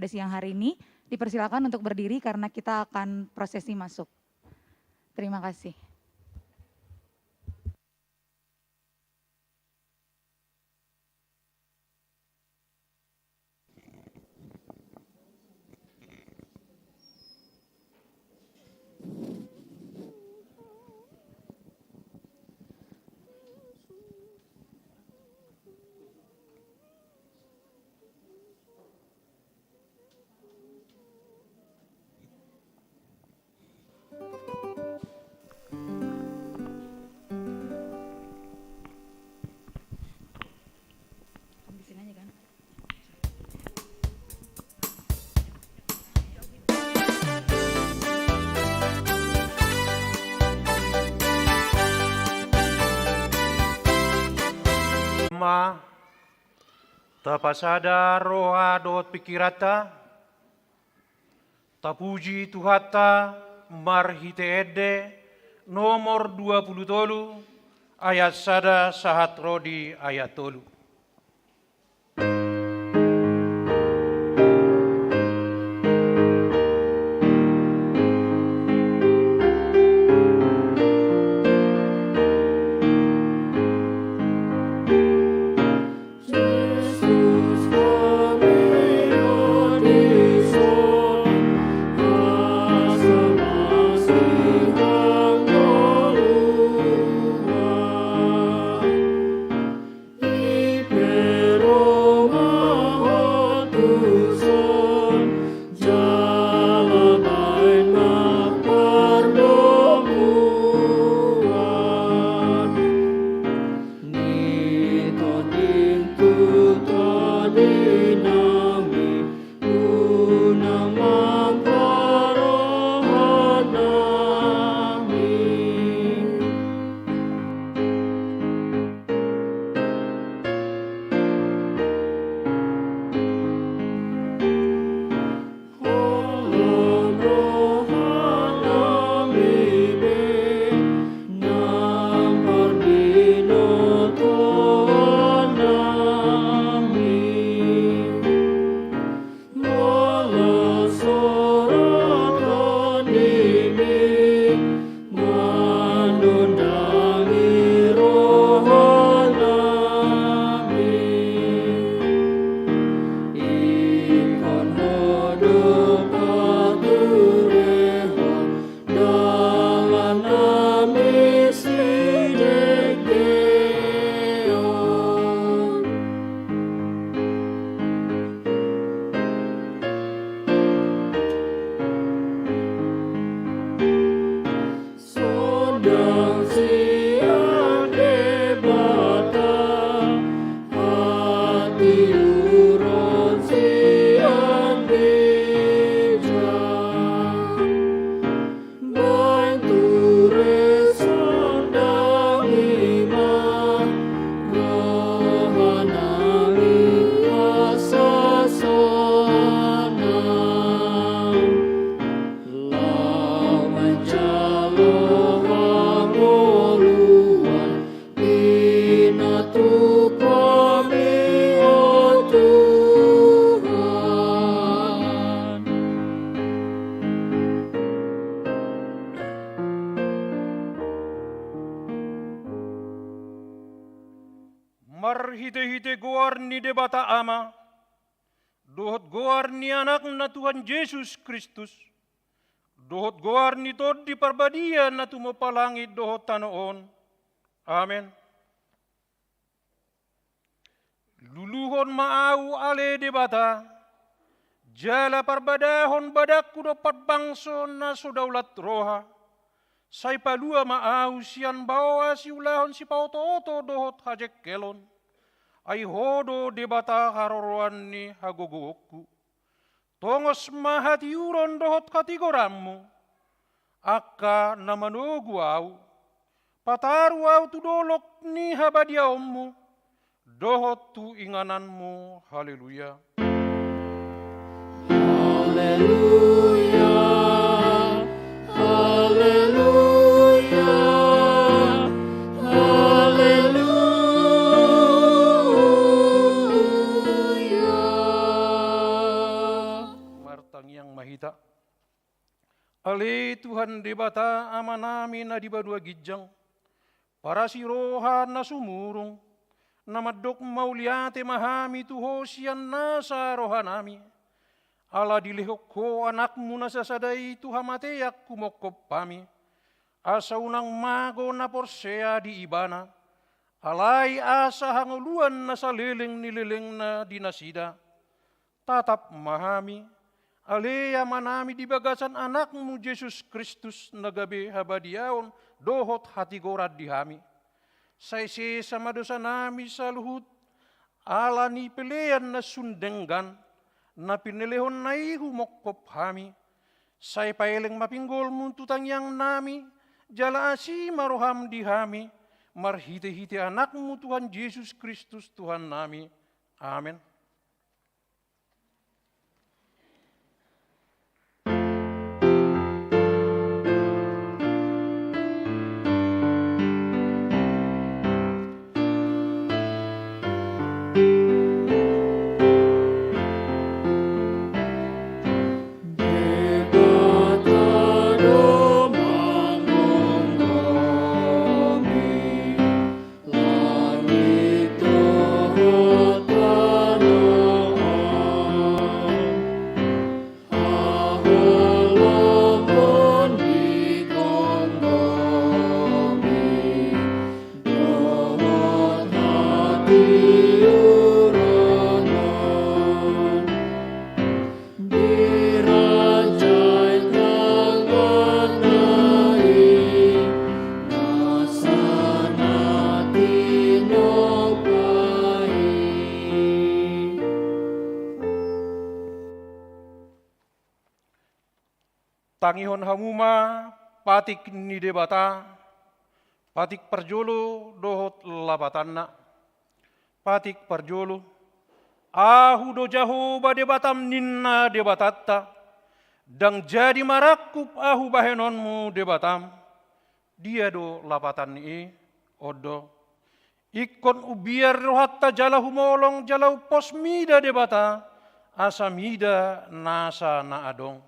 pada siang hari ini. Dipersilakan untuk berdiri karena kita akan prosesi masuk. Terima kasih. Tapasada roha dot pikirata, tapuji tuhata marhite ede nomor 20 tolu ayat sada sahat rodi ayat tolu. Marhite-hite goar ni debata ama, dohot goar ni anak na Tuhan Yesus Kristus, dohot goar ni tod di parbadia na tumapalangit dohot tanoon. Amen. Luluhon maau ale debata, jala parbadahon badak kudo patbangso na sudaulat roha, say palua maau sian bawa si ulahon si pauto-oto dohot hajek kelon, ay hodo debata haroroan ni hagogoku. Tongos mahatiuron dohot katigorammu, akka namanogu au, pataru au tudolok ni habadiaommu, dohot tu ingananmu. Haleluya. Haleluya. Haleluya. Haleluya. Tang Yang Mahita. Ale Tuhan debata amanami na di badua gijang, para si roha na sumurong, na madok mauliate mahami tuhosian nasa rohanami. Ala dilihok ko anakmu na sasaday tuhamateyak kumokop pami. Asa unang mago na porsea di ibana, alay asa hanguluan na sa lileng na dinasida. Tatap mahami, alea manami di bagasan anakmu Jesus Kristus na gabi habadiaon dohot hati gorad dihami. Saisi sama dosa nami sa luhut, ala ni pelean na sundenggan, na pinilihon na ihumokop hami. Say paeleng mapinggol muntutang yang nami, jala asi maroham dihami, marhite-hite anakmu Tuhan Yesus Kristus Tuhan nami. Amin. Tangihon hamuma patik ni debata, patik perjolo dohot labatanna, patik perjolo, ahu do jaho ba debatam ninna debatatta, dang jadi marakup ahu bahenonmu debatam, dia do labatan ni odo, ikon ubiar rohatta jalahu molong jalau posmida debata, asamida nasa na adong.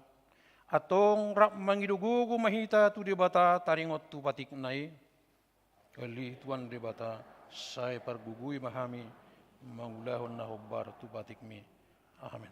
Atong rap mangidugugu mahita tu debata taringot tu patik nai. Kali tuan debata saya pergugui mahami maulahon na hobbar tu patik mi. Amin.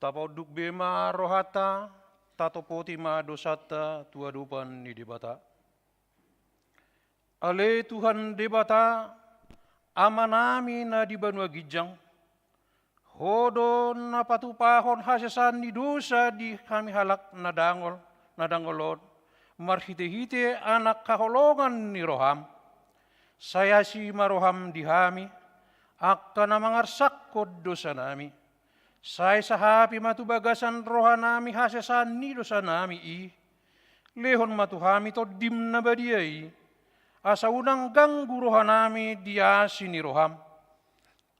Tapoduk bema rohata, tatopoti ma dosata tuadupan ni debata. Ale Tuhan debata, Ama nami na di banua gijang, hodo na patupahon hasasan ni dosa di kami halak na dangolod, marhite-hite anak kaholongan ni roham, saya si maroham di hami, akka na mangarsakod dosa nami, saya sahapi matubagasan roha nami hasasan ni dosa nami lehon matuhami to dim na badiai, asa unang ganggu roha nami dia sini roham,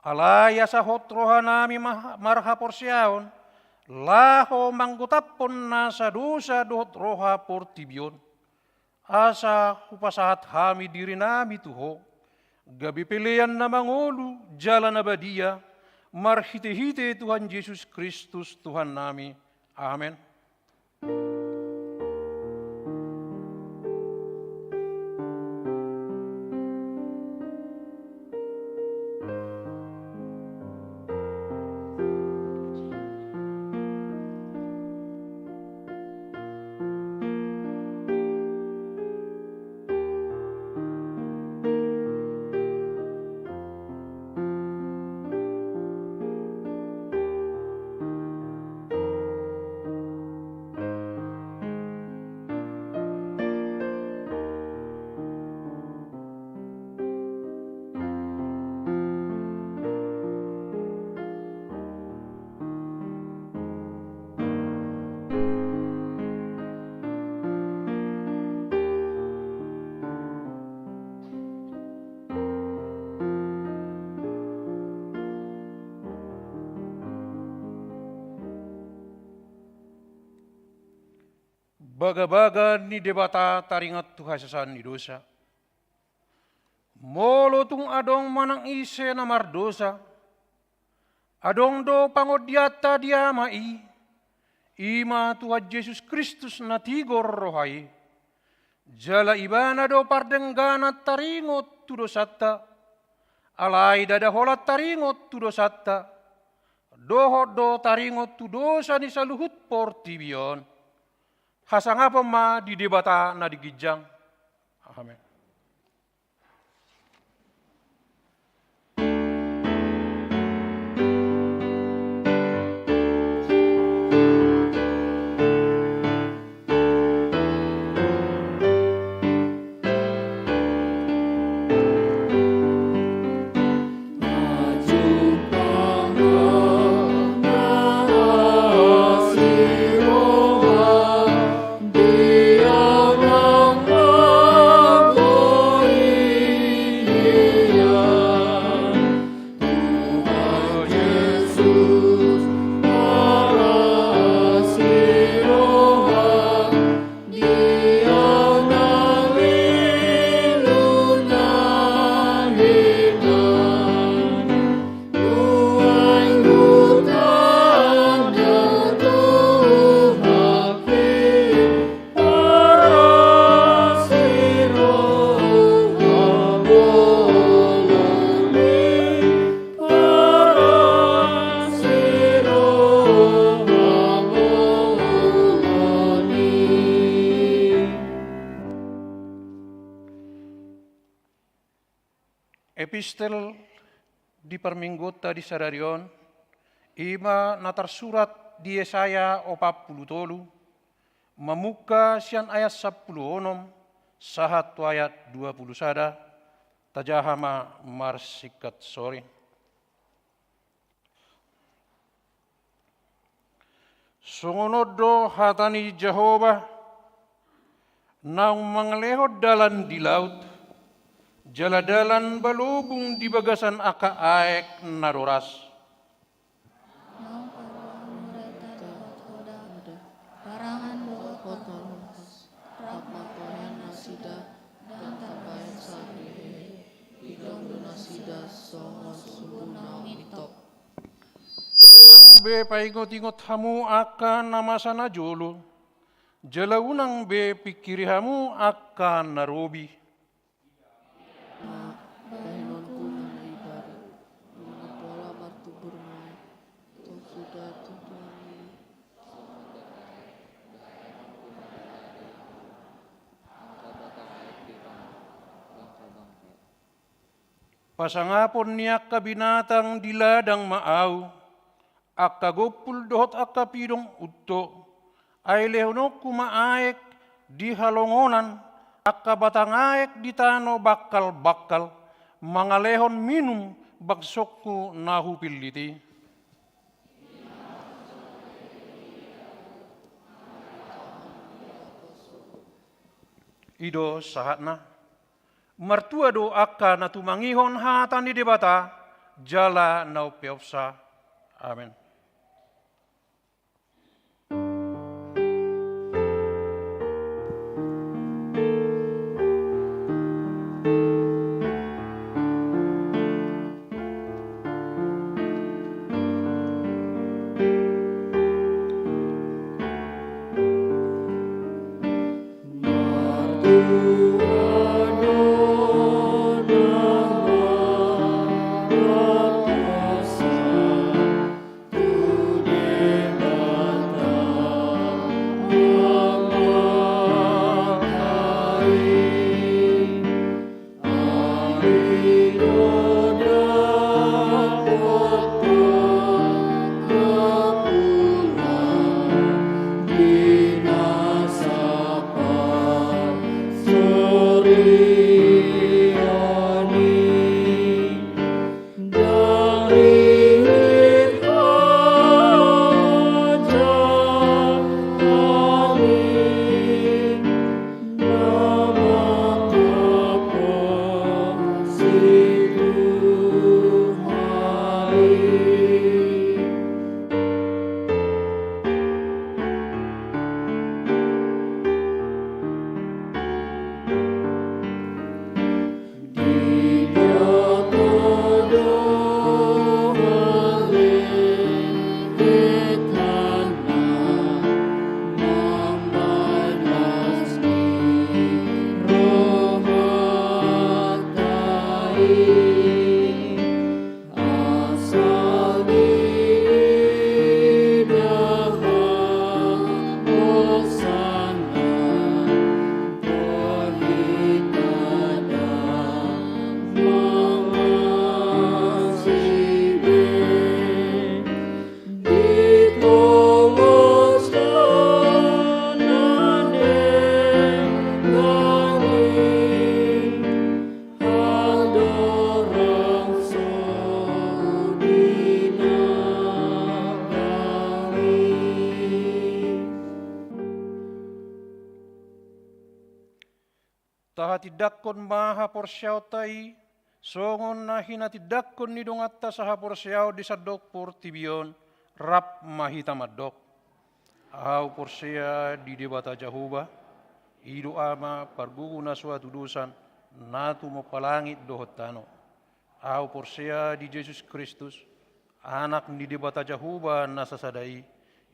alaya sahot roha nami marhapor siaon, laho manggutapon nasa dosa dohot roha portibion, asa upasahat hami diri nami tuho, gabi pilihan na mangulu jalan abadia, marhite-hite Tuhan Yesus Kristus Tuhan nami. Amen. Baga-baga ni debata taringat tu hasasan ni dosa. Molo tung adong manang ise na mardosa. Adong do pangodiata dia mai. Ima Tuhan Yesus Kristus na tigor rohai. Jala ibana do pardenggana taringot tu dosata. Alai dada holat taringot tu dosata. Dohot do taringot tu dosa ni saluhut portibion. Hasangapa ma di debata na digijang. Amen. Epistel di perminggota di sadarion, ima natarsurat di Yesaya 40, memuka sian ayat 10 sahat ayat 20 sada, tajahama marsikat sore. Songonodo hatani Jehovah, nang manglehod dalan di laut, jaladalan balubung di bagasan aka aek naroras. Parangan doa kotoros, rapmakoyan nasida, dan tabayan sabihe, idong nasida songon subunang mitop. Be paingot-ingot hamu akan namasana jolo, jalaunang be pikiri hamu akan narobi. Bahinon kuna na ibari, mga pola martubur mo, to sudah tutani. pasangapon ni akka binatang di ladang maaw, akka gopul dohot akka pidong utto, ay lehonok kumaayek di halongonan, akka batangaek di tano bakal-bakal, mga lehon minum bagsokku nahupiliti. Ido sahatna, martua do akka na tumangihon hatan di debata, jala nau peopsa. Amin. Tahatidakkon maha porsyao tai, songon na hinatidakkon ni dongatta saha porsyao di sadok por tibion, rap mahita madok. Au porsya di debata Jahuba, ido ama parguguna suatu dosan, natu mo palangit dohot tano. Au porsya di Yesus Kristus, anak ni debata Jahuba nasasadai,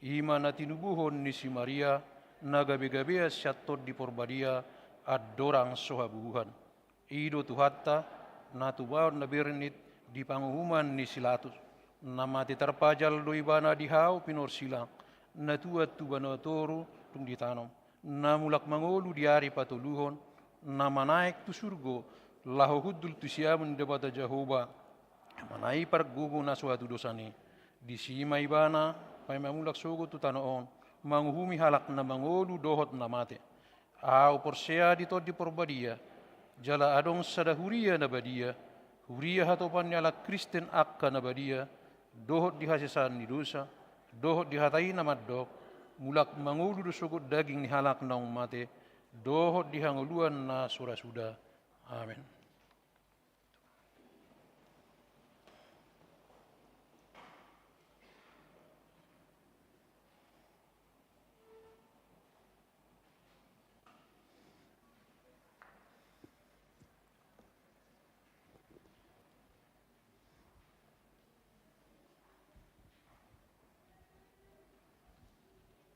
ima na tinubuhon ni si Maria, na gabi-gabi syatot di porbadia, adorang sohabuhan. Ido tuhatta, natubaon na bernit di panguhuman ni silatus. Namati terpajal doi bana dihau pinor silang. Natuat tu bana toru tung ditanom. Namulak mangolu diari patuluhon. Namanaik tu surgo. Lahohudul tu siamun debata Jahoba. Manai pargugu na suatu dosani. Di simai bana, pai mamulak sogo tu tanoon. Manguhumi halak na mangolu dohot namate. Au porsea dito di porbadia, jala adong sadahuria na badia, huria hatopan ala Kristen akka na badia, dohot di hasisan ni dosa, dohot di hatai na maddok, mulak mangulu dosugot daging ni halak na umate, dohot di hanguluan na surasuda. Amin.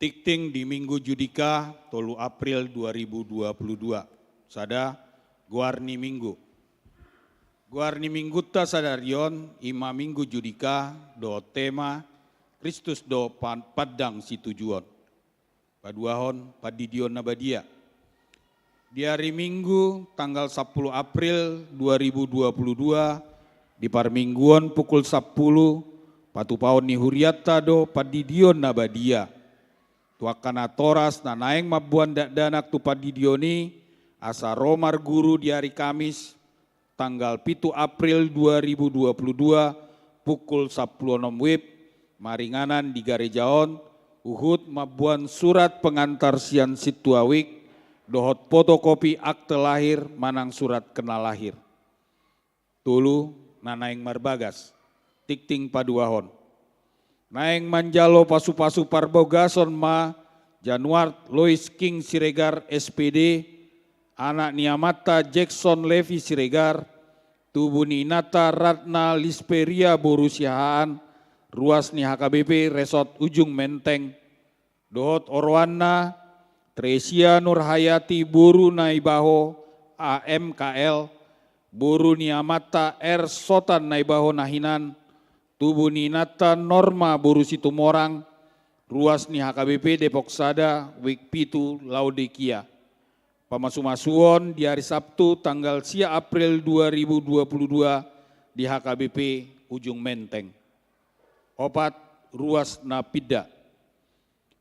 Tikting di Minggu Judika 3 April 2022. Sada Guarni Minggu. Guarni Minggu ta sadarion ima Minggu Judika do tema Kristus do padang si tujuan. Paduahon padidion nabadia. Di hari Minggu tanggal 10 April 2022 Di parmingguan pukul 10, patupaon ni huriata do padidion na badia. Tuakana toras na naeng mabuan danak tu padidioni asa romar guru di hari Kamis tanggal 7 April 2022 pukul 10.06 WIB maringanan di Garejaon uhud mabuan surat pengantar sian situawik dohot fotokopi akte lahir manang surat kenal lahir. Tulu nanaeng marbagas tikting paduahon. Naeng manjalo pasu-pasu parbogason ma Januar Lois King Siregar SPD, anak Niamata Jackson Levi Siregar, tubuh Ninata Ratna Lisperia Borusiahaan, ruas ni HKBP Resort Ujung Menteng, dohot Orwana, Tresia Nurhayati Boru Naibaho AMKL, Boru Niamata R Sotan Naibaho Nahinan, tubuh Ninata Norma Boru Situmorang, ruas ni HKBP Depok Sada, Wik Pitu, Laodikia. Pamasu-masuon di hari Sabtu tanggal 10 April 2022 di HKBP Ujung Menteng. Opat ruas Napida.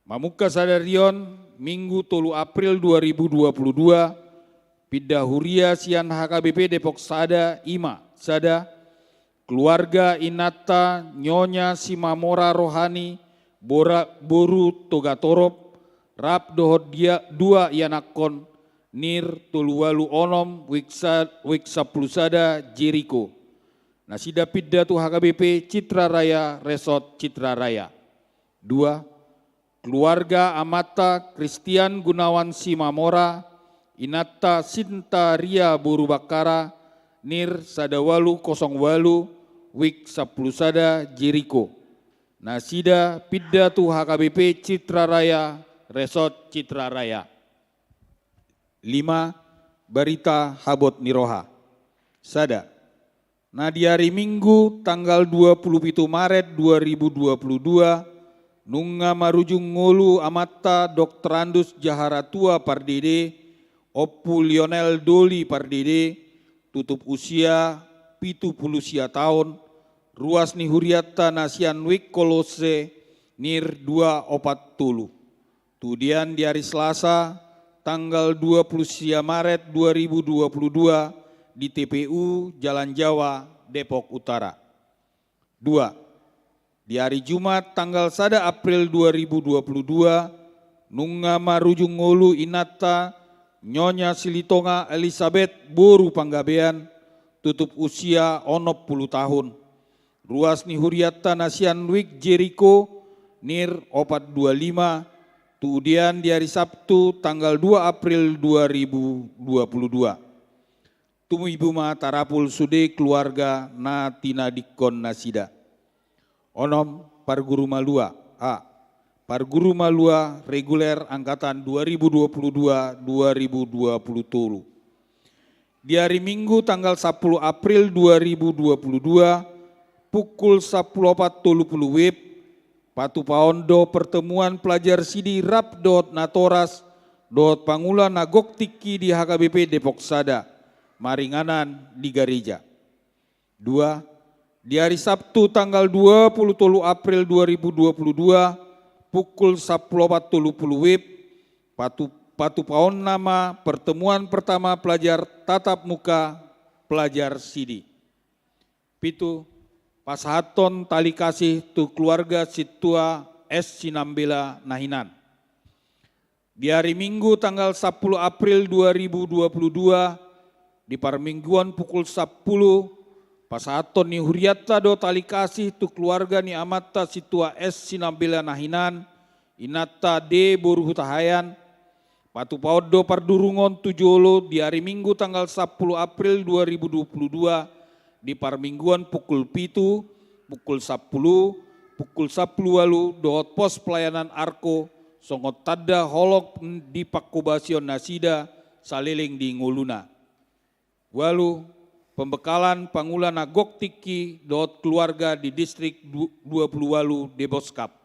Mamuka Sadarion Minggu 3 April 2022 Pida Huria Sian HKBP Depok Sada Ima Sada keluarga Inata Nyonya Simamora Rohani Boru Togatorop Rap dohot dia 2 Yanakon Nir Tuluwalu Onom Wiksa Plusada Jeriko. Nasida Pidda tu HKBP Citra Raya Resort Citra Raya. 2. Keluarga Amata Christian Gunawan Simamora Inata Sinta Ria Boru Bakara Nir Sadawalu 08 Wik Saplusada Jeriko. Nasida Pidda tu HKBP Citra Raya Resort Citra Raya. 5. Barita Habot Niroha. Sada. Nah di hari Minggu tanggal 27 Maret 2022 nunga marujung ngulu amata Dr. Andus Jaharatua Pardede Oppu Lionel Doli Pardede tutup usia 70 tahun, ruas ni huriata nasian wik kolose nir 2 opat tulu. Tudian di hari Selasa tanggal 20 Maret 2022 di TPU Jalan Jawa Depok Utara. 2. Di hari Jumat tanggal 1 April 2022 nunga marujung ngolu inata Nyonya Silitonga Elizabeth Boru Panggabean tutup usia 60 tahun. Ruas ni huriata nasian wik Jeriko nir 425. Kemudian di hari Sabtu tanggal 2 April 2022. Tumu Ibu Ma Tarapul Sude keluarga na tina dikon nasida. Onom Parguru Malua A. Parguru Malua reguler angkatan 2022-2023. Di hari Minggu tanggal 10 April 2022 pukul 10.40 WIB Patu Paondo pertemuan pelajar Sidi Rap dot Natoras dot Pangula Nagok Tiki di HKBP Depok Sada maringanan di Gareja. 2. Di hari Sabtu tanggal 23 April 2022 pukul 10.40 WIB Patu Paon nama pertemuan pertama pelajar tatap muka pelajar Sidi. 7. Pasahaton tali kasih tu keluarga Situa S. Sinambela Nahinan. Di hari Minggu tanggal 10 April 2022 di parmingguan pukul 10 pasahaton ni huriata do tali kasih tu keluarga ni amata Situa S. Sinambela Nahinan inata D. Boru Hutahayan Patu Paudo Pardurungon Tujolo di hari Minggu tanggal 10 April 2022 di parmingguan pukul 7, pukul 10, pukul 10 walu dohot pos pelayanan Arko songot tada holok di Pakubasion Nasida saliling di Nguluna. Walu pembekalan Pangulan Nagok Tiki dohot keluarga di distrik 20 walu Deboskap.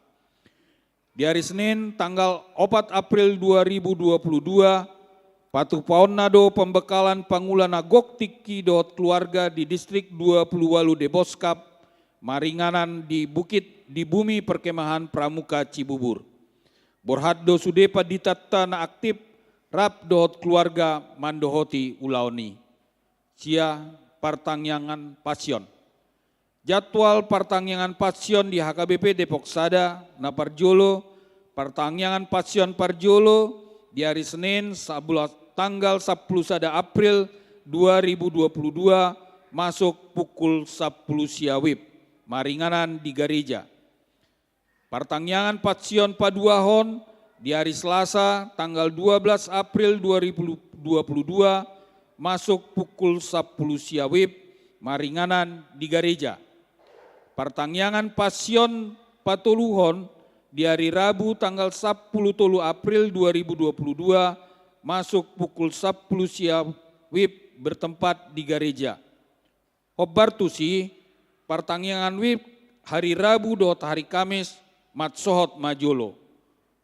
Di hari Senin tanggal 4 April 2022 Patu paonnado pembekalan pangulana goktiki dot keluarga di distrik 28 de Boskap, maringanan di bumi perkemahan Pramuka Cibubur. Borhaddo sudepa ditatta na aktif rap dot keluarga mandohoti ulaoni. Sia partangyangan pasion. Jadwal partangyangan pasion di HKBP Depok Sada, na Parjolo, partangyangan pasion Parjolo di hari Senin tanggal 10 April 2022 masuk pukul 10 siawib, maringanan di gereja. Partangyangan pasion Paduahon di hari Selasa tanggal 12 April 2022 masuk pukul 10 siawib, maringanan di gereja. Partangyangan pasion Patoluhon di hari Rabu tanggal 10 April 2022 masuk pukul 10 siawib bertempat di gereja. Hobbartusi partangyangan wib hari Rabu dot hari Kamis matsohot majolo.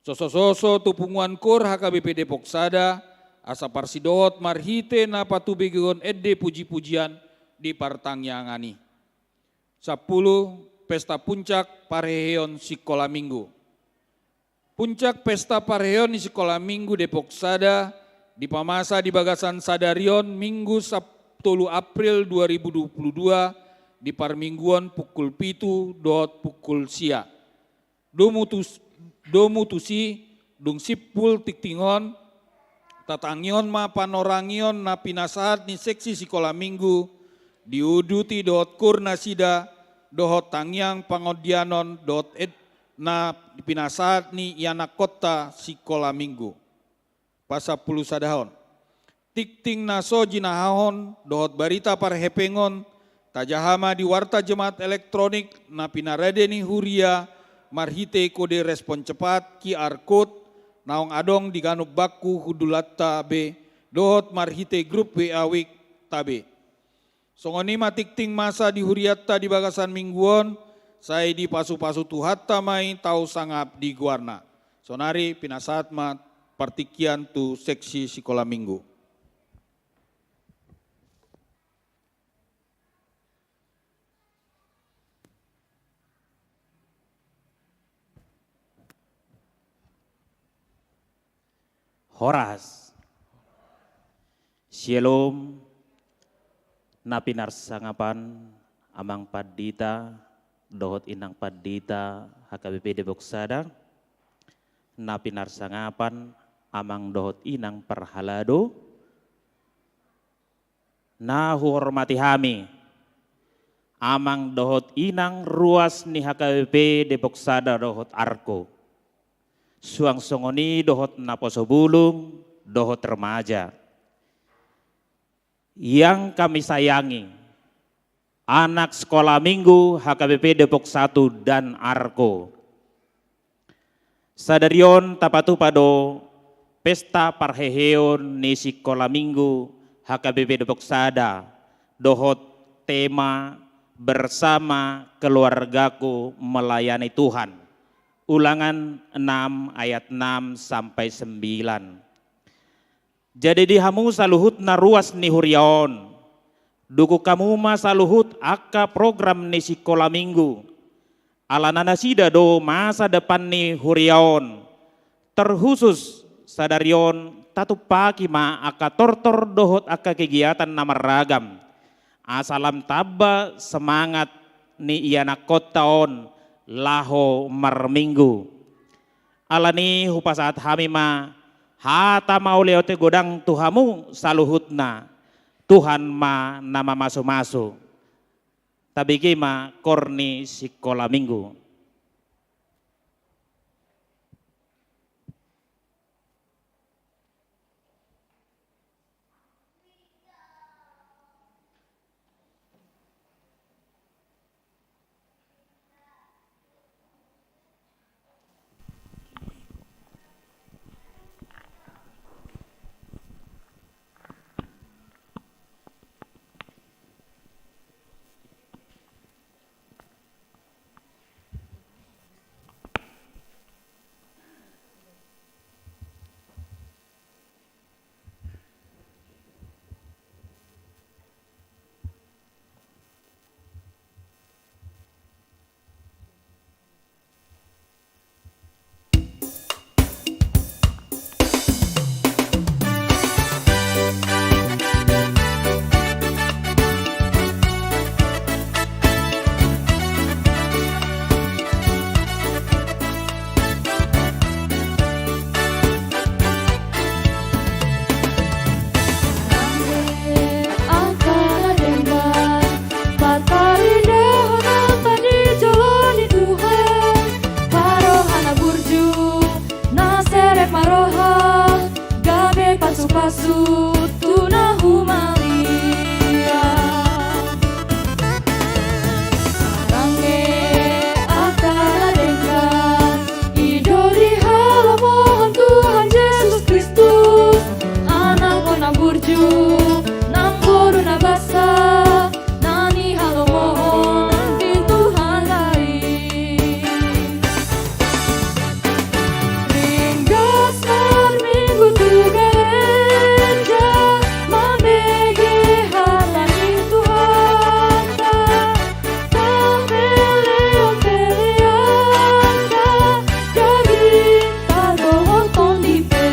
Soso tupunguan kor HKBP Depok Sada asa parsidohot marhite na patubegon edde puji-pujian di partangyangani. 10 pesta puncak Parheon Sikola Minggu. Puncak pesta Parheon di Sekolah Minggu Depok Sada dipamasa di Bagasan Sadarion Minggu 10 April 2022 di Parmingguan pukul 7 dot pukul sia. Domutusi dung sipul tiktingon tatangyon ma panorangion na pinasahat ni seksi Sekolah Minggu diuduti dot kurna sida dohot tangyang pangodianon dot na pinasahat ni Yanak Kota Sekolah Minggu. Pasa puluh sadahon. Tikting naso jinahahon dohot barita parhepengon tajahama di warta jemaat elektronik na pinaradeni huria marhite kode respon cepat QR code naong adong di ganuk baku hudulatta B dohot marhite grup WA Wik tabe. Songoni matikting masa di huriatta di Bagasan Mingguon saya di pasu-pasu tuhatta mai tau sangap di guarna. Sonari pinasahat ma partikian tu seksi Sekolah Minggu. Horas. Shalom. Napinar sangapan amang padita dohot inang padita HKBP Depok Sada. Napinar sangapan amang dohot inang perhalado. Na hormati hami amang dohot inang ruas ni HKBP Depok Sada dohot arko. Suang songoni dohot naposo bulung, dohot remaja. Yang kami sayangi, anak Sekolah Minggu HKBP Depok 1 dan Arko. Sadarion tapatu pado pesta parheheon ni Sekolah Minggu HKBP Depok Sada, dohot tema bersama keluargaku melayani Tuhan. Ulangan 6 ayat 6 sampai 9. Jadi dihamu saluhut na ruas ni huriaon. Duku kamu ma saluhut aka program ni Sekolah Minggu. Alanana sida do masa depan ni huriaon. Terkhusus sadarion tatu pagi ma aka tortor dohot aka kegiatan nama ragam. Asalam taba semangat ni Yanak Kotaon laho marminggu. Alani hupasaat hamima hata mau leote godang tuhamu saluhutna Tuhan ma nama masu-masu. Tabigi ma korni Sekolah Minggu. pasut tuna humalia. Sarange akala dengan idori halamohon Tuhan Yesus Kristus, anak kona burju nang boru na basa, nani halamohon di Tuhan lain. Ringgas minggu tu gereja, mabege hatani Tuhan ta, peleon pelean ta, jadi tadohon tondipe.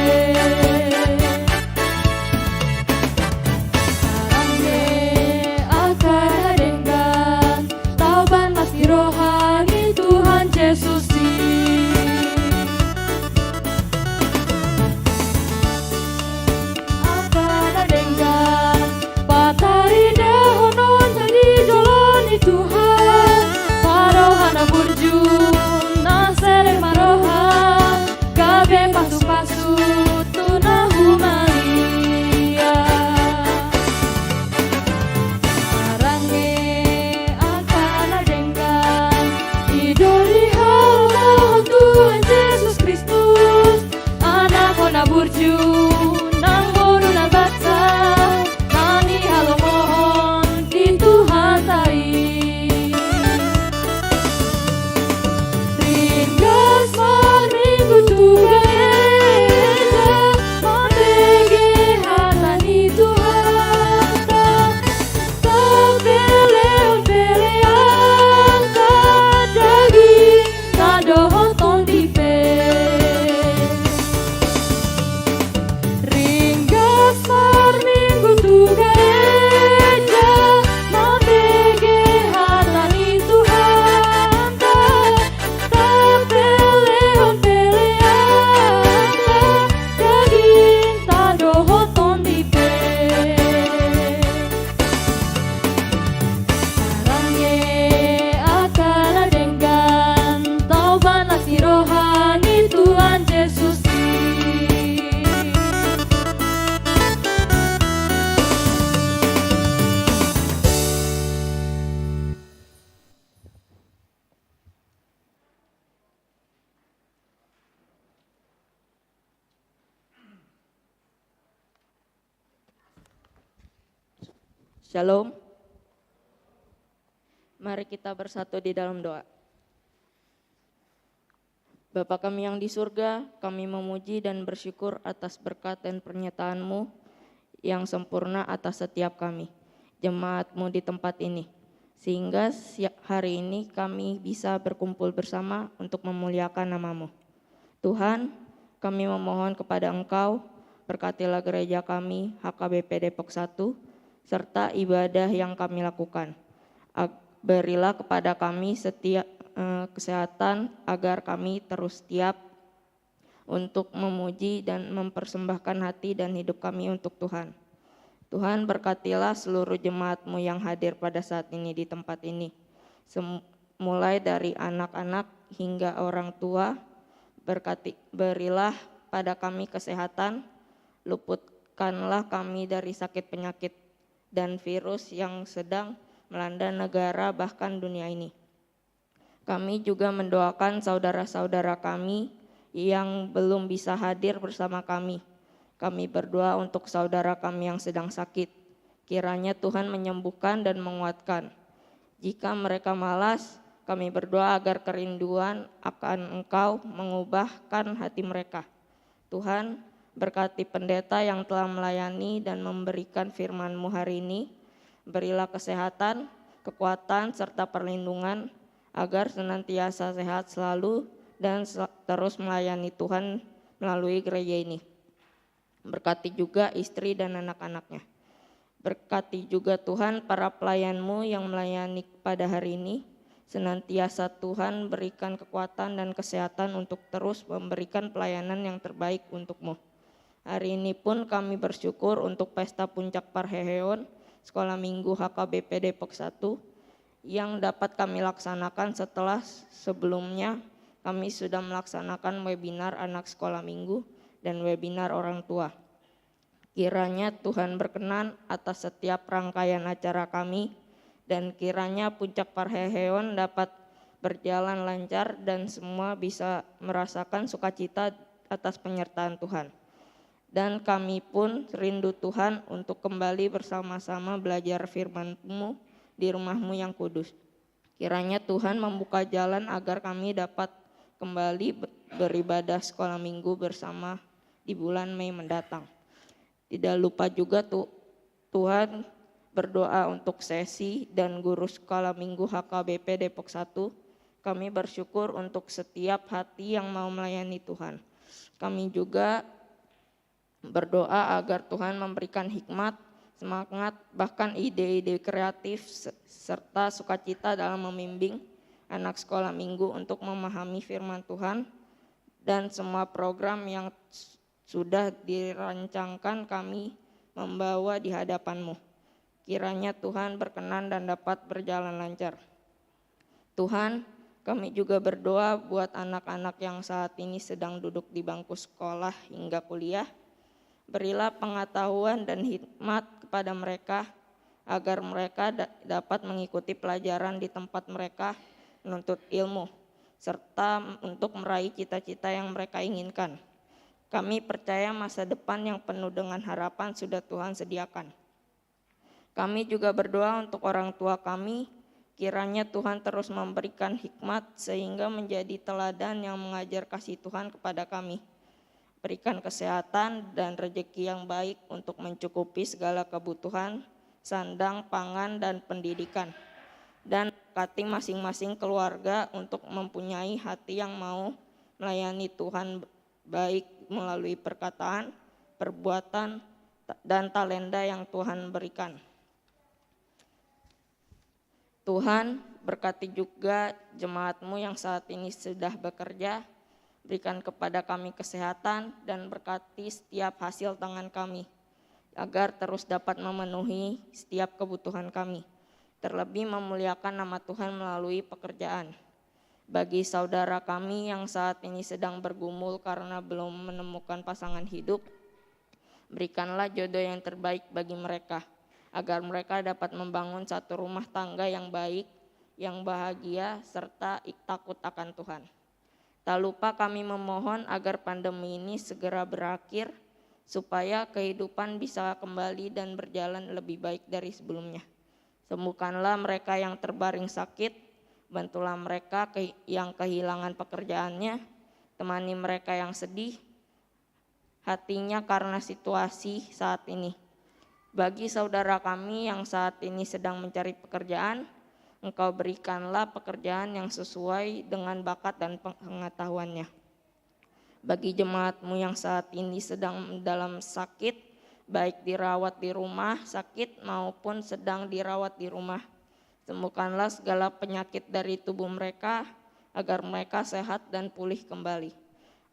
Sarange akar dengan tauban masih rohani Tuhan Yesus akar dengan patari dahonon jadi joloni Tuhan, parohana burju na sere maroha, kabe pasu-pasu tuna humalia. Sarange akala dengan idoli halamohon Tuhan Yesus Kristus, anak kona burju nang boru na batsa, nani halamohon di Tuhan lain. Ringgas minggu tu gereja, mabege hatani Tuhan ta, peleon pelean ta, daging tadohon tondipe. Ringgas minggu tu gereja, mabege hatani Tuhan ta, peleon pelean ta, daging tadohon tondipe. Sarange akala dengan tauban nasi rohani Tuhan Yesus. Shalom. Mari kita bersatu di dalam doa. Bapa kami yang di surga, kami memuji dan bersyukur atas berkat dan pernyataan-Mu yang sempurna atas setiap kami, jemaat-Mu di tempat ini. Sehingga hari ini kami bisa berkumpul bersama untuk memuliakan nama-Mu. Tuhan, kami memohon kepada Engkau, berkatilah gereja kami, HKBP Depok 1, serta ibadah yang kami lakukan. Berilah kepada kami setiap kesehatan agar kami terus siap untuk memuji dan mempersembahkan hati dan hidup kami untuk Tuhan. Tuhan, berkatilah seluruh jemaat-Mu yang hadir pada saat ini di tempat ini. Mulai dari anak-anak hingga orang tua, berilah pada kami kesehatan, luputkanlah kami dari sakit penyakit dan virus yang sedang melanda negara bahkan dunia ini. Kami juga mendoakan saudara-saudara kami yang belum bisa hadir bersama kami. Kami berdoa untuk saudara kami yang sedang sakit. Kiranya Tuhan menyembuhkan dan menguatkan. Jika mereka malas, kami berdoa agar kerinduan akan Engkau mengubahkan hati mereka. Tuhan, berkati pendeta yang telah melayani dan memberikan firman-Mu hari ini. Berilah kesehatan, kekuatan, serta perlindungan agar senantiasa sehat selalu dan terus melayani Tuhan melalui gereja ini. Berkati juga istri dan anak-anaknya. Berkati juga Tuhan para pelayan-Mu yang melayani pada hari ini. Senantiasa Tuhan berikan kekuatan dan kesehatan untuk terus memberikan pelayanan yang terbaik untuk-Mu. Hari ini pun kami bersyukur untuk pesta puncak Parheheon Sekolah Minggu HKBP Depok 1 yang dapat kami laksanakan setelah sebelumnya kami sudah melaksanakan webinar anak sekolah minggu dan webinar orang tua. Kiranya Tuhan berkenan atas setiap rangkaian acara kami, dan kiranya puncak Parheheon dapat berjalan lancar dan semua bisa merasakan sukacita atas penyertaan Tuhan. Dan kami pun rindu Tuhan untuk kembali bersama-sama belajar firman-Mu di rumah-Mu yang kudus. Kiranya Tuhan membuka jalan agar kami dapat kembali beribadah sekolah minggu bersama di bulan Mei mendatang. Tidak lupa juga Tuhan berdoa untuk sesi dan guru sekolah minggu HKBP Depok 1. Kami bersyukur untuk setiap hati yang mau melayani Tuhan. Kami juga berdoa agar Tuhan memberikan hikmat, semangat, bahkan ide-ide kreatif serta sukacita dalam membimbing anak sekolah minggu untuk memahami firman Tuhan, dan semua program yang sudah dirancangkan kami membawa di hadapan-Mu. Kiranya Tuhan berkenan dan dapat berjalan lancar. Tuhan, kami juga berdoa buat anak-anak yang saat ini sedang duduk di bangku sekolah hingga kuliah. Berilah pengetahuan dan hikmat kepada mereka agar mereka dapat mengikuti pelajaran di tempat mereka menuntut ilmu, serta untuk meraih cita-cita yang mereka inginkan. Kami percaya masa depan yang penuh dengan harapan sudah Tuhan sediakan. Kami juga berdoa untuk orang tua kami, kiranya Tuhan terus memberikan hikmat sehingga menjadi teladan yang mengajar kasih Tuhan kepada kami. Berikan kesehatan dan rezeki yang baik untuk mencukupi segala kebutuhan, sandang, pangan, dan pendidikan. Dan berkati masing-masing keluarga untuk mempunyai hati yang mau melayani Tuhan baik melalui perkataan, perbuatan, dan talenta yang Tuhan berikan. Tuhan, berkati juga jemaat-Mu yang saat ini sudah bekerja. Berikan kepada kami kesehatan dan berkati setiap hasil tangan kami, agar terus dapat memenuhi setiap kebutuhan kami. Terlebih memuliakan nama Tuhan melalui pekerjaan. Bagi saudara kami yang saat ini sedang bergumul karena belum menemukan pasangan hidup, berikanlah jodoh yang terbaik bagi mereka, agar mereka dapat membangun satu rumah tangga yang baik, yang bahagia, serta takut akan Tuhan. Tak lupa kami memohon agar pandemi ini segera berakhir, supaya kehidupan bisa kembali dan berjalan lebih baik dari sebelumnya. Sembuhkanlah mereka yang terbaring sakit, bantulah mereka yang kehilangan pekerjaannya, temani mereka yang sedih hatinya karena situasi saat ini. Bagi saudara kami yang saat ini sedang mencari pekerjaan, Engkau berikanlah pekerjaan yang sesuai dengan bakat dan pengetahuannya. Bagi jemaat-Mu yang saat ini sedang dalam sakit, baik dirawat di rumah sakit maupun sedang dirawat di rumah, sembuhkanlah segala penyakit dari tubuh mereka agar mereka sehat dan pulih kembali.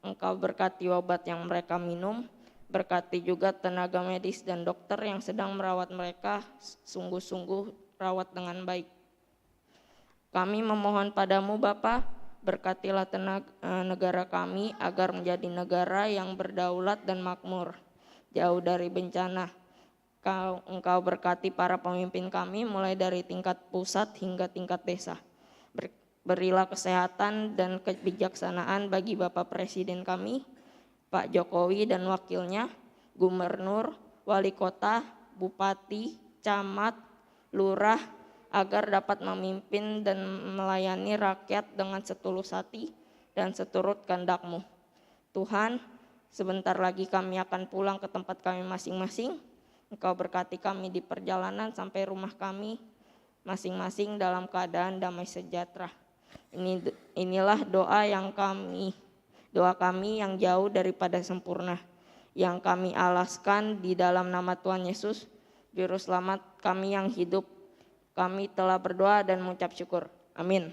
Engkau berkati obat yang mereka minum, berkati juga tenaga medis dan dokter yang sedang merawat mereka, sungguh-sungguh rawat dengan baik. Kami memohon padamu Bapa, berkatilah negara kami agar menjadi negara yang berdaulat dan makmur, jauh dari bencana. Engkau berkati para pemimpin kami mulai dari tingkat pusat hingga tingkat desa. Berilah kesehatan dan kebijaksanaan bagi Bapak Presiden kami, Pak Jokowi dan wakilnya, gubernur, wali kota, bupati, camat, lurah, agar dapat memimpin dan melayani rakyat dengan setulus hati dan seturut kehendak-Mu. Tuhan, sebentar lagi kami akan pulang ke tempat kami masing-masing. Engkau berkati kami di perjalanan sampai rumah kami masing-masing dalam keadaan damai sejahtera. Inilah doa kami yang jauh daripada sempurna, yang kami alaskan di dalam nama Tuhan Yesus, Juru Selamat kami yang hidup. Kami telah berdoa dan mengucap syukur. Amin.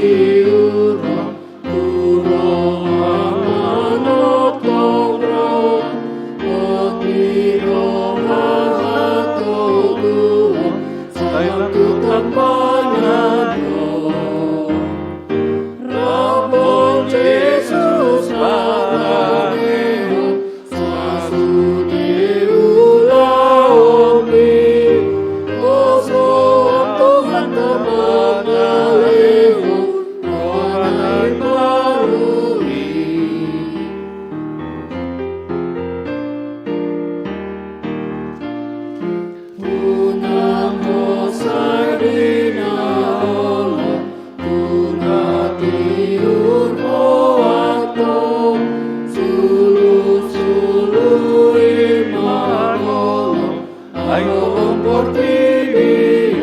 hiurang kurang amanat kongro Wakiro mahato gua sayangku tanpa Rabon Yesus Maraneo Sasune ulaomi Oso Tuhan Tamangaleo Rohanai Maruri Unang Hosarina Ola Unatiur Hoato Sulu-sulu Imagolo Ayo Portibion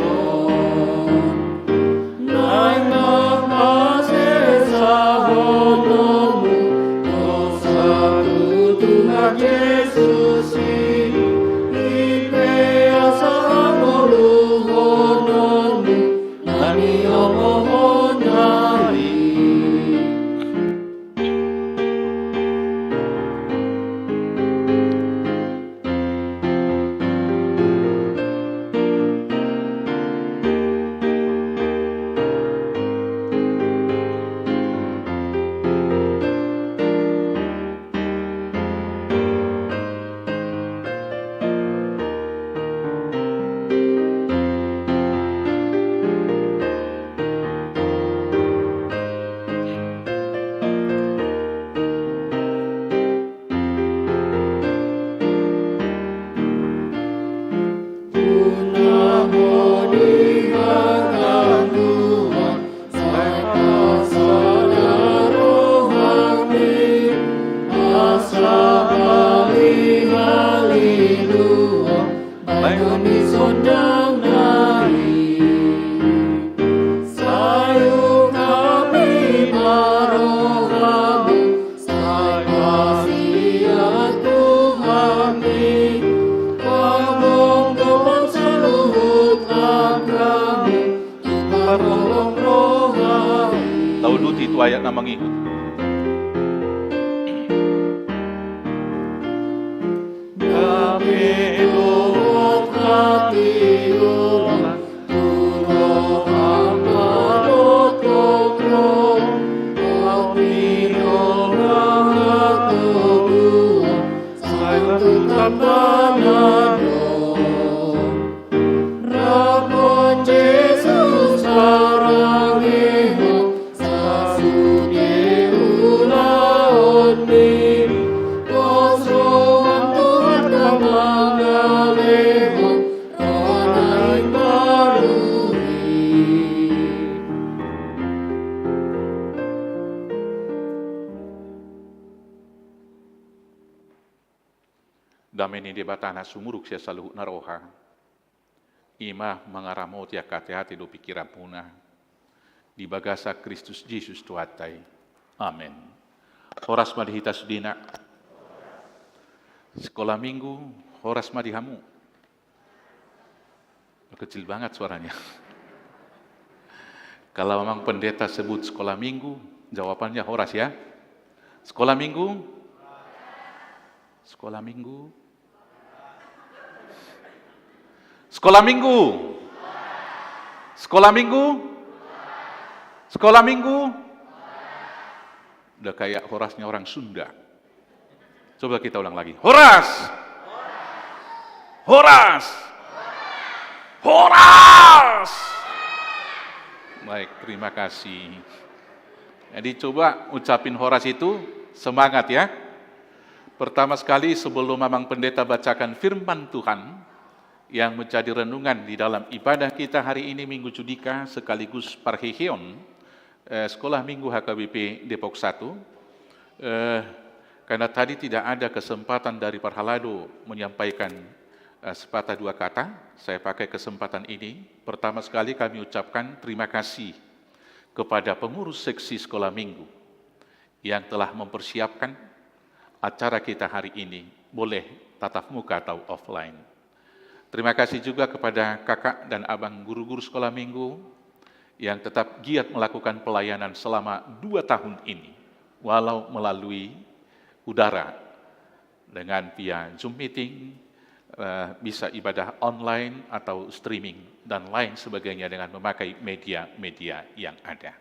Nai Mahase Sahonomu Dosa Tuhan Yesus Ipe Asamolu Honomu Nani Omohon Hari Tauluti itu ayat na mangihut. Kapedot hati ulang Turo amanot kongro Wakiro rahato gua Sayang tanpanado Rabon Yesus Maraneo Sasune ulaoni Kosohan Tuhan Tamangaleo Rohanai Maruri Dameni di batana sumuruk sia saluhut naroha. Ima mangaramo tia hati do pikiran punah. Di bagasa Kristus Yesus Tuhatai. Amin. Horas madihita sudina. Sekolah minggu, horas madihamu. Kecil banget suaranya. Kalau memang pendeta sebut sekolah minggu, jawabannya horas ya. Sekolah minggu? Sekolah minggu? Sekolah minggu? Sekolah minggu? Sekolah minggu? Udah kayak horasnya orang Sunda. Coba kita ulang lagi. Horas! Horas! Horas! Baik, terima kasih. Jadi coba ucapin horas itu semangat ya. Pertama sekali sebelum Mamang Pendeta bacakan firman Tuhan yang menjadi renungan di dalam ibadah kita hari ini Minggu Judika sekaligus Parhesion Sekolah Minggu HKBP Depok 1. Karena tadi tidak ada kesempatan dari Parhalado menyampaikan sepatah dua kata, saya pakai kesempatan ini. Pertama sekali kami ucapkan terima kasih kepada pengurus seksi Sekolah Minggu yang telah mempersiapkan acara kita hari ini, boleh tatap muka atau offline. Terima kasih juga kepada kakak dan abang guru-guru Sekolah Minggu yang tetap giat melakukan pelayanan selama 2 tahun ini, walau melalui udara, dengan via Zoom meeting, bisa ibadah online atau streaming, dan lain sebagainya dengan memakai media-media yang ada.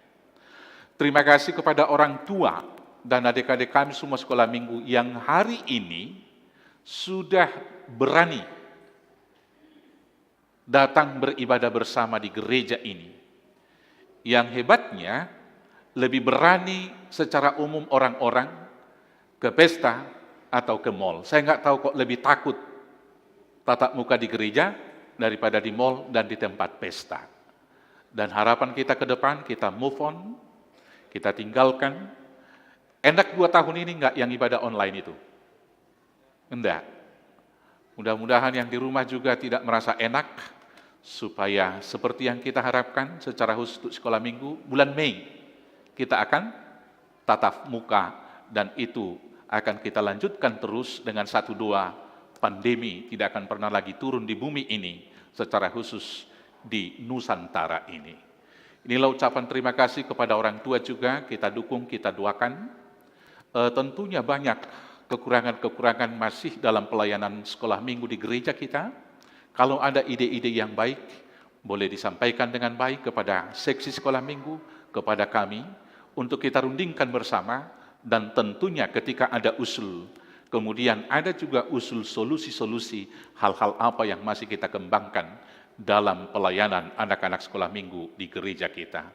Terima kasih kepada orang tua dan adik-adik kami semua sekolah minggu yang hari ini sudah berani datang beribadah bersama di gereja ini. Yang hebatnya, lebih berani secara umum orang-orang ke pesta atau ke mall. Saya nggak tahu kok lebih takut tatap muka di gereja daripada di mall dan di tempat pesta. Dan harapan kita ke depan, kita move on, kita tinggalkan. Enak 2 tahun ini nggak yang ibadah online itu? Enggak. Mudah-mudahan yang di rumah juga tidak merasa enak, supaya seperti yang kita harapkan secara khusus untuk sekolah minggu, bulan Mei kita akan tatap muka, dan itu akan kita lanjutkan terus dengan 1-2 pandemi tidak akan pernah lagi turun di bumi ini, secara khusus di Nusantara ini. Inilah ucapan terima kasih kepada orang tua juga, kita dukung, kita doakan. Tentunya banyak kekurangan-kekurangan masih dalam pelayanan sekolah minggu di gereja kita. Kalau ada ide-ide yang baik, boleh disampaikan dengan baik kepada seksi sekolah minggu, kepada kami, untuk kita rundingkan bersama, dan tentunya ketika ada usul, kemudian ada juga usul solusi-solusi hal-hal apa yang masih kita kembangkan dalam pelayanan anak-anak sekolah minggu di gereja kita.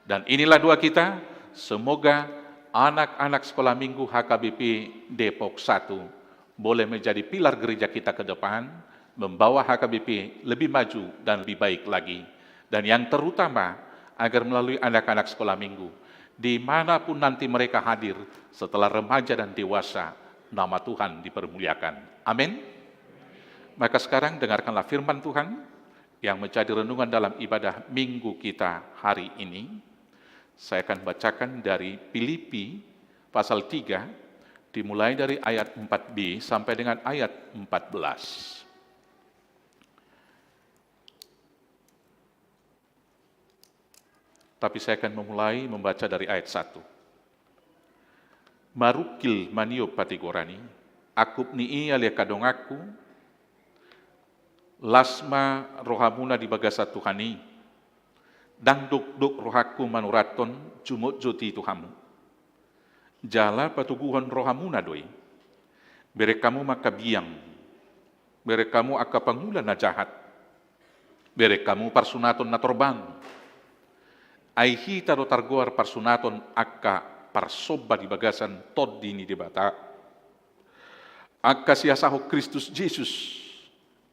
Dan inilah doa kita, semoga anak-anak sekolah minggu HKBP Depok 1 boleh menjadi pilar gereja kita ke depan, membawa HKBP lebih maju dan lebih baik lagi. Dan yang terutama, agar melalui anak-anak sekolah minggu, dimanapun nanti mereka hadir setelah remaja dan dewasa, nama Tuhan dipermuliakan. Amin. Maka sekarang dengarkanlah firman Tuhan yang menjadi renungan dalam ibadah minggu kita hari ini. Saya akan bacakan dari Filipi pasal 3, dimulai dari ayat 4b sampai dengan ayat 14. Tapi saya akan memulai membaca dari ayat 1. Marukil manio patigorani, akup nii alia kadongaku, lasma rohamuna di bagasa Tuhani, dang duk rohaku manuraton jumut joti Tuhamu. Jala patuguhan rohamuna doi, bere kamu maka biang, bere kamu aka pangulan na jahat, bere kamu parsunaton na torbang, aihi taro targoar parsunaton akka parsoba di bagasan toddi ni debata, akka siasaho Kristus Yesus,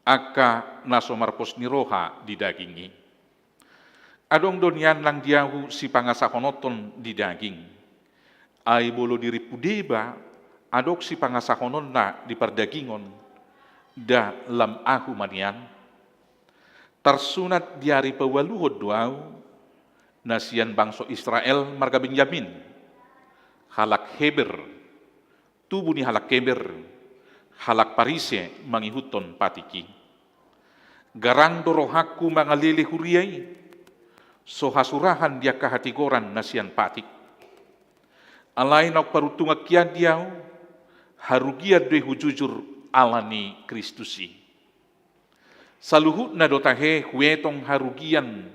akka nasomarpos ni roha di dagingi. Adong donian lang diahu si pangasahonoton di daging. Ay bolo diri pudeba, adok si pangasahonon na di perdagingon, da lam ahu manian. Tarsunat diari pawaluhod duaw, nasian bangso Israel marga Benjamin. Halak Heber, tubuh ni halak Heber, halak Parise mangihuton patiki. Garang dorohaku mangalili huriyay, so hasurahan dia kahatigoran nasian patik. Alay nak parutungak kian diaw, harugia dwe hujujur alani Kristusi. Saluhut na dotahe huetong harugian,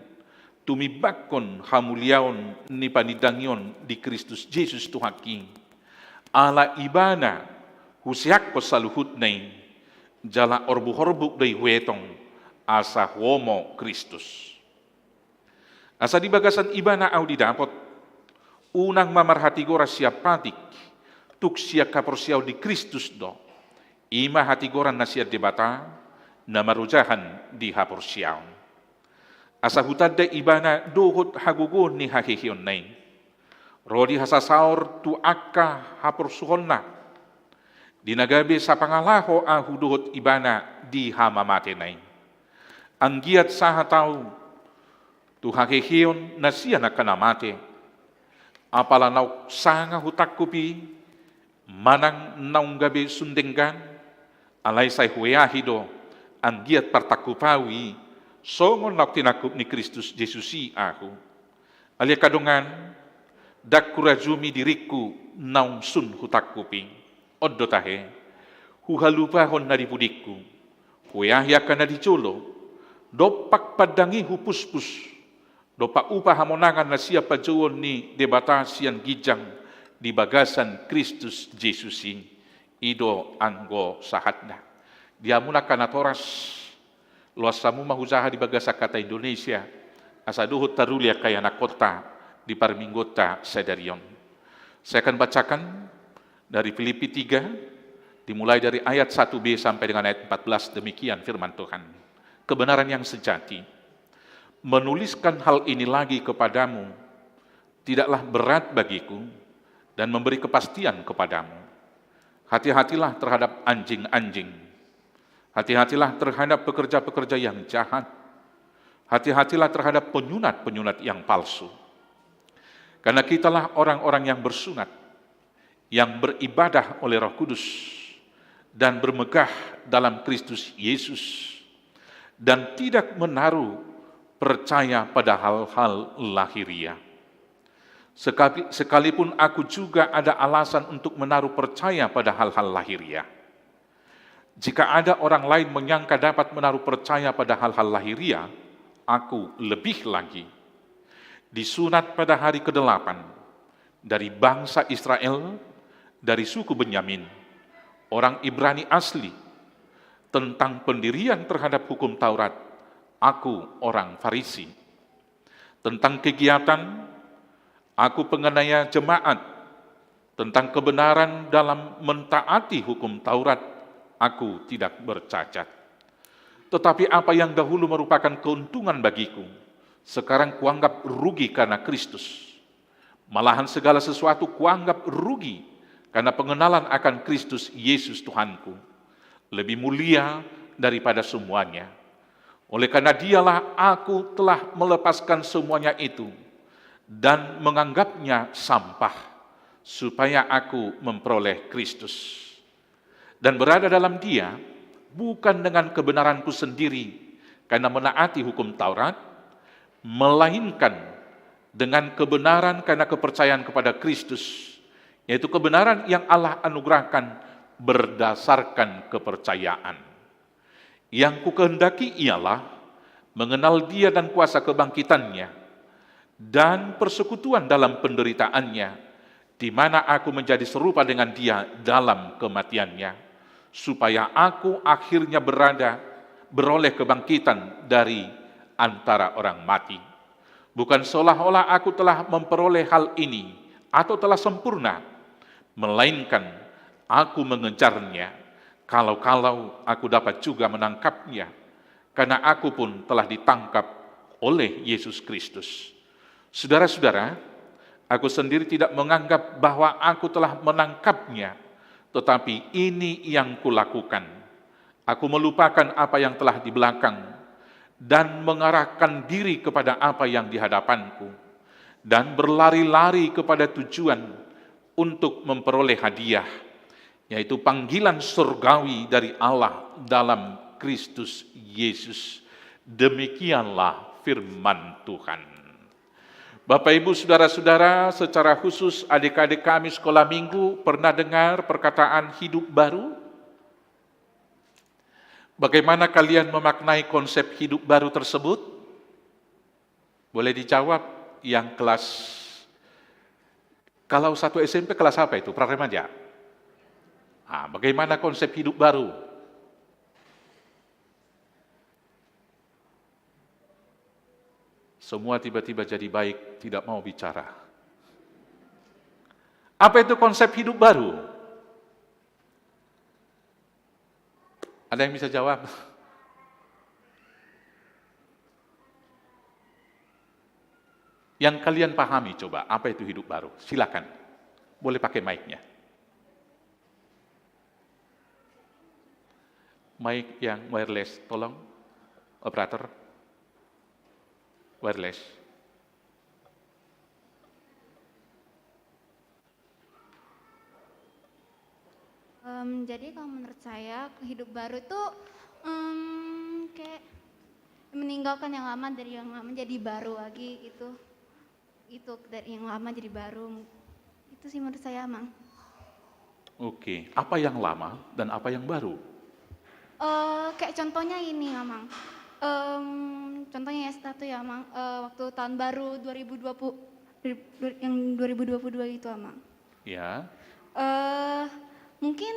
tumibakon hamuliaon ni panidangyon di Kristus Yesus Tuhaki. Ala ibana husiak ko saluhut nay, jala orbu-horbuk day huetong asa homo Kristus. Asa di bagasan ibana au didapot, unang mamarhati gora siap patik, tuk siap kaporsiaw di Kristus do, ima hati goran na siap debata, na marujahan di haporsiaw. Asa hutad da ibana dohot hagugon ni hahihion nay, rodi hasasaor tu akka haporsuhon na, dinagabi sa pangalaho ahu dohot ibana di hamamate nay. Ang giat saha tau, tu hahihion na siya nakanamate, apala naw sanga hutak kupi, manang naung gabi sundenggan, alay say huyahido, ang giat partakupawi, songon naw tinakup ni Kristus Jesusi ako. Alia kadongan dak kurajumi diriku naung sun hutak kuping. Oddo tahe, huhalupa hon nadi budiku. Huayahya kana dicolo. Dopak padangi hupus-pus. Dopak upah hamonangan na siapa jawon ni debata sian gijang di bagasan Kristus Jesusin. Ido anggo sahatna. Dia muna kanatoras. Luas samu mahuzaha di bagasa kata Indonesia. Asa duhut tarulia kaya na kota di parminggota sedarion. Saya akan bacakan dari Filipi 3, dimulai dari ayat 1b sampai dengan ayat 14, demikian firman Tuhan. Kebenaran yang sejati. Menuliskan hal ini lagi kepadamu, tidaklah berat bagiku, dan memberi kepastian kepadamu. Hati-hatilah terhadap anjing-anjing. Hati-hatilah terhadap pekerja-pekerja yang jahat. Hati-hatilah terhadap penyunat-penyunat yang palsu. Karena kitalah orang-orang yang bersunat, yang beribadah oleh Roh Kudus, dan bermegah dalam Kristus Yesus, dan tidak menaruh percaya pada hal-hal lahiriah. Sekalipun aku juga ada alasan untuk menaruh percaya pada hal-hal lahiriah. Jika ada orang lain menyangka dapat menaruh percaya pada hal-hal lahiriah, aku lebih lagi. Disunat pada hari ke-8 dari bangsa Israel, dari suku Benyamin, orang Ibrani asli, tentang pendirian terhadap hukum Taurat, aku orang Farisi. Tentang kegiatan, aku penganiaya jemaat. Tentang kebenaran dalam mentaati hukum Taurat, aku tidak bercacat. Tetapi apa yang dahulu merupakan keuntungan bagiku, sekarang kuanggap rugi karena Kristus. Malahan segala sesuatu kuanggap rugi karena pengenalan akan Kristus Yesus Tuhanku. Lebih mulia daripada semuanya. Oleh karena dialah aku telah melepaskan semuanya itu dan menganggapnya sampah, supaya aku memperoleh Kristus. Dan berada dalam dia, bukan dengan kebenaranku sendiri, karena menaati hukum Taurat, melainkan dengan kebenaran karena kepercayaan kepada Kristus, yaitu kebenaran yang Allah anugerahkan berdasarkan kepercayaan. Yang kukehendaki ialah mengenal dia dan kuasa kebangkitannya, dan persekutuan dalam penderitaannya, di mana aku menjadi serupa dengan dia dalam kematiannya, supaya aku akhirnya beroleh kebangkitan dari antara orang mati. Bukan seolah-olah aku telah memperoleh hal ini atau telah sempurna, melainkan aku mengejarnya, kalau-kalau aku dapat juga menangkapnya, karena aku pun telah ditangkap oleh Yesus Kristus. Saudara-saudara, aku sendiri tidak menganggap bahwa aku telah menangkapnya, tetapi ini yang kulakukan. Aku melupakan apa yang telah di belakang, dan mengarahkan diri kepada apa yang di hadapanku, dan berlari-lari kepada tujuan untuk memperoleh hadiah, yaitu panggilan surgawi dari Allah dalam Kristus Yesus. Demikianlah firman Tuhan. Bapak, Ibu, Saudara-saudara, secara khusus adik-adik kami sekolah minggu pernah dengar perkataan hidup baru? Bagaimana kalian memaknai konsep hidup baru tersebut? Boleh dijawab yang kelas, kalau 1 SMP kelas apa itu? Pra-remaja? Bagaimana konsep hidup baru? Semua tiba-tiba jadi baik, tidak mau bicara. Apa itu konsep hidup baru? Ada yang bisa jawab? Yang kalian pahami coba, apa itu hidup baru? Silakan, boleh pakai mic-nya. Mic yang wireless, tolong, operator. Wireless. Jadi kalau menurut saya, hidup baru itu kayak meninggalkan yang lama dari yang lama jadi baru lagi gitu. itu dari yang lama jadi baru. Itu sih menurut saya, Mang. Oke, apa yang lama dan apa yang baru? Kayak contohnya ini, Mang. Contohnya ya satu ya, Mang. Waktu tahun baru 2020 yang 2022 itu, Mang. Ya. Mungkin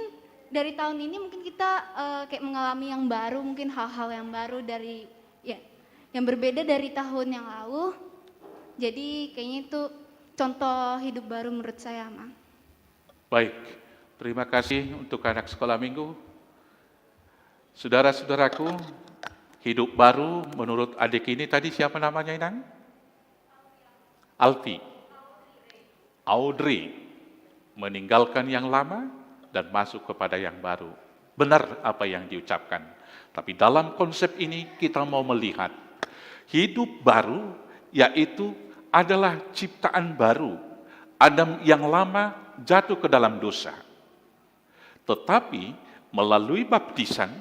dari tahun ini mungkin kita kayak mengalami yang baru, mungkin hal-hal yang baru dari ya yang berbeda dari tahun yang lalu. Jadi kayaknya itu contoh hidup baru menurut saya, Mang. Baik, terima kasih untuk anak sekolah minggu. Saudara-saudaraku, hidup baru menurut adik ini tadi siapa namanya, Inang? Alfi. Audrey. Meninggalkan yang lama dan masuk kepada yang baru. Benar apa yang diucapkan. Tapi dalam konsep ini kita mau melihat hidup baru yaitu adalah ciptaan baru. Adam yang lama jatuh ke dalam dosa. Tetapi melalui baptisan,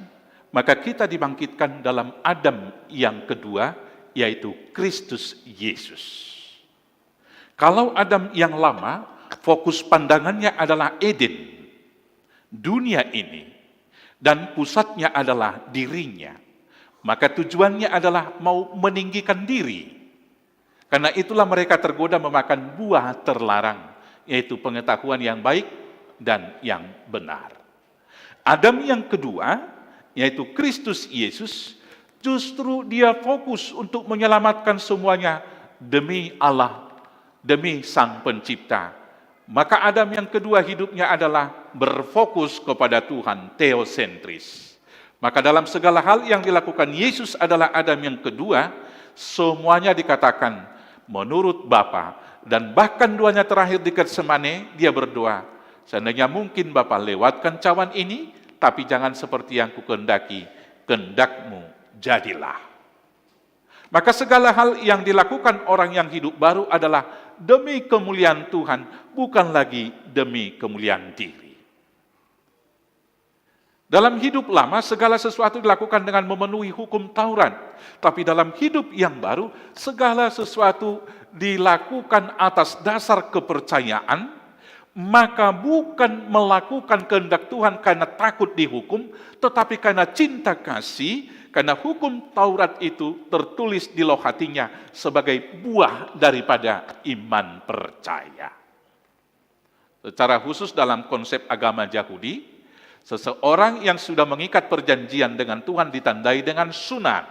maka kita dibangkitkan dalam Adam yang kedua, yaitu Kristus Yesus. Kalau Adam yang lama, fokus pandangannya adalah Eden, dunia ini, dan pusatnya adalah dirinya. Maka tujuannya adalah mau meninggikan diri. Karena itulah mereka tergoda memakan buah terlarang, yaitu pengetahuan yang baik dan yang benar. Adam yang kedua, yaitu Kristus Yesus, justru dia fokus untuk menyelamatkan semuanya demi Allah, demi Sang Pencipta. Maka Adam yang kedua hidupnya adalah berfokus kepada Tuhan, teosentris. Maka dalam segala hal yang dilakukan Yesus adalah Adam yang kedua, semuanya dikatakan menurut Bapa. Dan bahkan doanya terakhir di Getsemane, dia berdoa, seandainya mungkin Bapa lewatkan cawan ini, tapi jangan seperti yang kukehendaki, kehendakmu jadilah. Maka segala hal yang dilakukan orang yang hidup baru adalah demi kemuliaan Tuhan, bukan lagi demi kemuliaan diri. Dalam hidup lama, segala sesuatu dilakukan dengan memenuhi hukum Taurat. Tapi dalam hidup yang baru, segala sesuatu dilakukan atas dasar kepercayaan, maka bukan melakukan kehendak Tuhan karena takut dihukum, tetapi karena cinta kasih, karena hukum Taurat itu tertulis di loh hatinya sebagai buah daripada iman percaya. Secara khusus dalam konsep agama Yahudi, seseorang yang sudah mengikat perjanjian dengan Tuhan ditandai dengan sunat.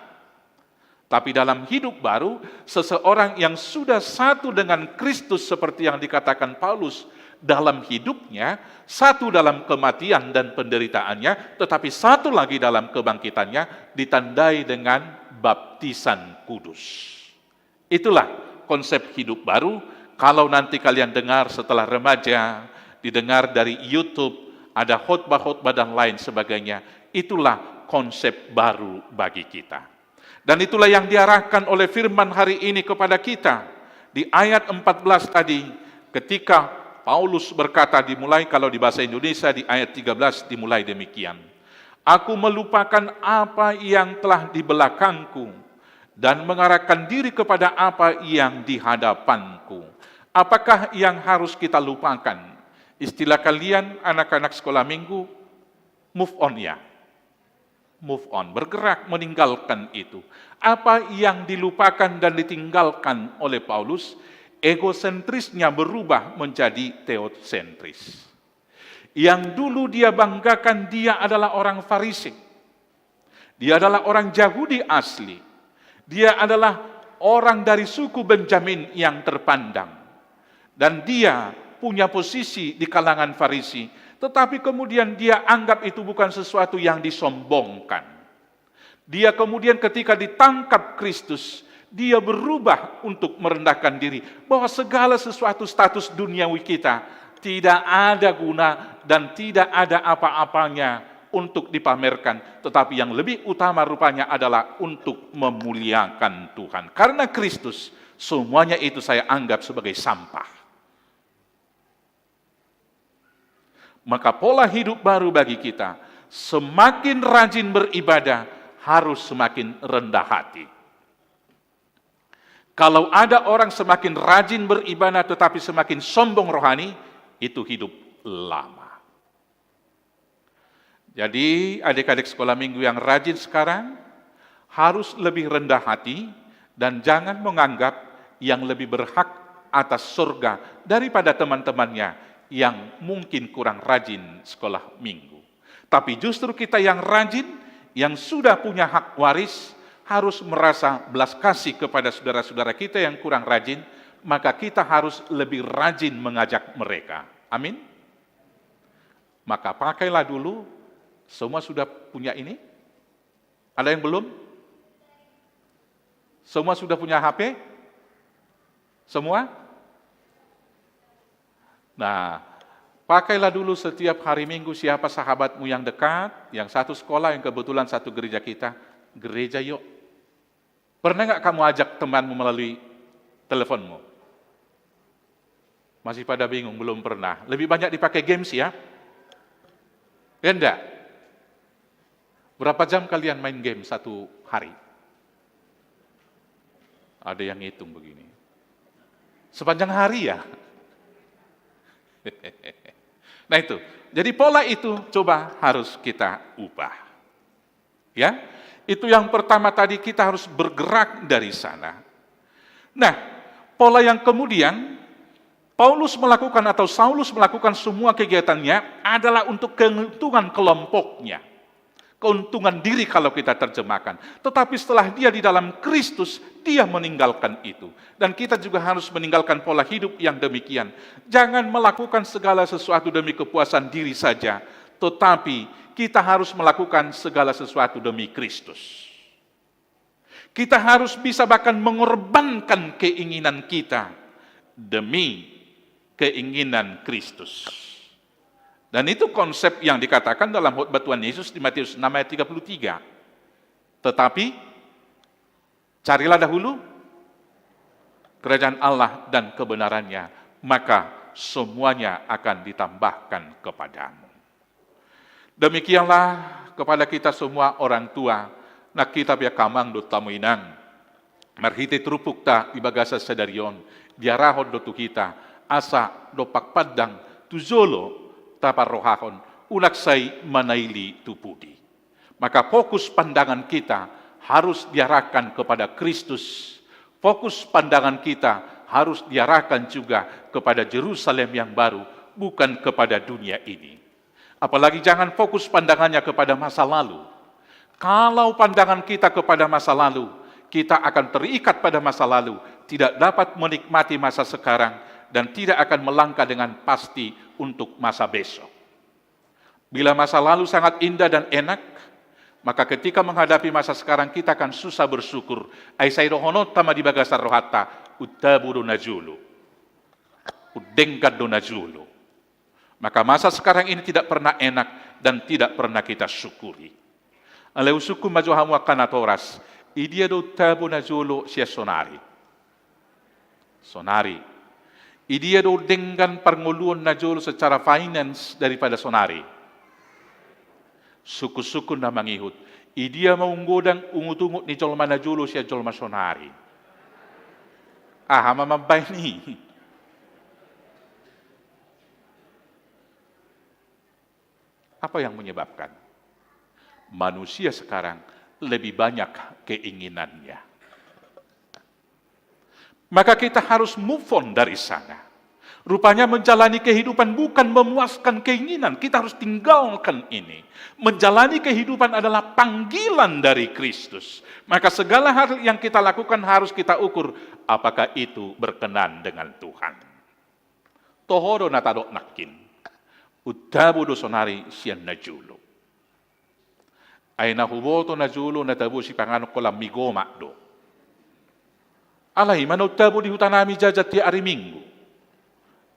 Tapi dalam hidup baru, seseorang yang sudah satu dengan Kristus seperti yang dikatakan Paulus, dalam hidupnya, satu dalam kematian dan penderitaannya, tetapi satu lagi dalam kebangkitannya, ditandai dengan baptisan kudus. Itulah konsep hidup baru. Kalau nanti kalian dengar setelah remaja, didengar dari YouTube, ada khotbah-khotbah dan lain sebagainya, itulah konsep baru bagi kita. Dan itulah yang diarahkan oleh firman hari ini kepada kita. Di ayat 14 tadi, ketika Paulus berkata, dimulai kalau di bahasa Indonesia di ayat 13 dimulai demikian. Aku melupakan apa yang telah di belakangku dan mengarahkan diri kepada apa yang di hadapanku. Apakah yang harus kita lupakan? Istilah kalian anak-anak sekolah minggu, move on ya. Move on, bergerak meninggalkan itu. Apa yang dilupakan dan ditinggalkan oleh Paulus, egosentrisnya berubah menjadi teosentris. Yang dulu dia banggakan dia adalah orang Farisi. Dia adalah orang Yahudi asli. Dia adalah orang dari suku Benjamin yang terpandang. Dan dia punya posisi di kalangan Farisi. Tetapi kemudian dia anggap itu bukan sesuatu yang disombongkan. Dia kemudian ketika ditangkap Kristus, dia berubah untuk merendahkan diri. Bahwa segala sesuatu status duniawi kita tidak ada guna dan tidak ada apa-apanya untuk dipamerkan. Tetapi yang lebih utama rupanya adalah untuk memuliakan Tuhan. Karena Kristus, semuanya itu saya anggap sebagai sampah. Maka pola hidup baru bagi kita, semakin rajin beribadah, harus semakin rendah hati. Kalau ada orang semakin rajin beribadah tetapi semakin sombong rohani, itu hidup lama. Jadi adik-adik sekolah minggu yang rajin sekarang harus lebih rendah hati dan jangan menganggap yang lebih berhak atas surga daripada teman-temannya yang mungkin kurang rajin sekolah minggu. Tapi justru kita yang rajin, yang sudah punya hak waris, harus merasa belas kasih kepada saudara-saudara kita yang kurang rajin, maka kita harus lebih rajin mengajak mereka. Amin. Maka pakailah dulu, semua sudah punya ini? Ada yang belum? Semua sudah punya HP? Semua? Nah, pakailah dulu setiap hari Minggu siapa sahabatmu yang dekat, yang satu sekolah, yang kebetulan satu gereja kita, gereja yuk. Pernah nggak kamu ajak temanmu melalui teleponmu? Masih pada bingung, belum pernah. Lebih banyak dipakai games ya? Ya enggak? Berapa jam kalian main game satu hari? Ada yang hitung begini. Sepanjang hari ya? Nah itu, jadi pola itu coba harus kita ubah. Ya, itu yang pertama tadi, kita harus bergerak dari sana. Nah, pola yang kemudian Paulus melakukan atau Saulus melakukan semua kegiatannya adalah untuk keuntungan kelompoknya. Keuntungan diri kalau kita terjemahkan. Tetapi setelah dia di dalam Kristus, dia meninggalkan itu. Dan kita juga harus meninggalkan pola hidup yang demikian. Jangan melakukan segala sesuatu demi kepuasan diri saja, tetapi kita harus melakukan segala sesuatu demi Kristus. Kita harus bisa bahkan mengorbankan keinginan kita demi keinginan Kristus. Dan itu konsep yang dikatakan dalam khotbah Tuhan Yesus di Matius 6 ayat 33. Tetapi carilah dahulu kerajaan Allah dan kebenarannya, maka semuanya akan ditambahkan kepadamu. Demikianlah kepada kita semua orang tua, nak kita biar kamang do tamu inang, marhite trupuk ta ibagasa sadarion, diarahon do tu kita, asa do pakpadang tu zolo taparohahon, unaksay manaili tu pudi. Maka fokus pandangan kita harus diarahkan kepada Kristus. Fokus pandangan kita harus diarahkan juga kepada Yerusalem yang baru, bukan kepada dunia ini. Apalagi jangan fokus pandangannya kepada masa lalu. Kalau pandangan kita kepada masa lalu, kita akan terikat pada masa lalu, tidak dapat menikmati masa sekarang, dan tidak akan melangkah dengan pasti untuk masa besok. Bila masa lalu sangat indah dan enak, maka ketika menghadapi masa sekarang kita akan susah bersyukur. Aisairohono tama di bagasar rohata, utaburu najulu, udengkad do najulu. Maka masa sekarang ini tidak pernah enak dan tidak pernah kita syukuri. Aleusuku majohamu akan atoras, idia do tabu najulu sia sonari. Sonari. Idia do dengan panguluan najulu secara finance daripada sonari. Suku-suku na mangihut. Idia maunggodang ungut-ungut ni jolma najulu sia jolma sonari. Mamabay ni. Apa yang menyebabkan? Manusia sekarang lebih banyak keinginannya. Maka kita harus move on dari sana. Rupanya menjalani kehidupan bukan memuaskan keinginan. Kita harus tinggalkan ini. Menjalani kehidupan adalah panggilan dari Kristus. Maka segala hal yang kita lakukan harus kita ukur. Apakah itu berkenan dengan Tuhan. Tohoro natadok nakin. Utabu do sonari siyan najulu. Ay nahuboto najulu natabu si pangano kolam migoma do. Alay manutabu di hutanami jajat ti ari Minggu.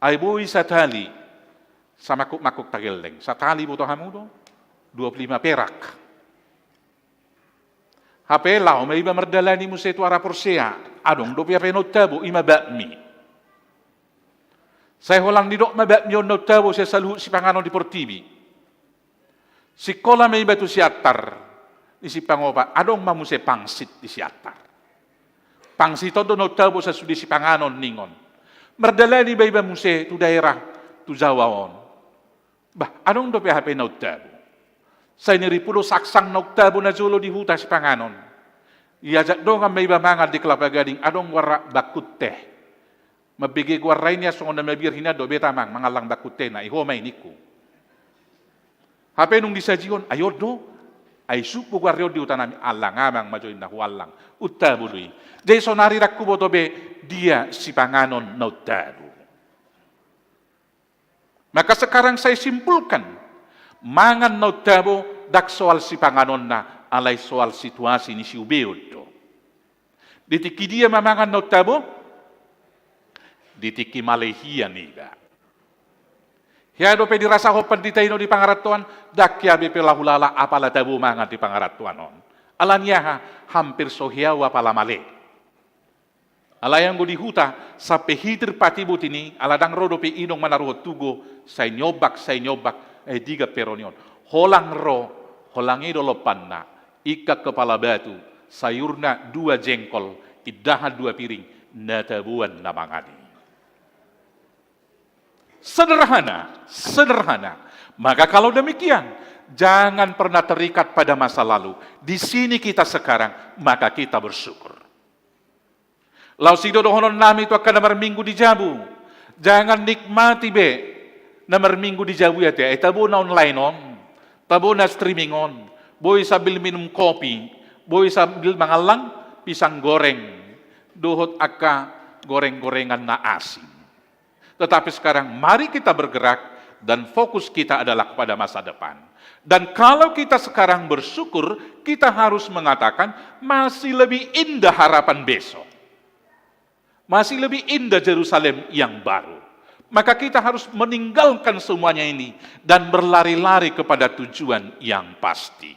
Ay buwi sa tali sa makuk-makuk tagileng. Sa tali buto hamudo 25 perak. Hapela may iba mardalani mo sa ito ara porsea. Adong do pia penutabu ima bakmi. Saya holang nidok mabak miyon na tabo siya saluh si pangano di portibi. Si kola may batu si atar. Di si pangopa, adong mamu si pangsit di si atar. Pangsito do notabo sa sudi si panganon ningon. Merdalani ba iba muse tu daerah tu Jawaon. Bah, anong do PHP notabo? Sa iniripulo saksang notabo na zulo di huta si panganon. Iajak do nga may iba mangal di kelapagading anong wara bakute. Mabigi waray niya so na mabir hinado betamang mangalang bakute na ihomay niku. HP nung disajion ayod do ay supo gwaryo di utanami alang amang majoin na hualang utabului. Jason narirak kubo tobe dia si panganon na utabu. Maka sekarang saya simpulkan mangan na utabu dak soal si panganon na alay soal situasi ni si ubeodo. Ditiki dia mamangan na utabu, ditiki malehian iba. Hiado pe dirasa hopan ditaino di pangaratuan, dak ya bepe lahulala apala tabu mangan di pangaratuan on. Alanya hampir sohiawa pala male. Alayang go di huta sape hitir pati butini aladang rodo pe inong manaruho tugo say nyobak diga peronion. Holang ro holang idolo panna ika kepala batu sayurna 2 jengkol idahan 2 piring natabuan na mangani. Sederhana. Maka kalau demikian, jangan pernah terikat pada masa lalu. Di sini kita sekarang, maka kita bersyukur. Lau sido dohonon nami itu akan nomor minggu di Jabu. Jangan nikmati be nomor minggu di Jabu ya teh. Tabu na online on, tabu na streaming on. Boy sambil minum kopi, boy sambil mangalang pisang goreng. Dohot aka goreng-gorengan na asin. Tetapi sekarang mari kita bergerak dan fokus kita adalah kepada masa depan. Dan kalau kita sekarang bersyukur, kita harus mengatakan masih lebih indah harapan besok. Masih lebih indah Yerusalem yang baru. Maka kita harus meninggalkan semuanya ini dan berlari-lari kepada tujuan yang pasti.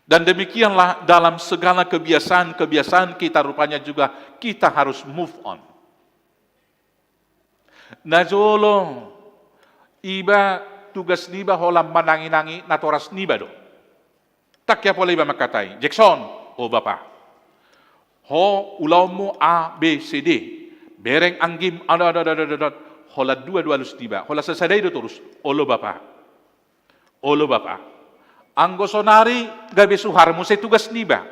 Dan demikianlah dalam segala kebiasaan-kebiasaan kita rupanya juga kita harus move on. Najolo iba tugas niba holam manangi-nangi natoras niba do. Tak ya pole iba makatai. Jackson, oh bapak. Ho ulaumu A B C D. Bereng anggim ada. Hola dua lus niba. Hola sesadai do terus. Olo bapak. Anggo sonari gabe suharmu se tugas niba.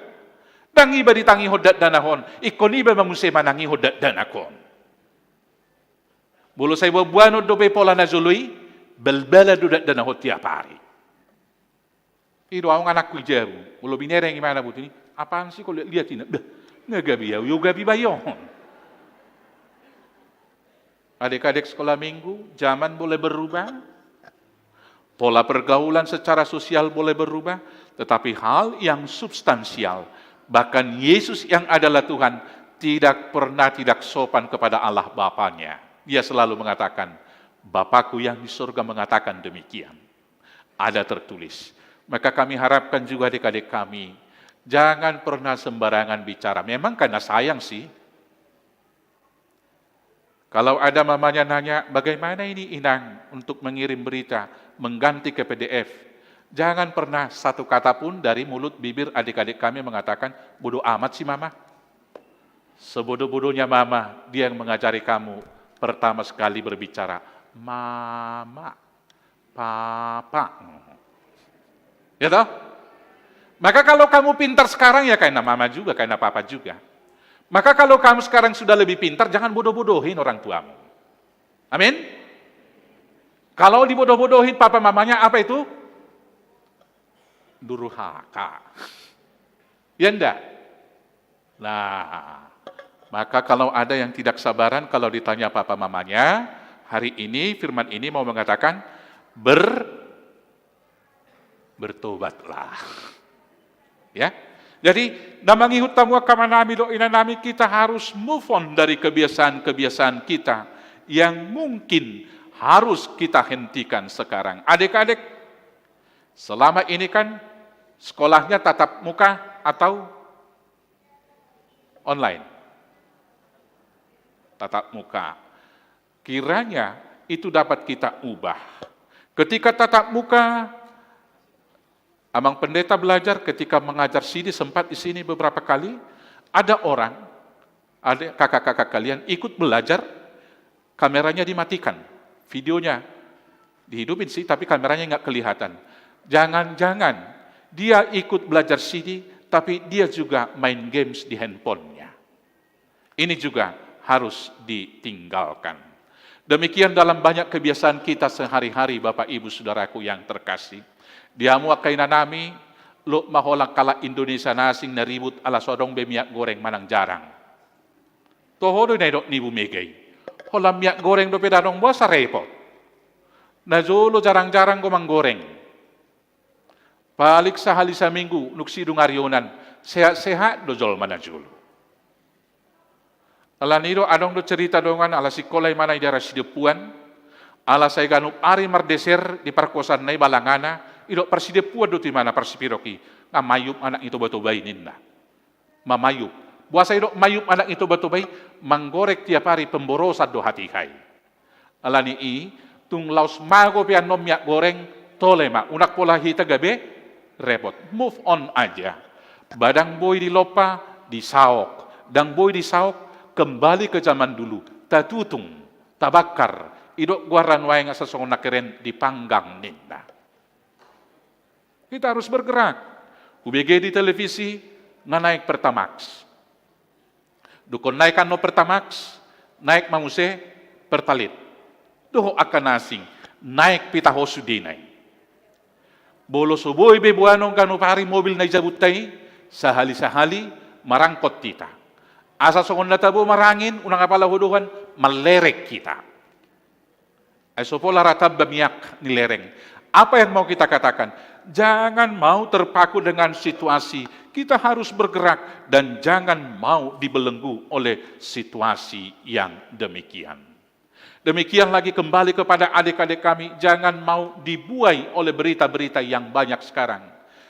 Dang iba ditangi hodat danahon. Ikon iba manguse manangi hodat danakon. Bolo saya buano dobe pola nazului, belbela dudak dana hot tiap hari. Itu awang anakku jabu. Bolo binereng gimana buat ini? Apaan sih kalau lihat ini? Nggak gabi ya, gabi bayon. Adik-adik sekolah minggu, zaman boleh berubah. Pola pergaulan secara sosial boleh berubah. Tetapi hal yang substansial, bahkan Yesus yang adalah Tuhan, tidak pernah tidak sopan kepada Allah Bapanya. Dia selalu mengatakan, Bapakku yang di surga mengatakan demikian. Ada tertulis. Maka kami harapkan juga adik-adik kami, jangan pernah sembarangan bicara. Memang karena sayang sih. Kalau ada mamanya nanya, bagaimana ini Inang untuk mengirim berita, mengganti ke PDF. Jangan pernah satu kata pun dari mulut bibir adik-adik kami mengatakan, bodoh amat sih mama. Sebodoh-bodohnya mama, dia yang mengajari kamu pertama sekali berbicara, mama, papa. Ya toh? Maka kalau kamu pintar sekarang ya karena mama juga, karena papa juga. Maka kalau kamu sekarang sudah lebih pintar, jangan bodoh-bodohin orang tuamu. Amin? Kalau dibodoh-bodohin papa mamanya, apa itu? Durhaka. Ya enggak? Nah, maka kalau ada yang tidak sabaran, kalau ditanya papa mamanya, hari ini firman ini mau mengatakan, bertobatlah. Ya, jadi namangi hutamu kamanami do inanami, kita harus move on dari kebiasaan-kebiasaan kita yang mungkin harus kita hentikan sekarang. Adik-adik, selama ini kan sekolahnya tatap muka atau online? Tatap muka. Kiranya itu dapat kita ubah. Ketika tatap muka, Abang Pendeta belajar ketika mengajar sini, sempat di sini beberapa kali, ada orang Ada kakak-kakak kalian ikut belajar, kameranya dimatikan, videonya dihidupin sih, tapi kameranya nggak kelihatan. Jangan-jangan dia ikut belajar CD, tapi dia juga main games di handphonenya. Ini juga harus ditinggalkan. Demikian dalam banyak kebiasaan kita sehari-hari, Bapak Ibu Saudaraku yang terkasih. Diamu akaina nami, lo maholang kala Indonesia nasing naribut ala sodong be minyak goreng manang jarang. Tohodo na idok nibu megay. Holam minyak goreng do pedanong bosa repot. Najolo jarang-jarang gomang goreng. Balik sehali seminggu nuksidung aryonan, sehat-sehat do jol mana jolo. Ala nido adong do cerita dongan ala sikolay manay darah sidepuan, ala say ganup ari mardeser di perkosaan nay balangana, idok persidepuan do ti mana persipiroki, nga mayup anak itu batubay ninna. Mamayup. Buasa idok mayup anak itu batubay, manggorek tiap hari pemborosan do hatihay. Ala ni tung laus mago pian nom minyak goreng, tole ma, unak pola hita gabe, repot. Move on aja. Badang boy di lopa, disaok. Dang boy disaok, kembali ke zaman dulu, tatutung, tabakar, idok guaran wae nga sasong nakeren dipanggang ninda. Kita harus bergerak. UBG di televisi, nga naik Pertamax. Dukon naik no Pertamax, naik mamuse Pertalit. Doho akan asing, naik pitaho sudinay. Bolo suboy bebuanong kanu pari mobil na jabutay, sahali-sahali, marangkot tita. Asa songon natabo marangin, unang apalahuduhan, malerek kita. Ay sopola ratab bamiyak nilereng. Apa yang mau kita katakan? Jangan mau terpaku dengan situasi. Kita harus bergerak dan jangan mau dibelenggu oleh situasi yang demikian. Demikian lagi kembali kepada adik-adik kami, jangan mau dibuai oleh berita-berita yang banyak sekarang.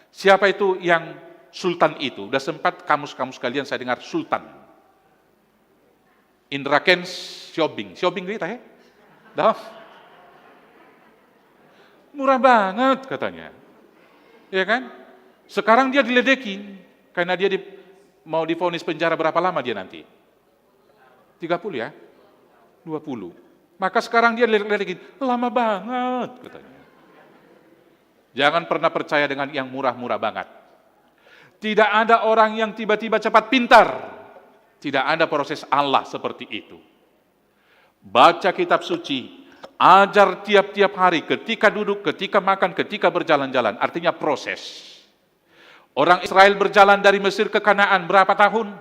Siapa itu yang sultan itu? Udah sempat kamus-kamus kalian saya dengar sultan. Indra Kents Siobing berita ya? Dah. Murah banget katanya. Ya kan? Sekarang dia diledekin karena dia mau divonis penjara berapa lama dia nanti? 30 ya? 20. Maka sekarang dia diledekin, lama banget katanya. Jangan pernah percaya dengan yang murah-murah banget. Tidak ada orang yang tiba-tiba cepat pintar. Tidak ada proses Allah seperti itu. Baca kitab suci, ajar tiap-tiap hari, ketika duduk, ketika makan, ketika berjalan-jalan. Artinya proses. Orang Israel berjalan dari Mesir ke Kanaan berapa tahun?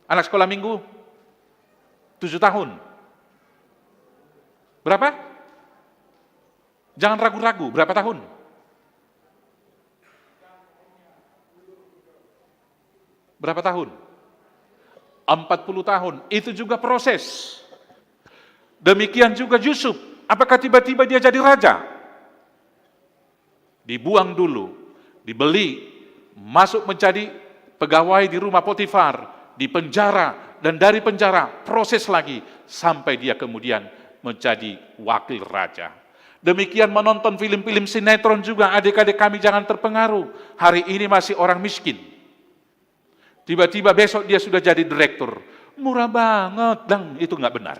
Anak sekolah minggu? 7 tahun. Berapa? Jangan ragu-ragu, berapa tahun? Berapa tahun? 40 tahun, itu juga proses. Demikian juga Yusuf, apakah tiba-tiba dia jadi raja? Dibuang dulu, dibeli, masuk menjadi pegawai di rumah Potifar, di penjara, dan dari penjara proses lagi, sampai dia kemudian menjadi wakil raja. Demikian menonton film-film sinetron juga, adik-adik kami jangan terpengaruh. Hari ini masih orang miskin. Tiba-tiba besok dia sudah jadi direktur. Murah banget, dan itu nggak benar.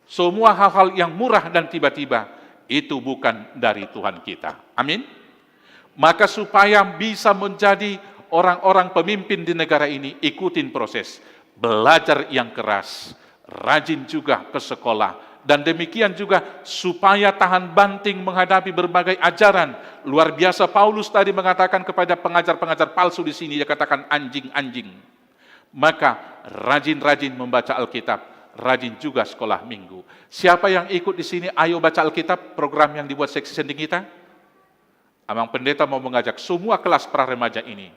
Semua hal-hal yang murah dan tiba-tiba, itu bukan dari Tuhan kita. Amin. Maka supaya bisa menjadi orang-orang pemimpin di negara ini, ikutin proses. Belajar yang keras, rajin juga ke sekolah. Dan demikian juga supaya tahan banting menghadapi berbagai ajaran. Luar biasa Paulus tadi mengatakan kepada pengajar-pengajar palsu di sini, dia katakan anjing-anjing. Maka rajin-rajin membaca Alkitab, rajin juga sekolah minggu. Siapa yang ikut di sini, ayo baca Alkitab, program yang dibuat seksi sending kita. Amang Pendeta mau mengajak semua kelas pra-remaja ini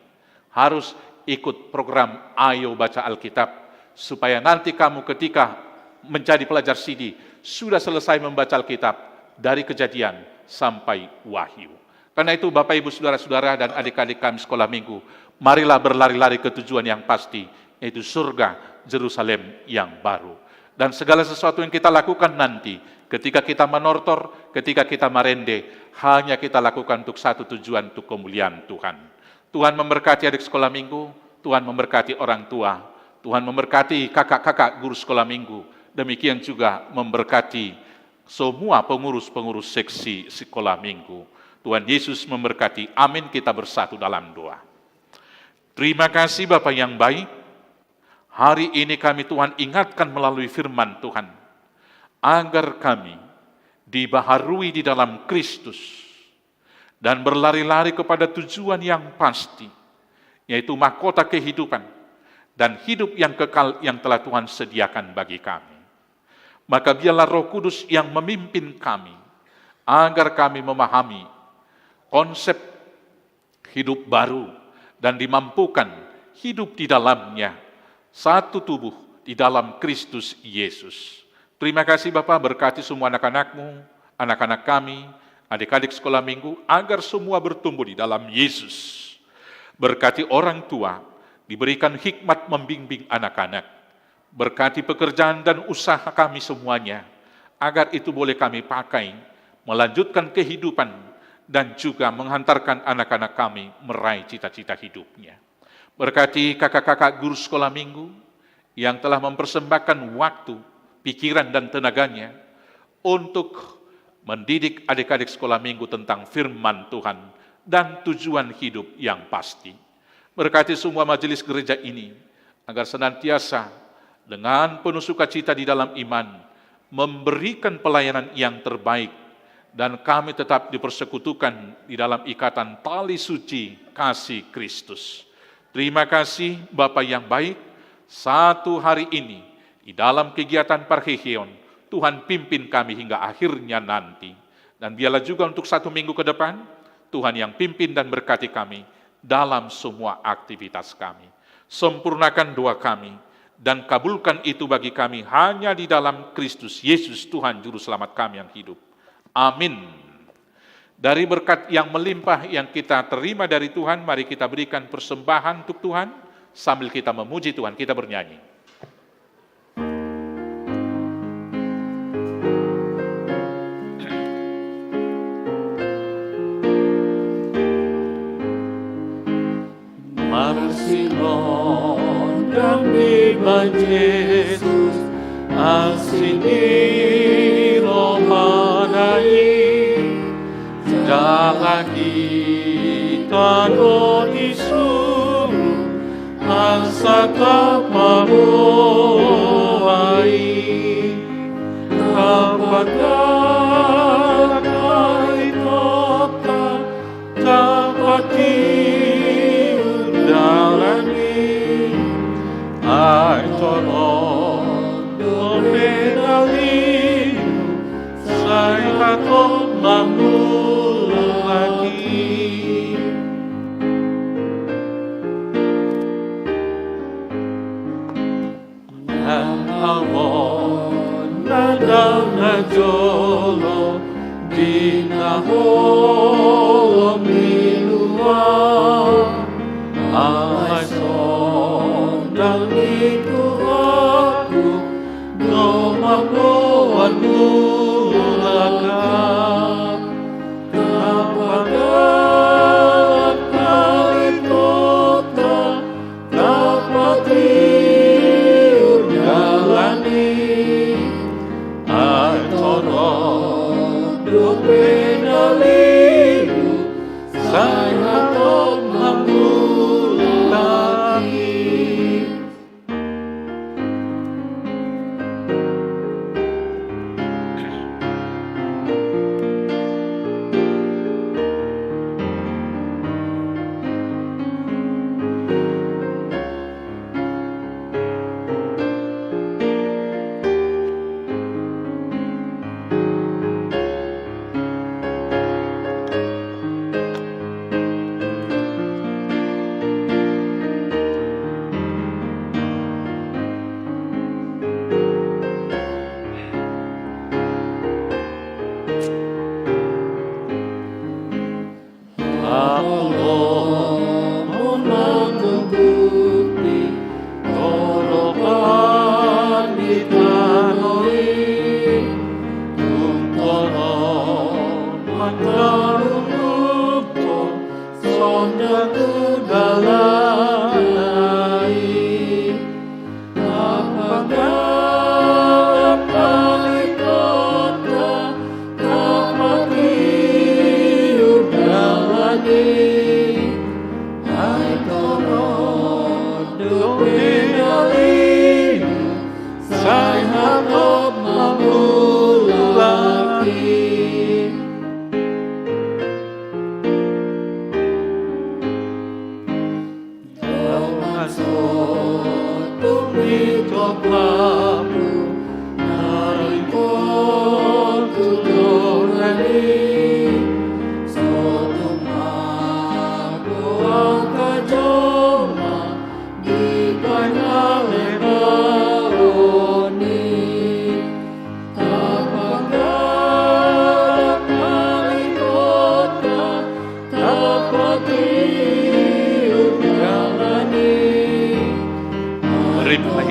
harus ikut program Ayo Baca Alkitab, supaya nanti kamu ketika menjadi pelajar CD, sudah selesai membaca Alkitab dari Kejadian sampai Wahyu. Karena itu Bapak Ibu Saudara-saudara dan adik-adik kami sekolah minggu, marilah berlari-lari ke tujuan yang pasti, yaitu surga Jerusalem yang baru. Dan segala sesuatu yang kita lakukan nanti, ketika kita menortor, ketika kita merende, hanya kita lakukan untuk satu tujuan, untuk kemuliaan Tuhan. Tuhan memberkati adik sekolah minggu, Tuhan memberkati orang tua, Tuhan memberkati kakak-kakak guru sekolah minggu, demikian juga memberkati semua pengurus-pengurus seksi sekolah minggu. Tuhan Yesus memberkati. Amin. Kita bersatu dalam doa. Terima kasih Bapa yang baik. Hari ini kami Tuhan ingatkan melalui firman Tuhan, agar kami dibaharui di dalam Kristus dan berlari-lari kepada tujuan yang pasti, yaitu mahkota kehidupan dan hidup yang kekal yang telah Tuhan sediakan bagi kami. Maka biarlah Roh Kudus yang memimpin kami, agar kami memahami konsep hidup baru dan dimampukan hidup di dalamnya, satu tubuh di dalam Kristus Yesus. Terima kasih Bapak, berkati semua anak-anak-Mu, anak-anak kami, adik-adik sekolah minggu, agar semua bertumbuh di dalam Yesus. Berkati orang tua, diberikan hikmat membimbing anak-anak. Berkati pekerjaan dan usaha kami semuanya, agar itu boleh kami pakai, melanjutkan kehidupan, dan juga menghantarkan anak-anak kami meraih cita-cita hidupnya. Berkati kakak-kakak guru sekolah minggu, yang telah mempersembahkan waktu, pikiran, dan tenaganya, untuk mendidik adik-adik sekolah minggu tentang firman Tuhan, dan tujuan hidup yang pasti. Berkati semua majelis gereja ini, agar senantiasa dengan penuh sukacita di dalam iman, memberikan pelayanan yang terbaik, dan kami tetap dipersekutukan di dalam ikatan tali suci kasih Kristus. Terima kasih Bapa yang baik, satu hari ini, di dalam kegiatan Parhesion, Tuhan pimpin kami hingga akhirnya nanti. Dan biarlah juga untuk 1 minggu ke depan, Tuhan yang pimpin dan berkati kami dalam semua aktivitas kami. Sempurnakan doa kami, dan kabulkan itu bagi kami hanya di dalam Kristus Yesus Tuhan Juru Selamat kami yang hidup. Amin. Dari berkat yang melimpah yang kita terima dari Tuhan, mari kita berikan persembahan untuk Tuhan, sambil kita memuji Tuhan, kita bernyanyi. Marsilon damai Yesus, asini romanai, jalan kita no isu, asa kapamuai, kapagana itota, kapati ai tolong domenali saya kau mampu lagi awon nada najolo dinaho minua dan itu aku nomor mulaka kapagan kali kota dapat diurjalani atoro dopenalilu saya mampu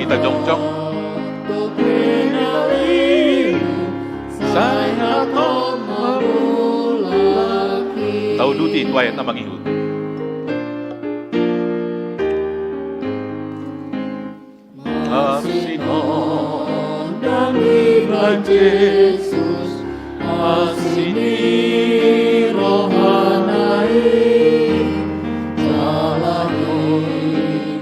Kita jongjong. Tahu duti itu ayat na mangihut. Yesus, asini rohanai, jalani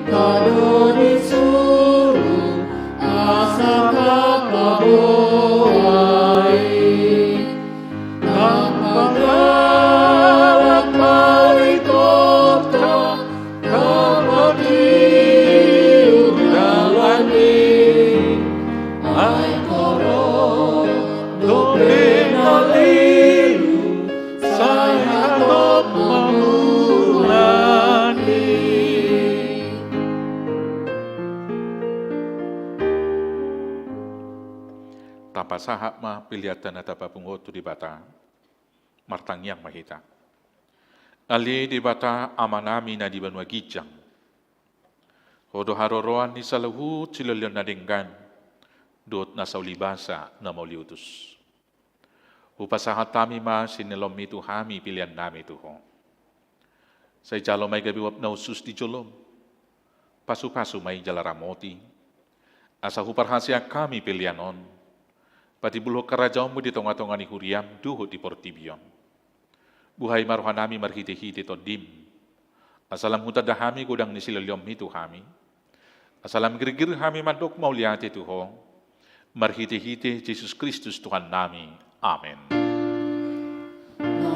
kadoni suruh asa kapahoai, kampanggalak malikota kapatiur jalani, ai koro dopenalilu saya top mamulani. Tapa sahak ma piliatan na tapa pungotu di bata, martang yang mahita. Ali di bata amanami na di banwa gijang. Hodo haroroan ni salahu cilolion na denggan, dot na saulibasa na mauliutus. Upasahat tami ma sinilom itu hami pilihan nami tuho. Say jalo may gabiwap na usus di jolom. Pasu-pasu may jalaramoti. Asa huparhasya kami pilihanon. Pati buluh karajamu di tonga-tonga ni huriam duho di portibion. Buhay maruhanami marhiti-hiti to dim. Asalam hutadahami gudang ni siloliom itu hami. Asalam girgir hami mandok mauliati tuho. Marhiti-hiti Yesus Kristus Tuhan nami. Amin.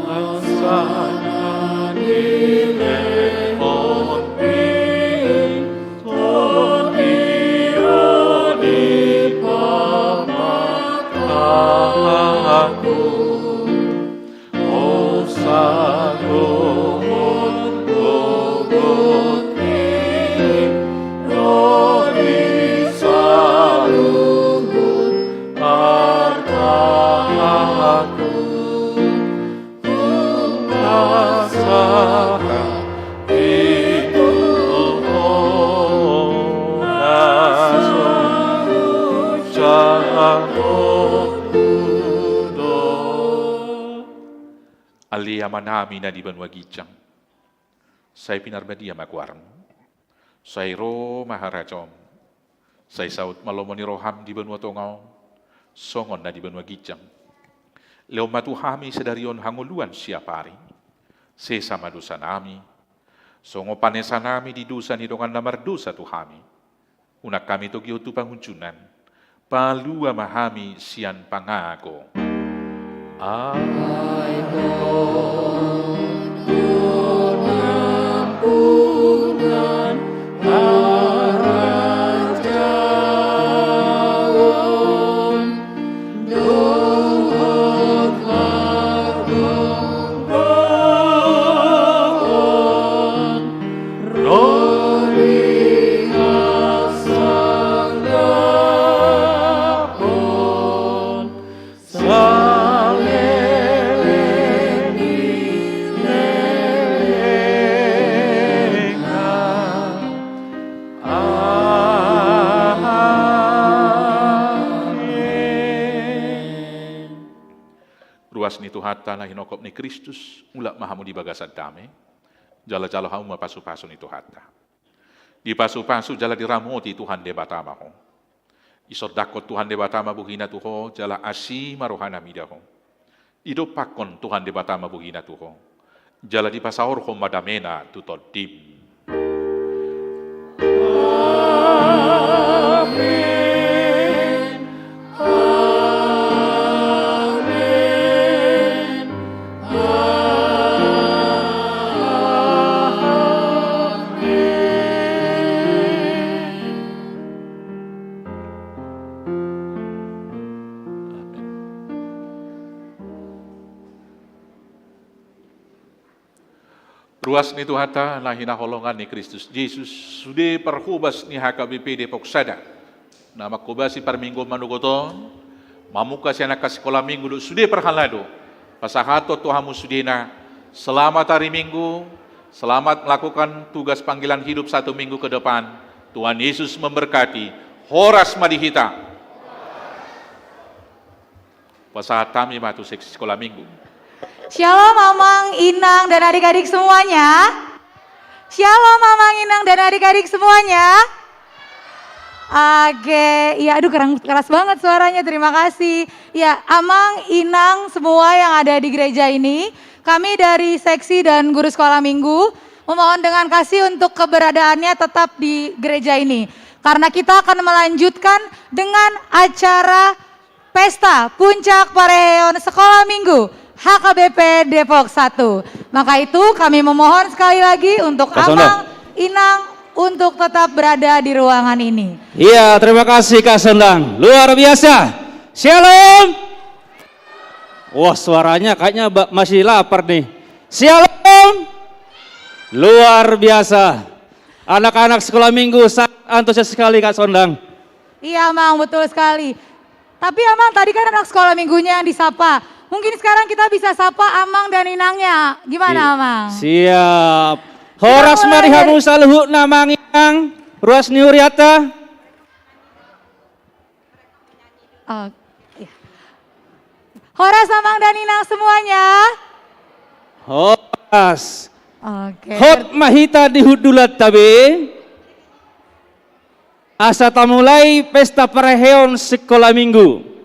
Asana nileon pi, toniyo di pamataku, o sagohon gogoki, rodi saluhun artaku. Ali amanami na di banwa gijang. Say pinarbadi magwarang. Say ro maharajom. Say saut malomoni roham di banwa tongaw. Songon na di banwa gijang. Leo matuhami sedarion hanguluan siapari. Sesama dosa nami. Songo panesa nami di dosa ni dongan namar dosa tuhami. Unak kami to giyotu panguncunan. Palua mahami sian pangako. Ampunan harajawan dohok hargong roli hasanggapon ruas ni Tuhata na hinokop ni Kristus, ulak mahamu di bagasad dame, jala-jala hamu mapasu-pasu ni Tuhata. Di pasu-pasu jala diramoti Tuhan de batama ho. Isodakot Tuhan de batama buhina tuho, jala asi marohana midaho. Ido pakon Tuhan de batama buhina tuho. Jala di pasaor ho madamena tutodim. ruas ni Tuhata lahina holongan ni Kristus Yesus sudah perhubas ni HKBP Depok Sada. Nama kubasi per minggu manugoton, mamuka si anak sekolah minggu sudah perhalado. Pasahato Tuhamu sudina, selamat hari Minggu, selamat melakukan tugas panggilan hidup 1 minggu ke depan. Tuhan Yesus memberkati. Horas madihita. Pasahat kami matu seksi sekolah minggu. Shalom Amang, Inang, dan adik-adik semuanya. Shalom Amang, Inang, dan adik-adik semuanya. Oke, ya aduh keras banget suaranya, terima kasih. Ya, Amang, Inang, semua yang ada di gereja ini, kami dari seksi dan guru sekolah minggu memohon dengan kasih untuk keberadaannya tetap di gereja ini. Karena kita akan melanjutkan dengan acara Pesta Puncak Pareheon Sekolah Minggu HKBP Depok 1. Maka itu kami memohon sekali lagi untuk Amang, Inang untuk tetap berada di ruangan ini. Iya, terima kasih Kak Sendang. Luar biasa. Shalom. Wah, suaranya kayaknya masih lapar nih. Shalom. Luar biasa. Anak-anak sekolah minggu sangat antusias sekali Kak Sondang. Iya, Amang, betul sekali. Tapi Amang tadi kan anak sekolah minggunya yang disapa. Mungkin sekarang kita bisa sapa Amang dan Inangnya. Gimana Amang? Siap. Horas marihamu saluhu namang Inang. Ruas Niuriata. Oh, iya. Horas Amang dan Inang semuanya. Horas. Oke. Hot mahita dihudulat tabe. Asa tamulai pesta pareheon sekolah minggu.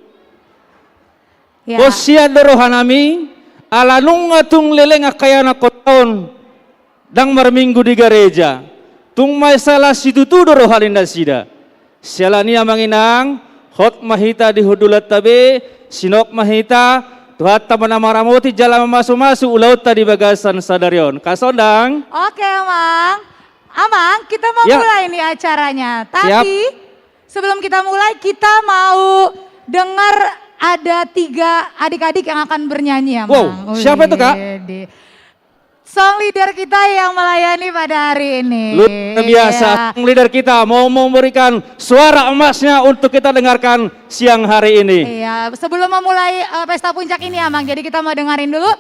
Ya. Posya dorohanami alanung atung leleng akayana kotaon dang marminggu di gereja. Tung may salah situ tu dorohalinda sida. Sialani amang Inang hot mahita dihudulat tabe sinok mahita Tuhat taman amaramoti jalan masuk-masuk ulau tadi bagasan sadarion. Kasondang. Oke Amang. Amang, kita mau mulai nih acaranya. Tapi sebelum kita mulai kita mau dengar ada 3 adik-adik yang akan bernyanyi Amang. Wow, siapa itu Kak? Song leader kita yang melayani pada hari ini. Luar biasa, song leader kita mau memberikan suara emasnya untuk kita dengarkan siang hari ini. Iya, sebelum memulai pesta puncak ini Amang, jadi kita mau dengerin dulu.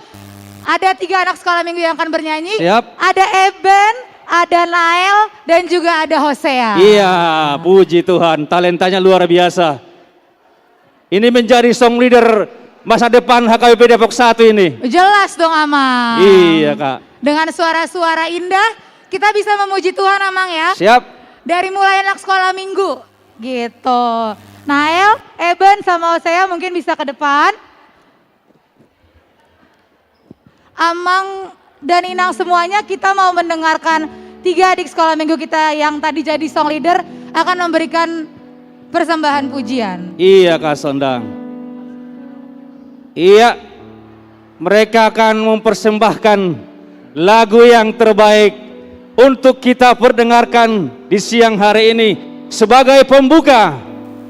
Ada 3 anak sekolah minggu yang akan bernyanyi. Siap. Ada Eben, ada Nael, dan juga ada Hosea. Iya, puji Tuhan, talentanya luar biasa. Ini menjadi song leader masa depan HKBP Depok 1 ini. Jelas dong Amang. Iya Kak. Dengan suara-suara indah, kita bisa memuji Tuhan Amang ya. Siap. Dari mulai anak sekolah minggu, gitu. Nael, Eben, sama Hosea mungkin bisa ke depan. Amang dan Inang semuanya kita mau mendengarkan 3 adik sekolah minggu kita yang tadi jadi song leader akan memberikan persembahan pujian. Iya Kak Sondang. Iya, mereka akan mempersembahkan lagu yang terbaik untuk kita perdengarkan di siang hari ini sebagai pembuka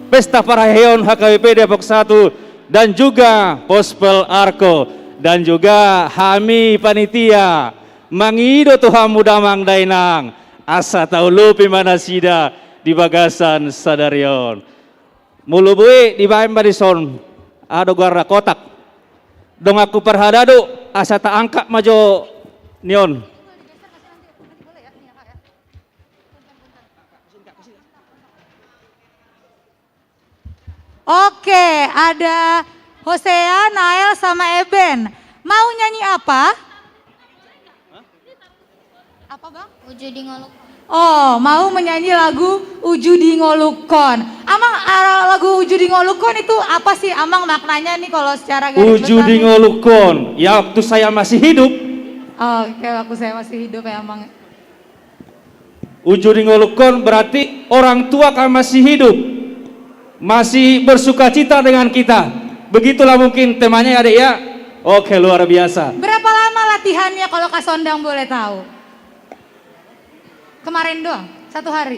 Pesta Pareheon HKBP Depok 1 dan juga Gospel Arko dan juga Hami Panitia Mangido Tuhan Mudamang Dainang asa taulupi manasida di bagasan sadarion. Mulubui di baim badison ado guarda kotak. Dong aku perhadadu asa tak angkat majo nion. Oke, ada Hosea, Nael, sama Eben. Mau nyanyi apa? Apa Bang? Uju di ngolok. Oh, mau menyanyi lagu Uju di Ngolukon. Amang, lagu Uju di Ngolukon itu apa sih Amang maknanya nih kalau secara garis besar? Uju di Ngolukon, ya waktu saya masih hidup. Oke, waktu saya masih hidup ya Amang. Uju di Ngolukon berarti orang tua kan masih hidup. Masih bersuka cita dengan kita. Begitulah mungkin temanya adik ya. Oke, luar biasa. Berapa lama latihannya kalau Kak Sondang boleh tahu? Kemarin doang, 1 hari.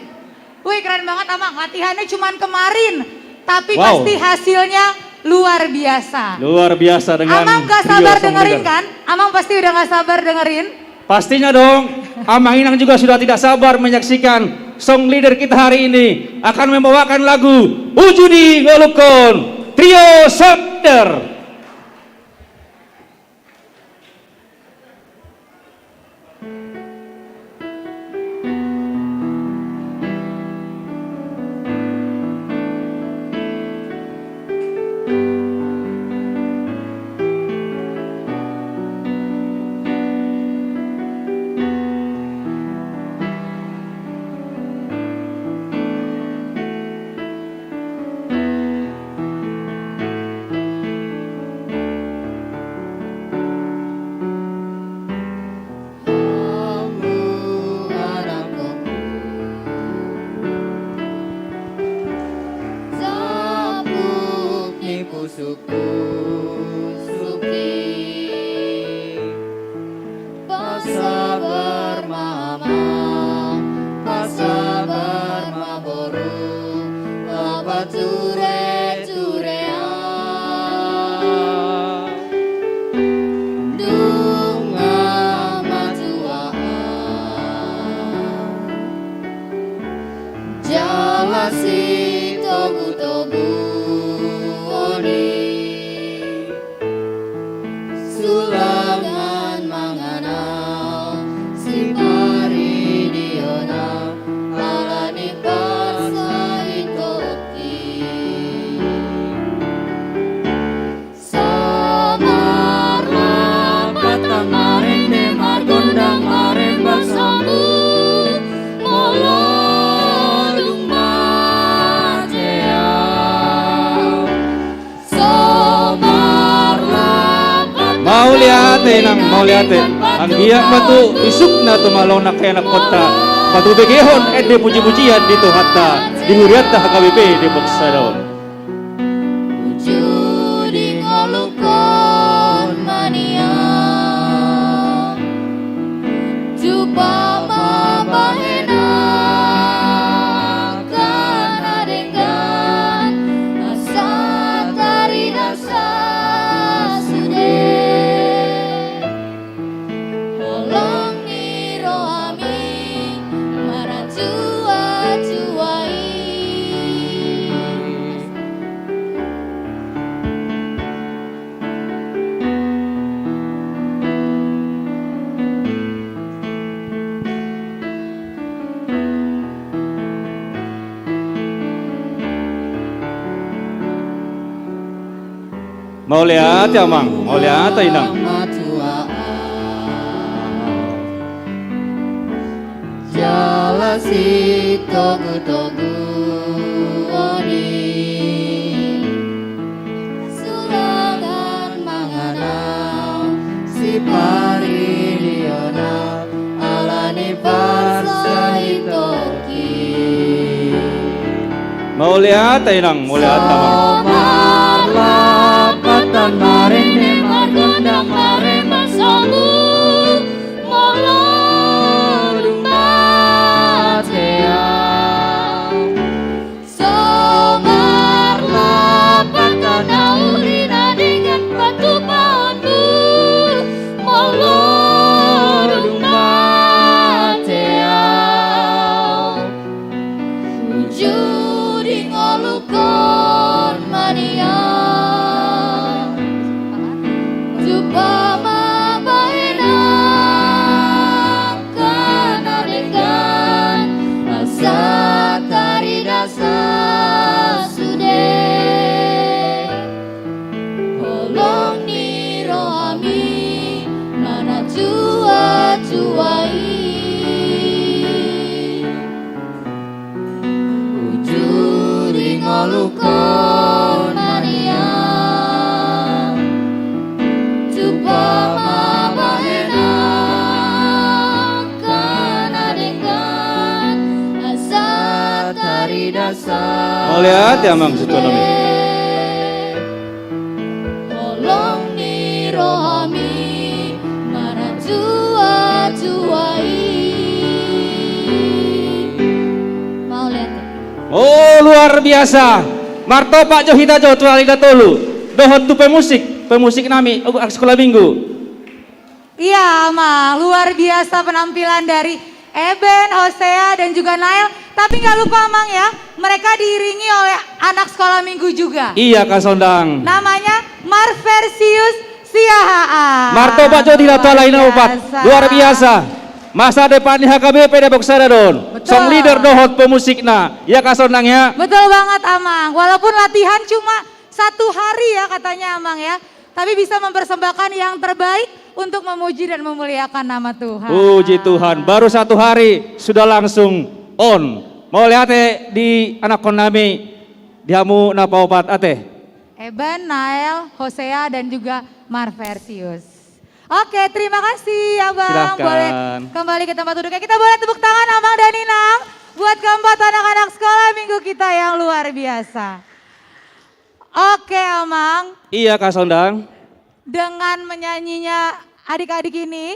Wih keren banget Amang, latihannya cuma kemarin. Tapi pasti hasilnya luar biasa. Luar biasa dengan Amang gak sabar dengerin kan? Amang pasti udah gak sabar dengerin. Pastinya dong, Amang Inang juga sudah tidak sabar menyaksikan song leader kita hari ini akan membawakan lagu Ujudi Ngolukon Trio Sonder. Mau lihat ang giyak batu isukna tumalong na kaya nakota patubigihon di puji-pujian dito hatta dihuriat na HKBP di Buksadon. Ujudi ngolukon mania Jupama bahena kana dengan asa tari nasa sude Holong ni rohami marajua juai Mau lihat ya Mang, mau lihat Inang. Jalasi togu-togu oni Sulangan manganau si pariliona alani parsai toki Mau lihat Inang, mau lihat Mang. Lapatan marene margondang mare masamu molodung matea Somar lapatan naurina dengan batu paunmu molodung matea Ujudi ngolukon mania Jupama bahena kana dengan asa tari dasa sude Holong ni rohami nana jua juai Ujudi ngolukon mania Jupama bahena kana dengan asa tari dasa Mau lihat ya Mang Sutonomi. Holong ni rohami marajua juai Mau lihat Oh luar biasa. Marto Pak Johita Jo Tualida Tolu. Dohot tu pemusik nami sekolah minggu. Iya Amang, luar biasa penampilan dari Eben, Hosea dan juga Nael. Tapi nggak lupa Amang ya, mereka diiringi oleh anak sekolah minggu juga. Iya Kak Sondang. Namanya Marversius Siahaan. Martoba Jodila Talaina Upat. Luar biasa. Masa depan di HKBP Depok Sadadon. Betul. Song leader dohot pemusikna. Ya Kak Sondang ya. Betul banget Amang, walaupun latihan cuma 1 hari ya katanya Amang ya. Tapi bisa mempersembahkan yang terbaik untuk memuji dan memuliakan nama Tuhan. Puji Tuhan, baru 1 hari sudah langsung on. Mau lihat di anak konami diamu napa opat ate? Eben, Nael, Hosea dan juga Marversius. Oke, terima kasih Abang. Silahkan. Boleh kembali ke tempat duduknya. Kita boleh tepuk tangan Abang dan Inang buat keempat anak-anak sekolah minggu kita yang luar biasa. Oke Amang, Iya Kak Sondang. dengan menyanyinya adik-adik ini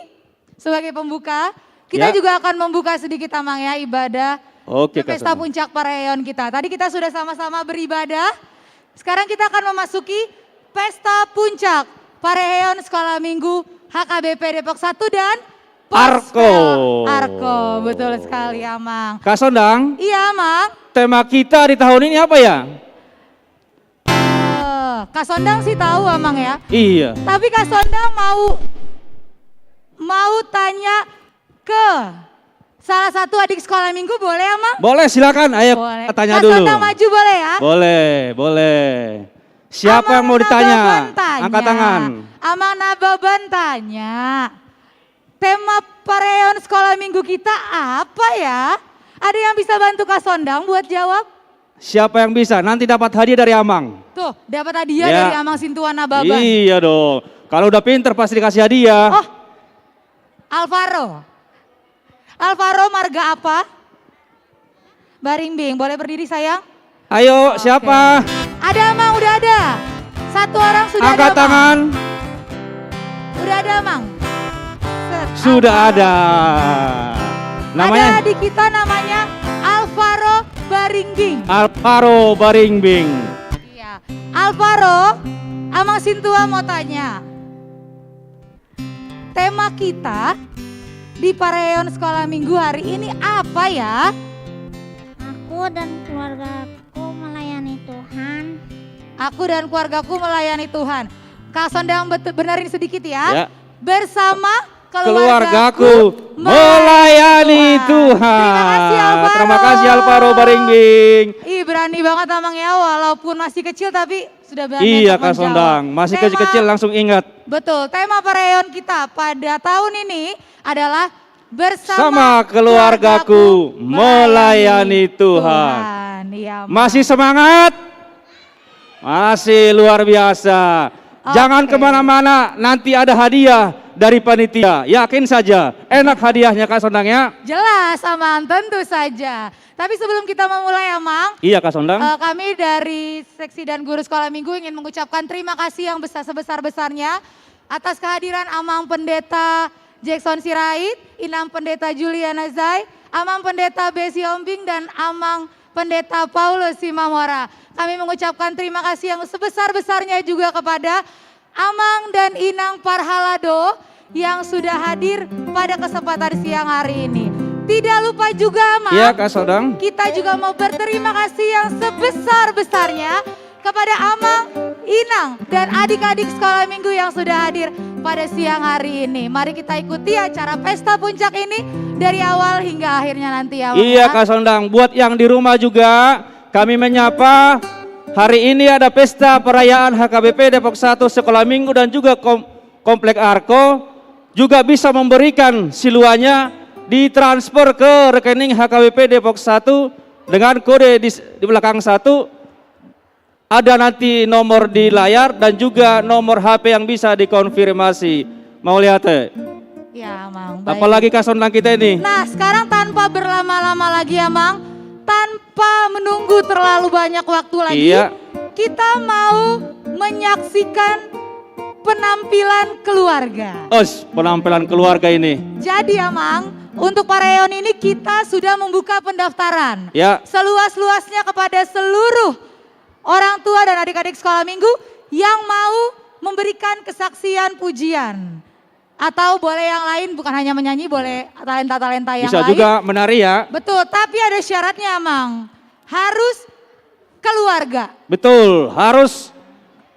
sebagai pembuka, kita Ya. juga akan membuka sedikit Amang ya ibadah Oke Kak pesta Sondang. puncak Pareon kita. Tadi kita sudah sama-sama beribadah, sekarang kita akan memasuki pesta puncak Pareon Sekolah Minggu HKBP Depok 1 dan Arko. Arko, betul sekali Amang. Kak Sondang, Iya Amang, tema kita di tahun ini apa ya? Kak Sondang sih tahu Amang ya. Iya. Tapi Kak Sondang mau tanya ke salah satu adik sekolah minggu boleh Amang? Boleh silakan, ayo Boleh. tanya Kak dulu. Sondang maju boleh ya? Boleh, boleh. Siapa yang mau ditanya? Angkat tangan. Amang Nababan tanya, tema Pareon sekolah minggu kita apa ya? Ada yang bisa bantu Kak Sondang buat jawab? Siapa yang bisa? Nanti dapat hadiah dari Amang. Tuh, dapat hadiah Ya. dari Amang Sintuan Nababan. Iya dong. Kalau udah pinter pasti dikasih hadiah. Oh, Alvaro. Alvaro marga apa? Baringbing, boleh berdiri sayang? Ayo, siapa? Ada Amang, udah ada. 1 orang sudah Angkat ada Amang. tangan. Udah ada Amang. Set, Sudah Alvaro. ada. Namanya Ada adik kita namanya Alvaro Baringbing. Alvaro Baringbing. Iya. Alvaro, Amang Sintua mau tanya. Tema kita di Pareon Sekolah Minggu hari ini apa ya? Aku dan keluargaku melayani Tuhan. Aku dan keluargaku melayani Tuhan. Kak Sondang benerin sedikit ya. Ya. Bersama Keluargaku melayani Tuhan. Terima kasih Alvaro. Terima kasih Alvaro Baringbing. Ih berani banget Amang ya, walaupun masih kecil tapi sudah berani Iya untuk Kak menjawab. Sondang, masih Tema- kecil-kecil langsung ingat. Betul, tema Pareon kita pada tahun ini adalah bersama Sama keluargaku melayani Tuhan. Iya, Amang. Masih semangat? Masih luar biasa. Jangan Oke. kemana-mana, nanti ada hadiah dari panitia. Yakin saja, enak hadiahnya Kak Sondang ya. Jelas Amang, tentu saja. Tapi sebelum kita memulai Amang, Iya Kak Sondang. kami dari Seksi dan Guru Sekolah Minggu ingin mengucapkan terima kasih yang sebesar-besarnya atas kehadiran Amang Pendeta Jackson Sirait, Inang Pendeta Juliana Zai, Amang Pendeta Besi Ombing, dan Amang Pendeta Paulus Simamora. Kami mengucapkan terima kasih yang sebesar-besarnya juga kepada Amang dan Inang Parhalado yang sudah hadir pada kesempatan siang hari ini. Tidak lupa juga Amang, Iya Kak Sondang. kita juga mau berterima kasih yang sebesar-besarnya kepada Amang, Inang, dan adik-adik sekolah minggu yang sudah hadir pada siang hari ini. Mari kita ikuti acara pesta puncak ini dari awal hingga akhirnya nanti ya Amang. Iya Kak Sondang, buat yang di rumah juga kami menyapa hari ini ada pesta perayaan HKBP Depok 1 Sekolah Minggu dan juga Komplek Arko juga bisa memberikan siluannya ditransfer ke rekening HKBP Depok 1 dengan kode di belakang 1 ada nanti nomor di layar dan juga nomor HP yang bisa dikonfirmasi. Mau lihat Ya Amang, baik. apalagi Kak Sondang kita ini. Nah sekarang tanpa berlama-lama lagi Amang, tanpa menunggu terlalu banyak waktu lagi, Iya. kita mau menyaksikan penampilan keluarga. Penampilan keluarga ini. Jadi Amang, untuk Pareon ini kita sudah membuka pendaftaran. Ya. Seluas-luasnya kepada seluruh orang tua dan adik-adik sekolah minggu yang mau memberikan kesaksian pujian. Atau boleh yang lain, bukan hanya menyanyi, boleh talenta-talenta yang Bisa lain. juga menari ya. Betul, tapi ada syaratnya Amang. Harus keluarga. Betul, harus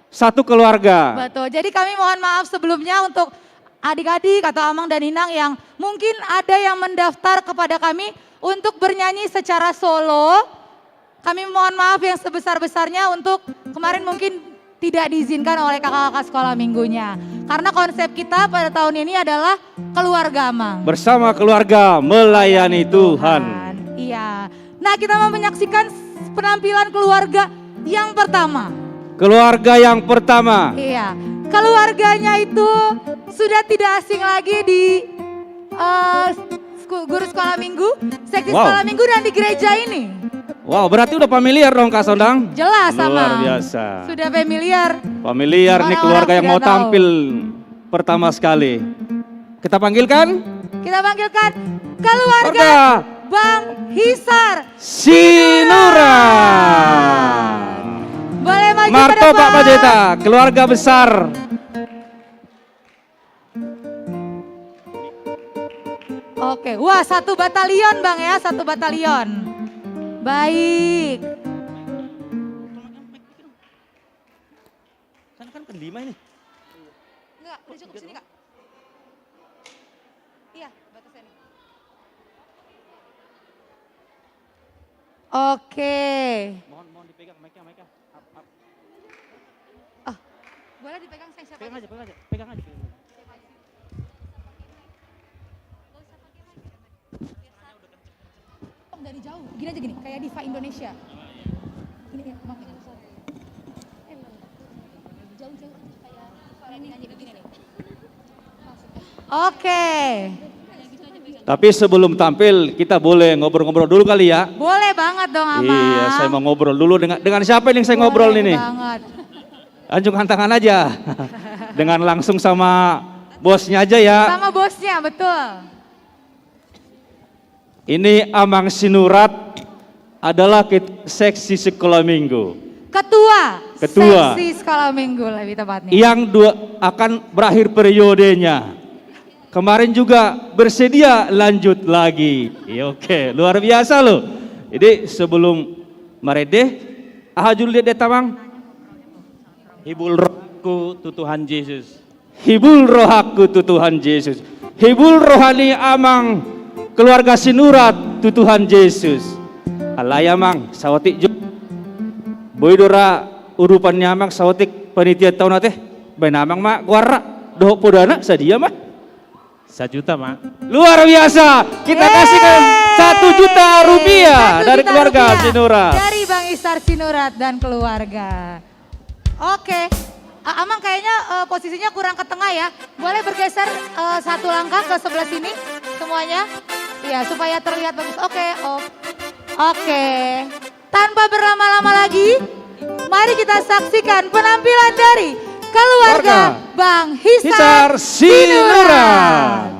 satu keluarga. Betul, jadi kami mohon maaf sebelumnya untuk adik-adik atau Amang dan Inang yang mungkin ada yang mendaftar kepada kami untuk bernyanyi secara solo. Kami mohon maaf yang sebesar-besarnya untuk kemarin mungkin tidak diizinkan oleh kakak-kakak sekolah minggunya. Karena konsep kita pada tahun ini adalah keluarga Amang. Bersama keluarga melayani Tuhan. Iya. Nah, kita mau menyaksikan penampilan keluarga yang pertama. Keluarga yang pertama. Iya. Keluarganya itu sudah tidak asing lagi di guru sekolah minggu, seksi sekolah minggu dan di gereja ini. Wow, berarti udah familiar dong Kak Sondang? Jelas sama. Luar biasa. Sudah familiar. Familiar nih keluarga yang mau tampil pertama sekali. Kita panggilkan? Kita panggilkan keluarga Bang Hisar Sinura. Boleh maju ke Marto depan. Pak Pajeta, keluarga besar. Oke, wah 1 batalion Bang ya, 1 batalion. Baik. Sana kan kelima ini. Enggak, udah cukup sini Kak. Iya, batasnya nih. Oke. Mohon dipegang mic-nya. Oh, boleh dipegang saya siapa? Pegang aja. Pegang aja. Dari jauh, gini aja gini, kayak Diva Indonesia. Ini ya, maaf ya. Jauh-jauh kayak ini nyanyi begini nih. Oke. Tapi sebelum tampil kita boleh ngobrol-ngobrol dulu kali ya. Boleh banget dong Amang. Iya, saya mau ngobrol dulu dengan siapa yang saya ngobrol ini? Banget. Anjungkan tangan aja. Dengan langsung sama bosnya aja ya. Sama bosnya, betul. Ini Amang Sinurat adalah seksi sekolah minggu. Ketua. Ketua. Seksi sekolah minggu lebih tepatnya. Yang akan berakhir periodenya. Kemarin juga bersedia lanjut lagi. Oke, luar biasa loh. Jadi sebelum marede, ahajul lihat tamang. Hibul rohku tu Tuhan Yesus. Hibul rohaku tu Tuhan Yesus. Hibul rohani Amang keluarga Sinurat tu Tuhan Yesus. Alaya mang sawatik jo. Boydora urupannya Amang sawatik panitia tahun nate. Benamang mak kuara doh podana sadia mah. 1 juta mak. Luar biasa. Kita kasihkan 1 juta rupiah 1 dari juta keluarga rupiah Sinurat. Dari Bang Hisar Sinurat dan keluarga. Oke. Amang kayaknya posisinya kurang ke tengah ya. Boleh bergeser 1 langkah ke sebelah sini semuanya. Ya, supaya terlihat bagus. Oke. Tanpa berlama-lama lagi, mari kita saksikan penampilan dari keluarga Bang Hisar Sinurat.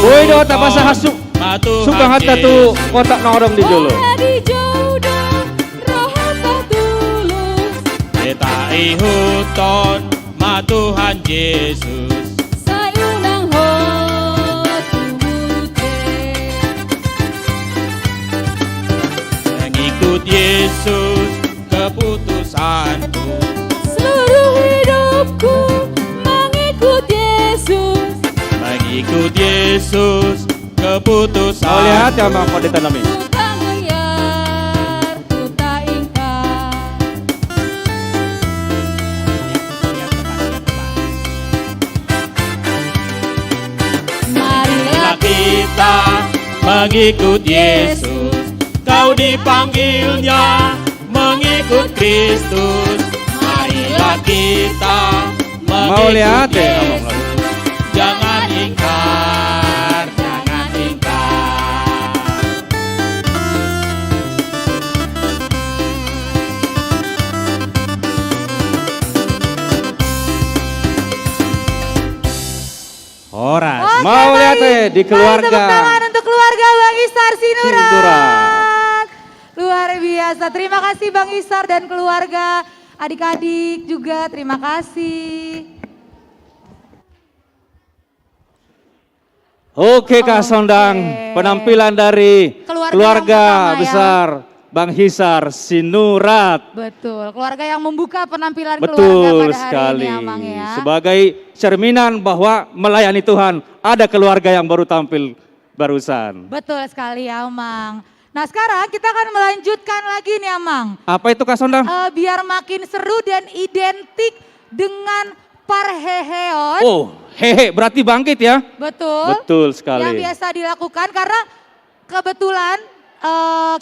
Woi do tak pasah hasuk. Suka hata tu kotak norong di jolo. Kita ihuton ma Tuhan Yesus. Sayunang ho tumute. Mengikut Yesus keputusanku. Seluruh hidupku mengikut Yesus. Mengikut Yesus keputusan. Kau lihat ya Bang pada tanami. Ku tak ngeyar, ku tak ingkar. mengikut Yesus. Kau dipanggilnya mengikut Kristus. Marilah kita Mau lihat mengikut ya? Yesus. Jangan ingkar, jangan ingkar. Horas. Oke, Mau lihat baik. di keluarga. Tepuk tangan untuk keluarga Bang Isar Sinurat. Sinurat. Luar biasa. Terima kasih Bang Isar dan keluarga. Adik-adik juga terima kasih. Oke Kak Sondang, penampilan dari Keluarga keluarga yang pertama ya. besar Bang Hisar Sinurat. Betul, keluarga yang membuka penampilan keluarga Betul pada hari sekali. ini Amang ya. Sebagai cerminan bahwa melayani Tuhan, ada keluarga yang baru tampil barusan. Betul sekali Amang. Nah sekarang kita akan melanjutkan lagi nih Amang. Apa itu Kak Sondang? Biar makin seru dan identik dengan parheheon. Oh, hehe, berarti bangkit ya? Betul. Betul sekali. Yang biasa dilakukan karena kebetulan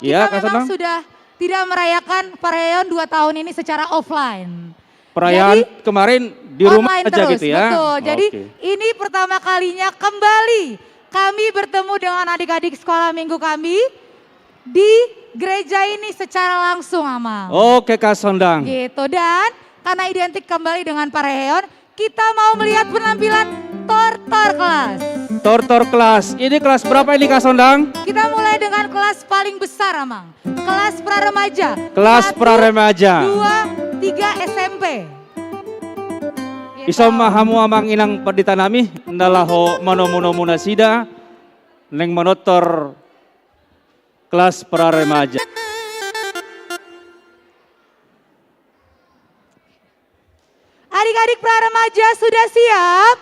kita Ya, Kak memang Sondang. sudah tidak merayakan parheheon 2 tahun ini secara offline. Perayaan Jadi, kemarin di rumah online aja terus, gitu ya? Betul. Jadi Oke. ini pertama kalinya kembali kami bertemu dengan adik-adik sekolah minggu kami di gereja ini secara langsung Amang. Oke Kak Sondang. Gitu, dan karena identik kembali dengan parheheon, kita mau melihat penampilan Tortor kelas. Tortor kelas, ini kelas berapa ini Kak Sondang? Kita mulai dengan kelas paling besar Amang. Kelas praremaja. Kelas 1, praremaja. 2, 3 SMP. Iso mahamu amang inang paditanami ndalaho manomuno munasida neng monotor kelas praremaja. Adik-adik praremaja sudah siap?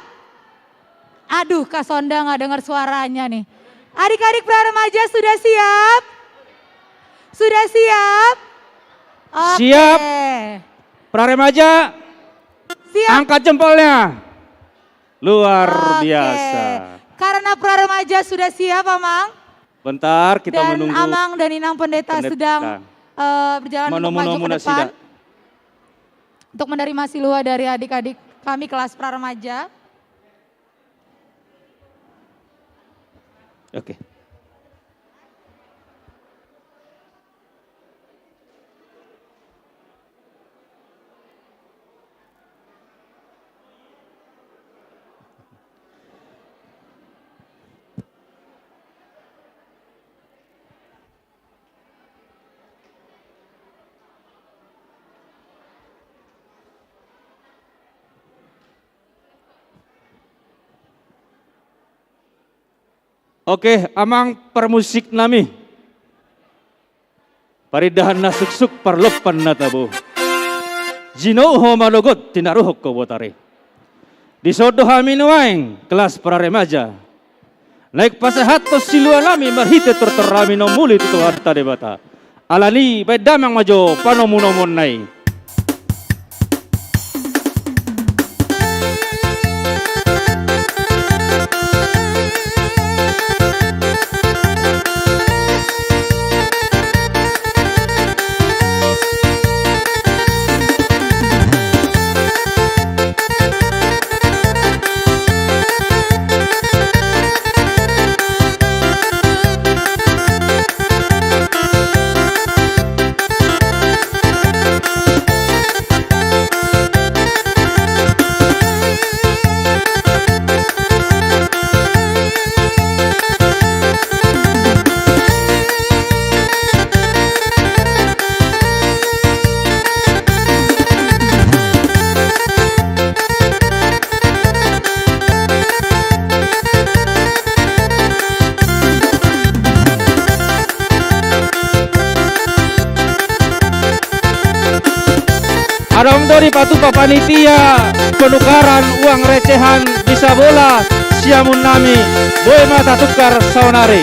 Aduh, Kak Sonda nggak dengar suaranya nih. Adik-adik praremaja sudah siap? Sudah siap? Oke. Siap. Praremaja, Siap. angkat jempolnya. Luar Oke. biasa. Karena praremaja sudah siap, Amang. Bentar kita Dan menunggu. Amang dan Inang Pendeta sedang berjalan untuk maju ke depan. Untuk menerima silua dari adik-adik kami kelas praremaja. Oke. Oke, amang permusik nami. Paridahan na suksuk parlopan na tabo. Jino ho malogot tinaruhok ko botare. Disodo hami nuaing kelas praremaja. Naik pasahato silua nami marhite tortorami no muli tuto harta debata. Alani bedamang majo panomunomon nai. Adong dari patu panitia penukaran uang recehan bisa bola siamun nami boy mata tukar saunari.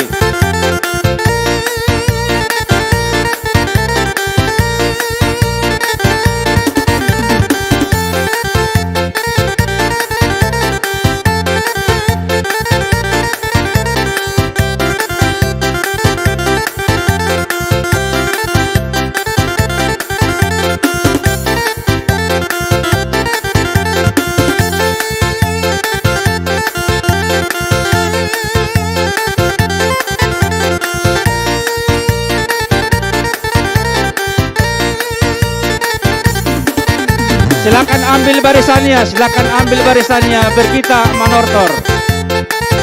Silakan ambil barisannya, silakan ambil barisannya. Berkita Manortor.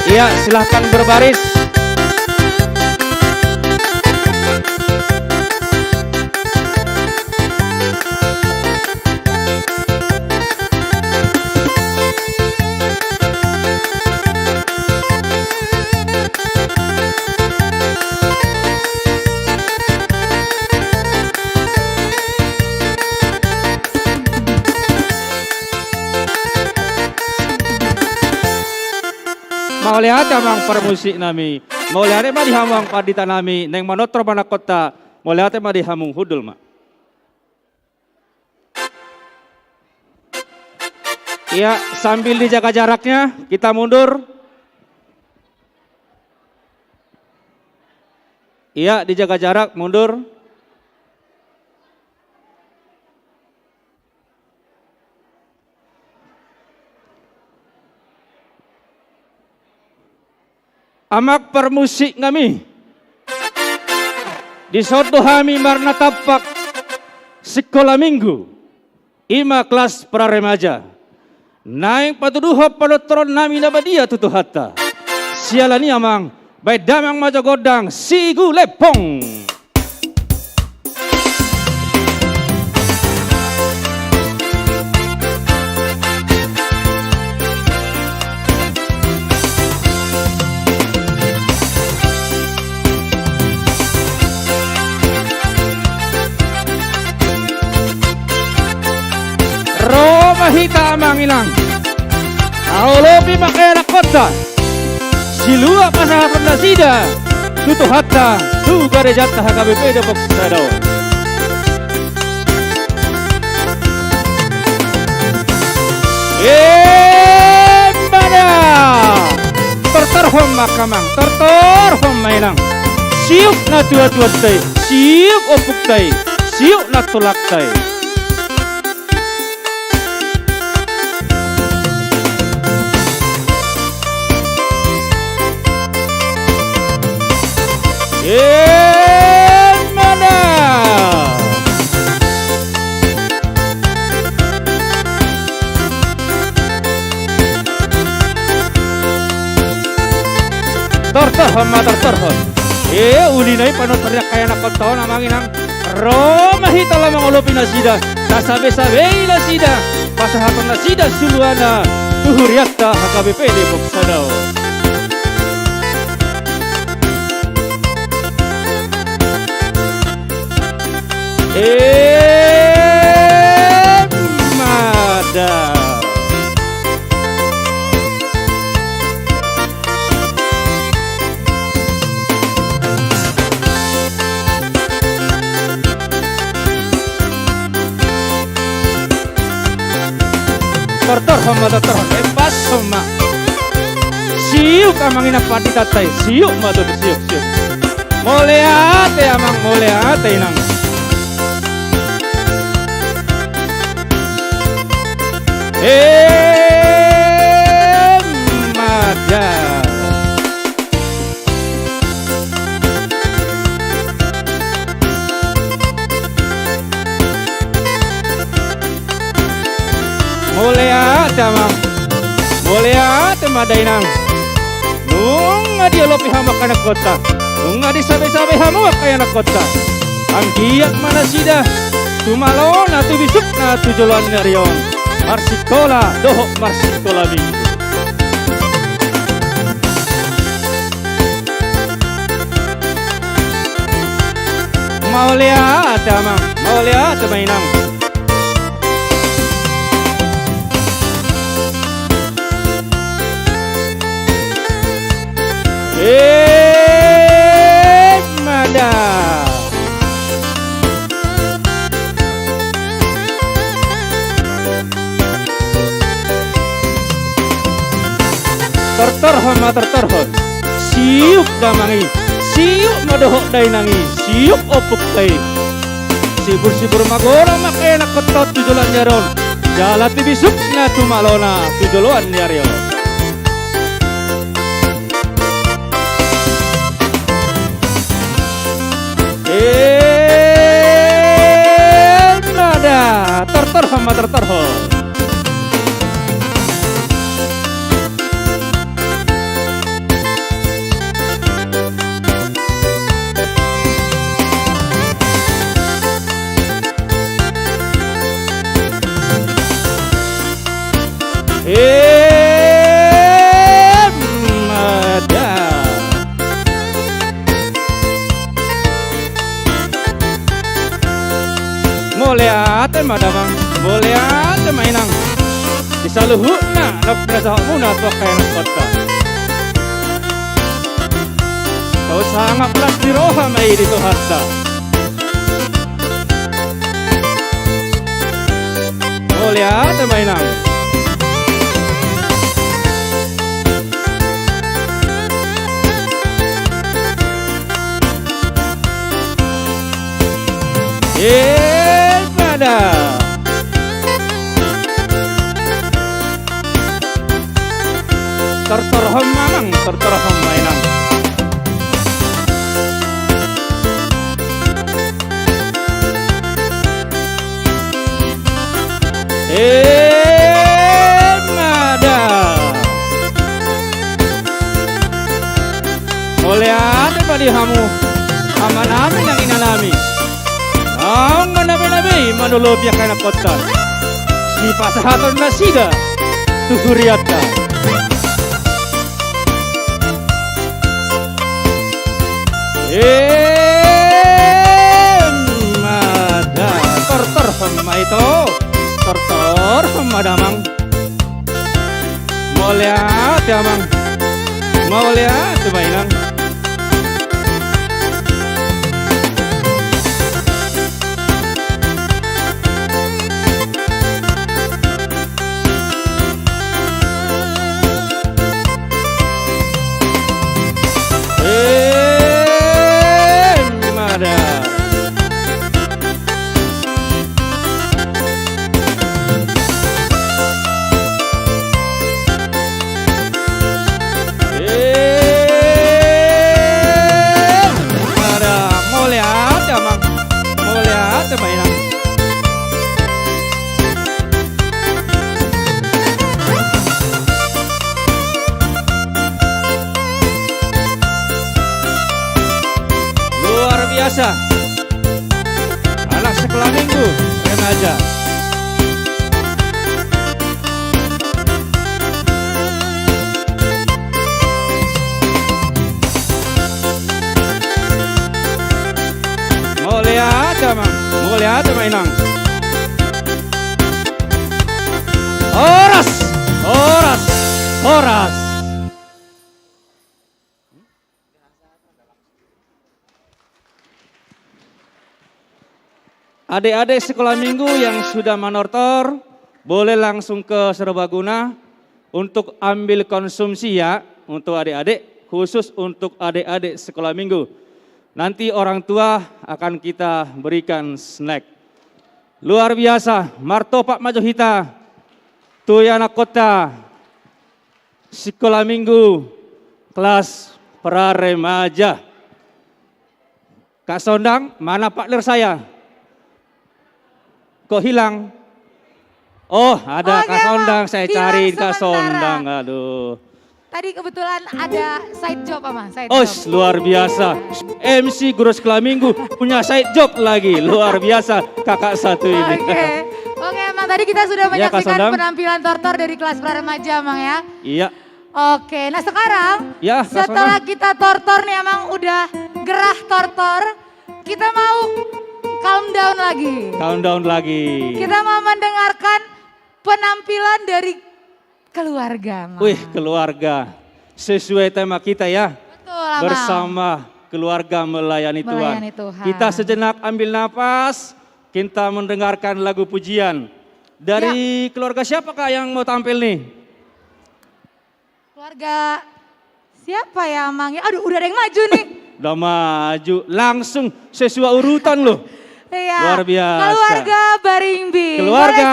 Iya, silakan berbaris. Mau lihat amang permusik nami, mau lihat ma dihamang padita nami, neng manotro mana kota, mau lihat ma dihamung hudul ma. Iya, sambil dijaga jaraknya, kita mundur. Iya, dijaga jarak, mundur. Amak permusik kami di soto hami marna tapak sekolah minggu ima kelas pra remaja naik patuduha padotron nami nabadia tutu hatta sialani amang baik damang majo godang sigu lepong. Hita amang ilang Aulopi makera kota Silua pasaha pendasida Tutu hatta Tu garejata HKBP Depok Sado. Embada Terterhom makamang Terterhom mainang Siuk na tua-tua tay Siuk opuk tay Siuk na tulak tay. Mana terterhon ma terterhon ulinay panot teriak kaya nakontaon amangin ang Roma hita lamang olopi na sida sasabe-sabe na sida pasahapan na sida suluana tuhuriakta HKBP Depok Sado. Mada terterhom bebas sama siuk amang ina pati tatai siuk madu siuk moleate amang moleate inang. Mada Mulia tamang Mulia temadainang nung adi lopi hamak anak kota nung adi sabe-sabe hamak kaya anak kota ang giyak mana sida tumalon atu bisuk na tujulan ngarion marsikola dohok marsikola minggu. Mau lihat amang mau lihat mainang mada terterhon siuk damangi siuk madohok dainangi siuk opuk tay sibur magora makaya nakotot tujulan nyaron jalati bisuk na tumalona tujulan nyarion. Nada terterhon Mada. Mulia madamang, mulia mainang. Disaluhuna nak nasahmuna tu kain kota. Kau sangat belas di roha mai di Tuhansa. Mulia mainang. Pada terterham manang, terterham mainang. Mada mulia daripada hamu aman amin yang inalami. Ang nabi-nabi manulubya ka na kota. Si pasahaton na siga, tuhuriat ka. Mada, tortor hama ito. Tortor hama damang. Mulia damang. Mulia tumainang. Biasa anak sekolah minggu remaja mulia mainang horas adik-adik sekolah minggu yang sudah manortor, boleh langsung ke serbaguna untuk ambil konsumsi ya, untuk adik-adik, khusus untuk adik-adik sekolah minggu. Nanti orang tua akan kita berikan snack. Luar biasa, martopak majohita, tuyana kota, sekolah minggu, kelas pra remaja. Kak Sondang, mana partner saya? Kok hilang? Oh, ada Kak Sondang, saya cari Kak Sondang. Aduh. Tadi kebetulan ada side job apa? Luar biasa. MC Guru Sekolah Minggu punya side job lagi. Luar biasa kakak satu ini. Oke, Mang, tadi kita sudah menyaksikan penampilan tortor dari kelas pra remaja, Mang ya. Iya. Oke, nah sekarang ya, setelah kita tortor nih, Mang udah gerah tortor, kita mau calm down lagi. Kita mau mendengarkan penampilan dari keluarga. Mang. Wih, keluarga. Sesuai tema kita ya. Betul, bersama keluarga melayani Tuhan. Kita sejenak ambil napas, kita mendengarkan lagu pujian. Dari keluarga siapakah yang mau tampil nih? Keluarga siapa ya, Mang? Aduh, udah ada yang maju nih. Udah maju, langsung sesuai urutan loh. Iya. Luar biasa. Keluarga Barimbing. Keluarga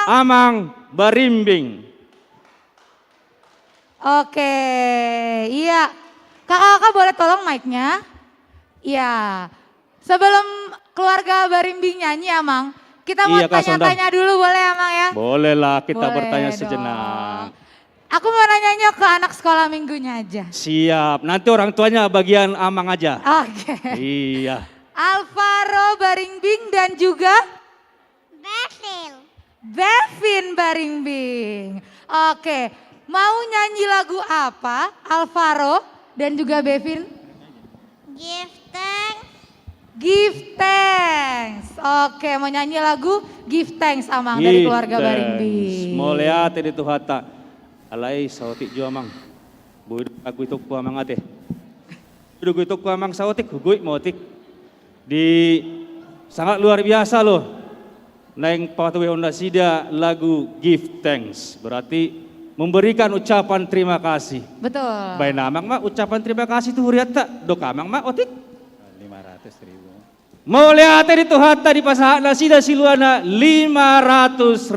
Amang Barimbing. Oke, iya. Kakak-kakak boleh tolong mic-nya? Iya. Sebelum keluarga Barimbing nyanyi, Amang, kita mau tanya-tanya dulu boleh, Amang ya? Boleh lah, kita bertanya sejenak. Aku mau nanya ke anak sekolah minggunya aja. Siap, nanti orang tuanya bagian Amang aja. Oke. Iya. Alvaro Barimbing dan juga Bevin. Bevin Barimbing. Oke, mau nyanyi lagu apa? Alvaro dan juga Bevin? Give thanks. Give thanks. Oke, mau nyanyi lagu Give Thanks Amang dari keluarga Baringbi. Mulia tadi Tuhata. Alai sautik jua mang. Budu aku itu ku amang ate. Budu itu ku amang sautik gugui motik. Di sangat luar biasa loh. Naing patuwe onda sida lagu Give Thanks. Berarti memberikan ucapan terima kasih. Betul. Baik namang mak ucapan terima kasih itu huriat tak. Dok amang mak otik. 500.000. Mulia tadi Tuhata di pasahan nasida siluana 500.000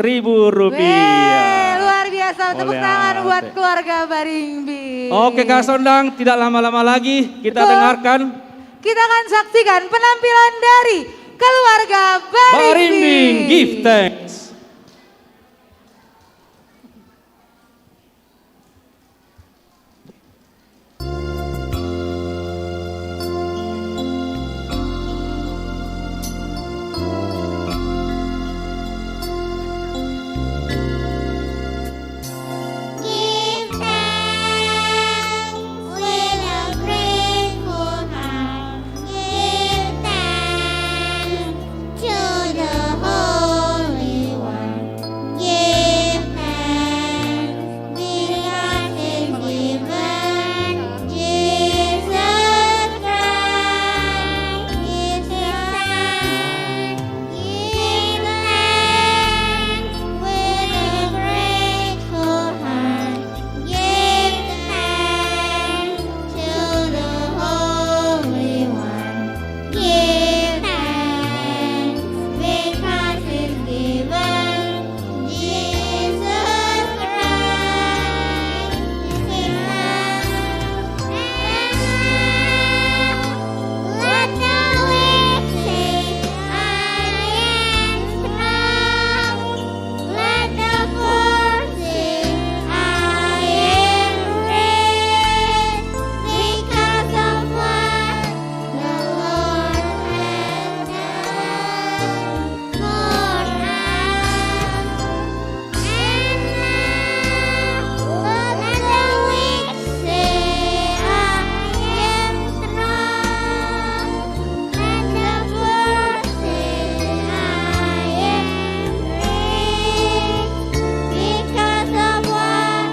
rupiah. Luar biasa, tepuk Mulia tangan buat teh. keluarga Baringbi. Oke Kak Sondang, tidak lama-lama lagi kita Betul. dengarkan Kita akan saksikan penampilan dari keluarga Baringbi. Baringbi Give Thanks. Give thanks with a grateful heart. Give thanks to the Holy One. Give thanks because He's given Jesus Christ, His Son. Give thanks with a grateful heart. Give thanks to the Holy One. Give thanks because He's given Jesus Christ, His Son. Let the weak say, I am strong. Let the poor say, I am rich, because of what the Lord has done for us. And now, let the weak say, I am strong. Let the poor say, I am rich, because of what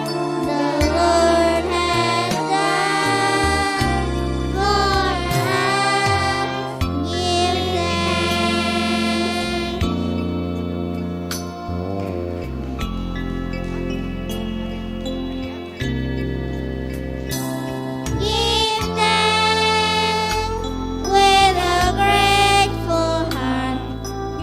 the Lord has done for us. Give thanks. Give thanks with a grateful heart.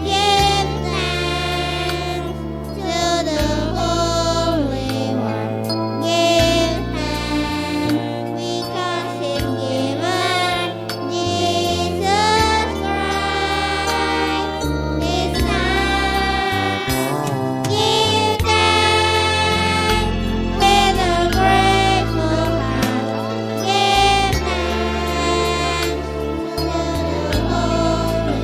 Give thanks to the Holy One. Give thanks because He's given Jesus Christ, His Son. Give thanks with a grateful heart. Give thanks to the Holy One.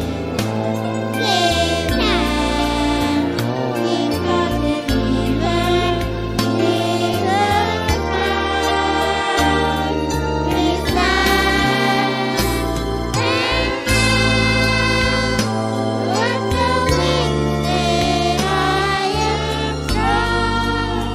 Give thanks because He's given Jesus Christ, His Son. And now, let the weak say, I am strong.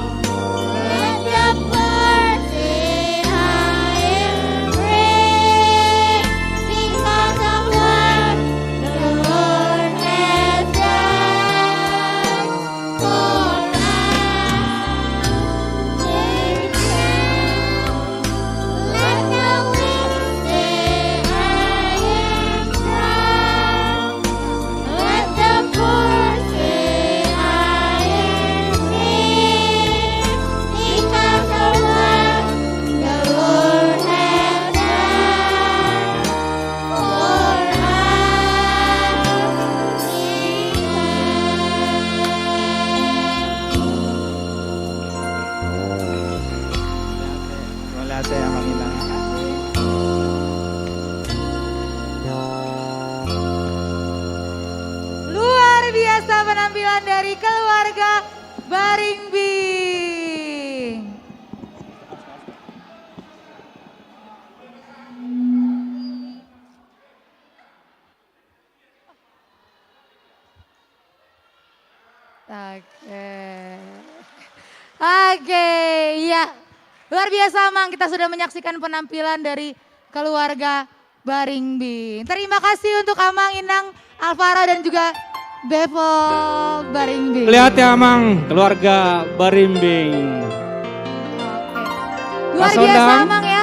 Let the poor say, I am rich, because of what the Lord has done for us. Give thanks. Let the weak say, I am strong. Let the poor say, I am rich, because of what the Lord has done for us. Mulia teh yang mangilang. Luar biasa penampilan dari keluarga Baringbi. Oke. Oke, iya. Luar biasa Amang, kita sudah menyaksikan penampilan dari keluarga Baringbing. Terima kasih untuk Amang, Inang, Alvara dan juga Bevo Baringbing. Lihat ya Amang, keluarga Barimbing. Luar Mas biasa Ondang. Amang ya.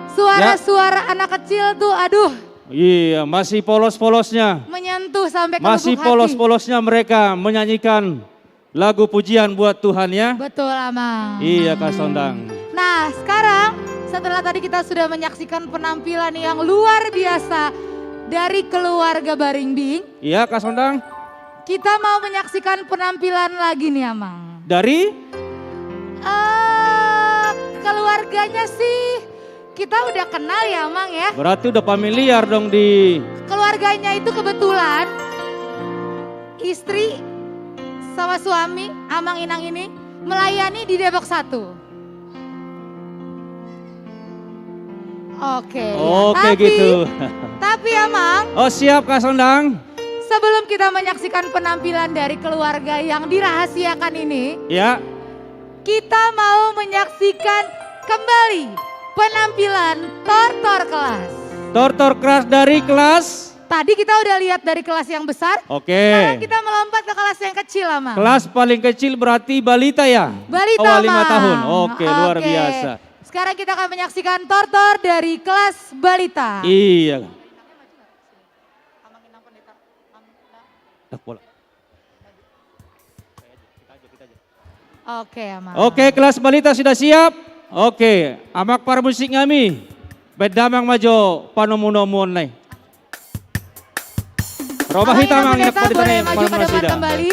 Suara-suara anak kecil tuh aduh Iya, masih polos-polosnya. menyentuh sampai ke Masih lubuk hati. polos-polosnya mereka menyanyikan lagu pujian buat Tuhan ya. Betul Amang. Iya Kak Sondang. Nah sekarang setelah tadi kita sudah menyaksikan penampilan yang luar biasa dari keluarga Baringbing, Iya Kak Sondang. kita mau menyaksikan penampilan lagi nih Amang. Dari Keluarganya sih kita udah kenal ya Amang ya. berarti udah familiar dong di Keluarganya itu kebetulan istri sama suami Amang Inang ini melayani di Depok 1. Oke. Oke gitu. Tapi Amang, Oh siap Kak Sondang. sebelum kita menyaksikan penampilan dari keluarga yang dirahasiakan ini, Ya. kita mau menyaksikan kembali penampilan Tortor kelas. Tortor kelas dari kelas. Tadi kita udah lihat dari kelas yang besar, Oke. sekarang kita melompat ke kelas yang kecil Amang. Kelas paling kecil berarti balita ya? Balita Bawah 5 Amang. tahun. Oke, luar Oke. biasa. Sekarang kita akan menyaksikan Tortor dari kelas balita. Iya. Oke Amang. Oke, kelas balita sudah siap? Oke, amak para musik kami. Bedamang majo panomunomon nai. Robah Amang hitam Inang ang Pendeta boleh maju ke depan sida. kembali,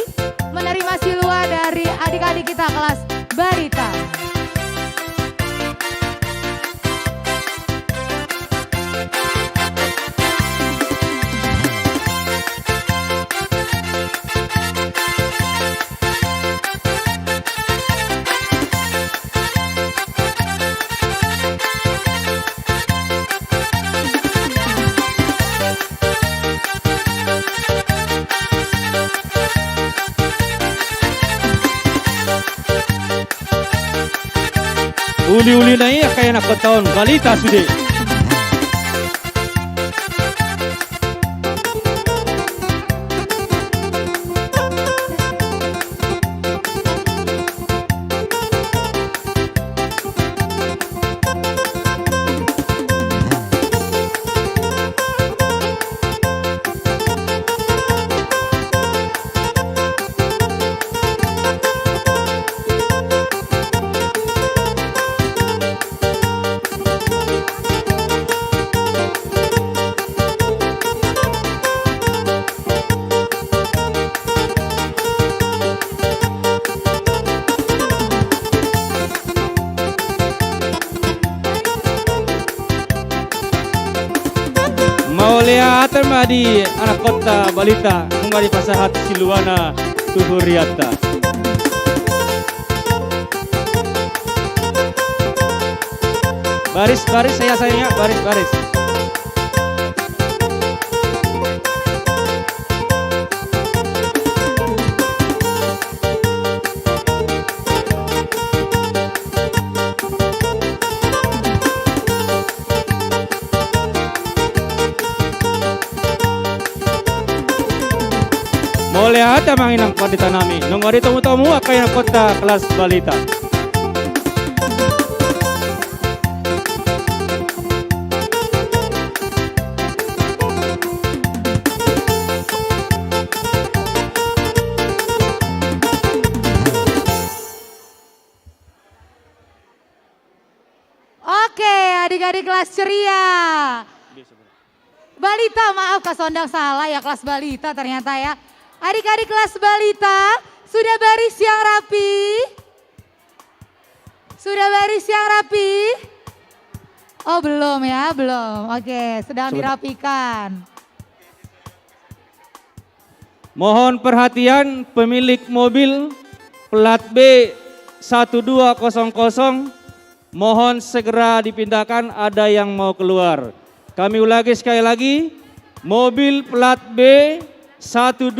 menerima silua dari adik-adik kita kelas balita. Uli-uli na iya kaya nakataon. Balita sudah. Mau lihat di anak kota balita mengari pasahat Siluana Tuhuriata. Baris-baris saya sayangnya, baris-baris. Mau lihat ang inang pandita nami. Nung ari tamu-tamu akay ng kota kelas balita. Oke, adik-adik kelas ceria. Balita, maaf Kak Sondang salah ya, kelas balita ternyata ya. Adik-adik kelas balita, sudah baris yang rapi? Sudah baris yang rapi? Oh belum ya, belum. Oke, sedang dirapikan. Mohon perhatian pemilik mobil plat B 1200. Mohon segera dipindahkan, ada yang mau keluar. Kami ulangi sekali lagi, mobil plat B 1200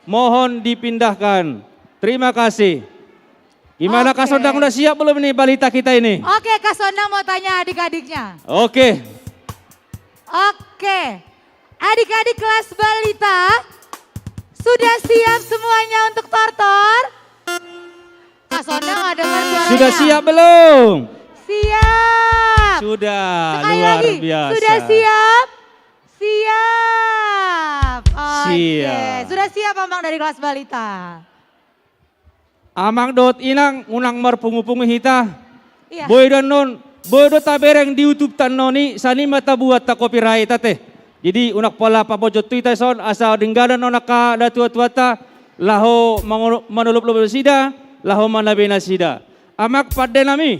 mohon dipindahkan. Terima kasih. Gimana Kak Oke. Sondang, udah siap belum nih balita kita ini? Oke, Kak Sondang mau tanya adik-adiknya. Oke. Oke, adik-adik kelas balita, sudah siap semuanya untuk tortor? Kak Sondang nggak dengar suaranya. Sudah siap belum? Siap. Sudah, Sekali luar lagi, biasa. sudah siap? Siap. Oke, Siap. sudah siap Amang dari kelas balita? Amang dot inang unang marpungu-pungu hita. Iya. Boy dan non, boy do tabereng di YouTube tan noni sani mata buat ta copyright tate. Jadi unak pola papojot tuita son asa dinggadan nona ka datu tuata laho manulup lup sida, laho manabena sida. Amak pada nami.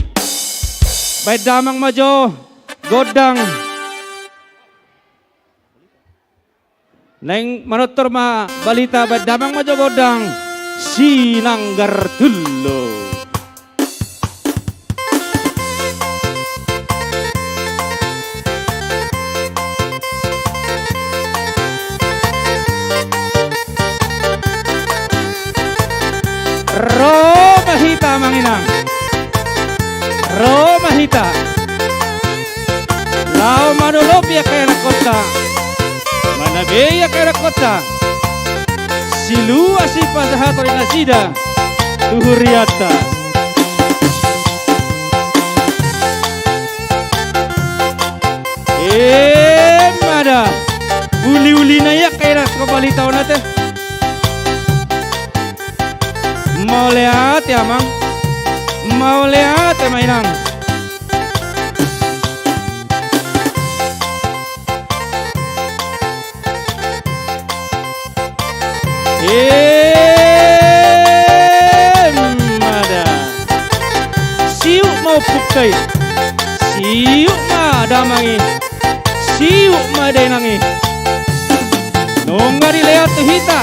Baik damang majo godang. Neng manotor ma balita baik damang majo godang. Sinanggar tullo. Roma hita manginang. Roma hita. Lau manulop ya kaya kota. Manabe ya kaya kota. Silu asih pasahator nasida tuhuriata. Mada uli-uli nayak kaya kapali tahun nate. Mau lihat ya mang, mau lihat ya mainang. Mada siu mau pukai, siu mada mangi, siu mada nangi. Nonga dilihat tuh hita,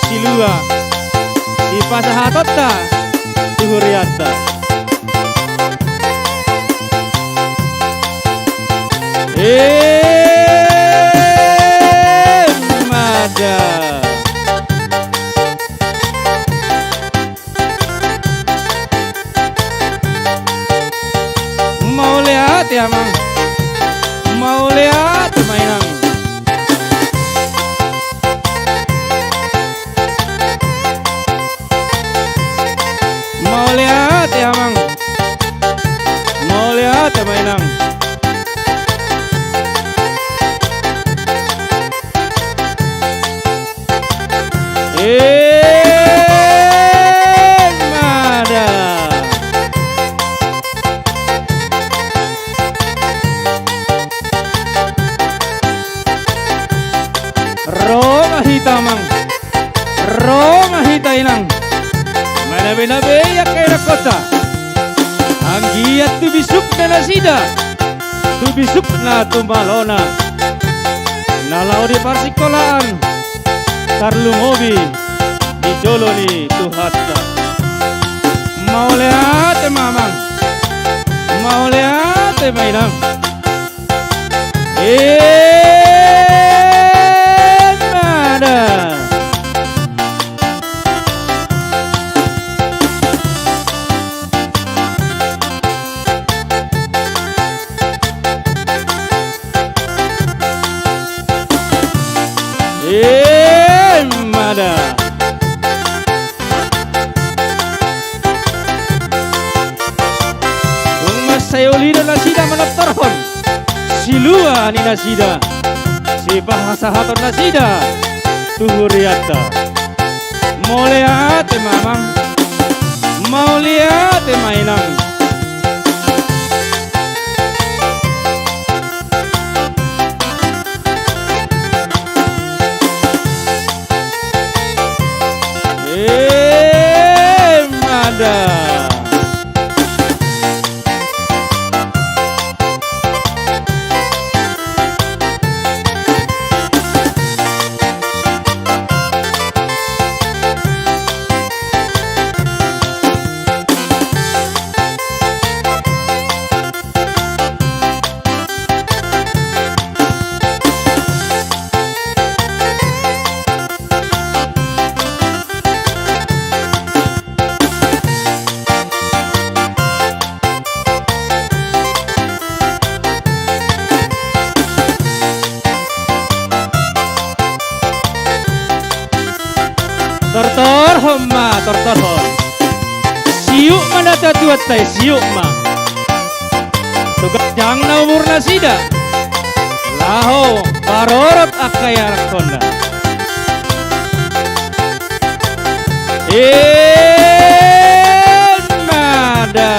silua, si pasahatota, tuhuriata. Mada. Mau lihat ya mang, mau lihat mainan. Mau lihat ya mang, mau lihat ya mainan. Mada. Roma hita mang, Roma hita inang. Manabe-nabe ya kaya kota. Anggiat tu bisuk na nasida, tu bisuk na tumalona. Nalau di parsikolaan, tarlu mobi di joloni tu hatta. Mau lihat mamang, mau lihat mainang. Mada. Mada. Kung masayolino na sida manaptarhon, silua ni nasida, si pahasahaton nasida, tuhuriata. Mau lihat mamang, mau lihat mainang. Mada. ma tortorhon. Siuk mana tatuat tay siuk ma. Tugas jang na umur na sida. Laho parorot akaya rakonda. Nada.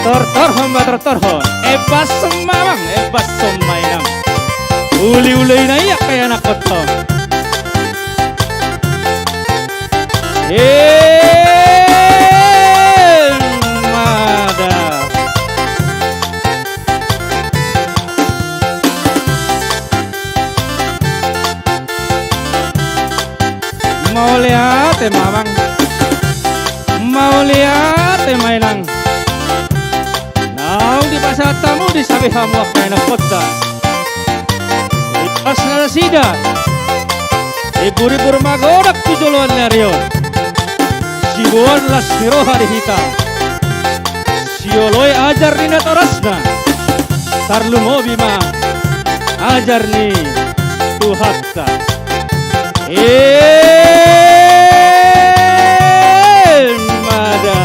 Tortorhon ma tortorhon. Ebas semamang, ebas semainam. Uli-uli na iya kaya nakoton. Mada. Mau lihat mamang. Mau lihat mainang. Naung di pasar tamu di sabi hamuak na kota. Pas na sida. Ibu-ibu magodak tujuluan narion. Sibuan las siroha di hitam. Sioloi ajar ni natorasna. Tarlumo bima. Ajar ni Tuhatta. Mada.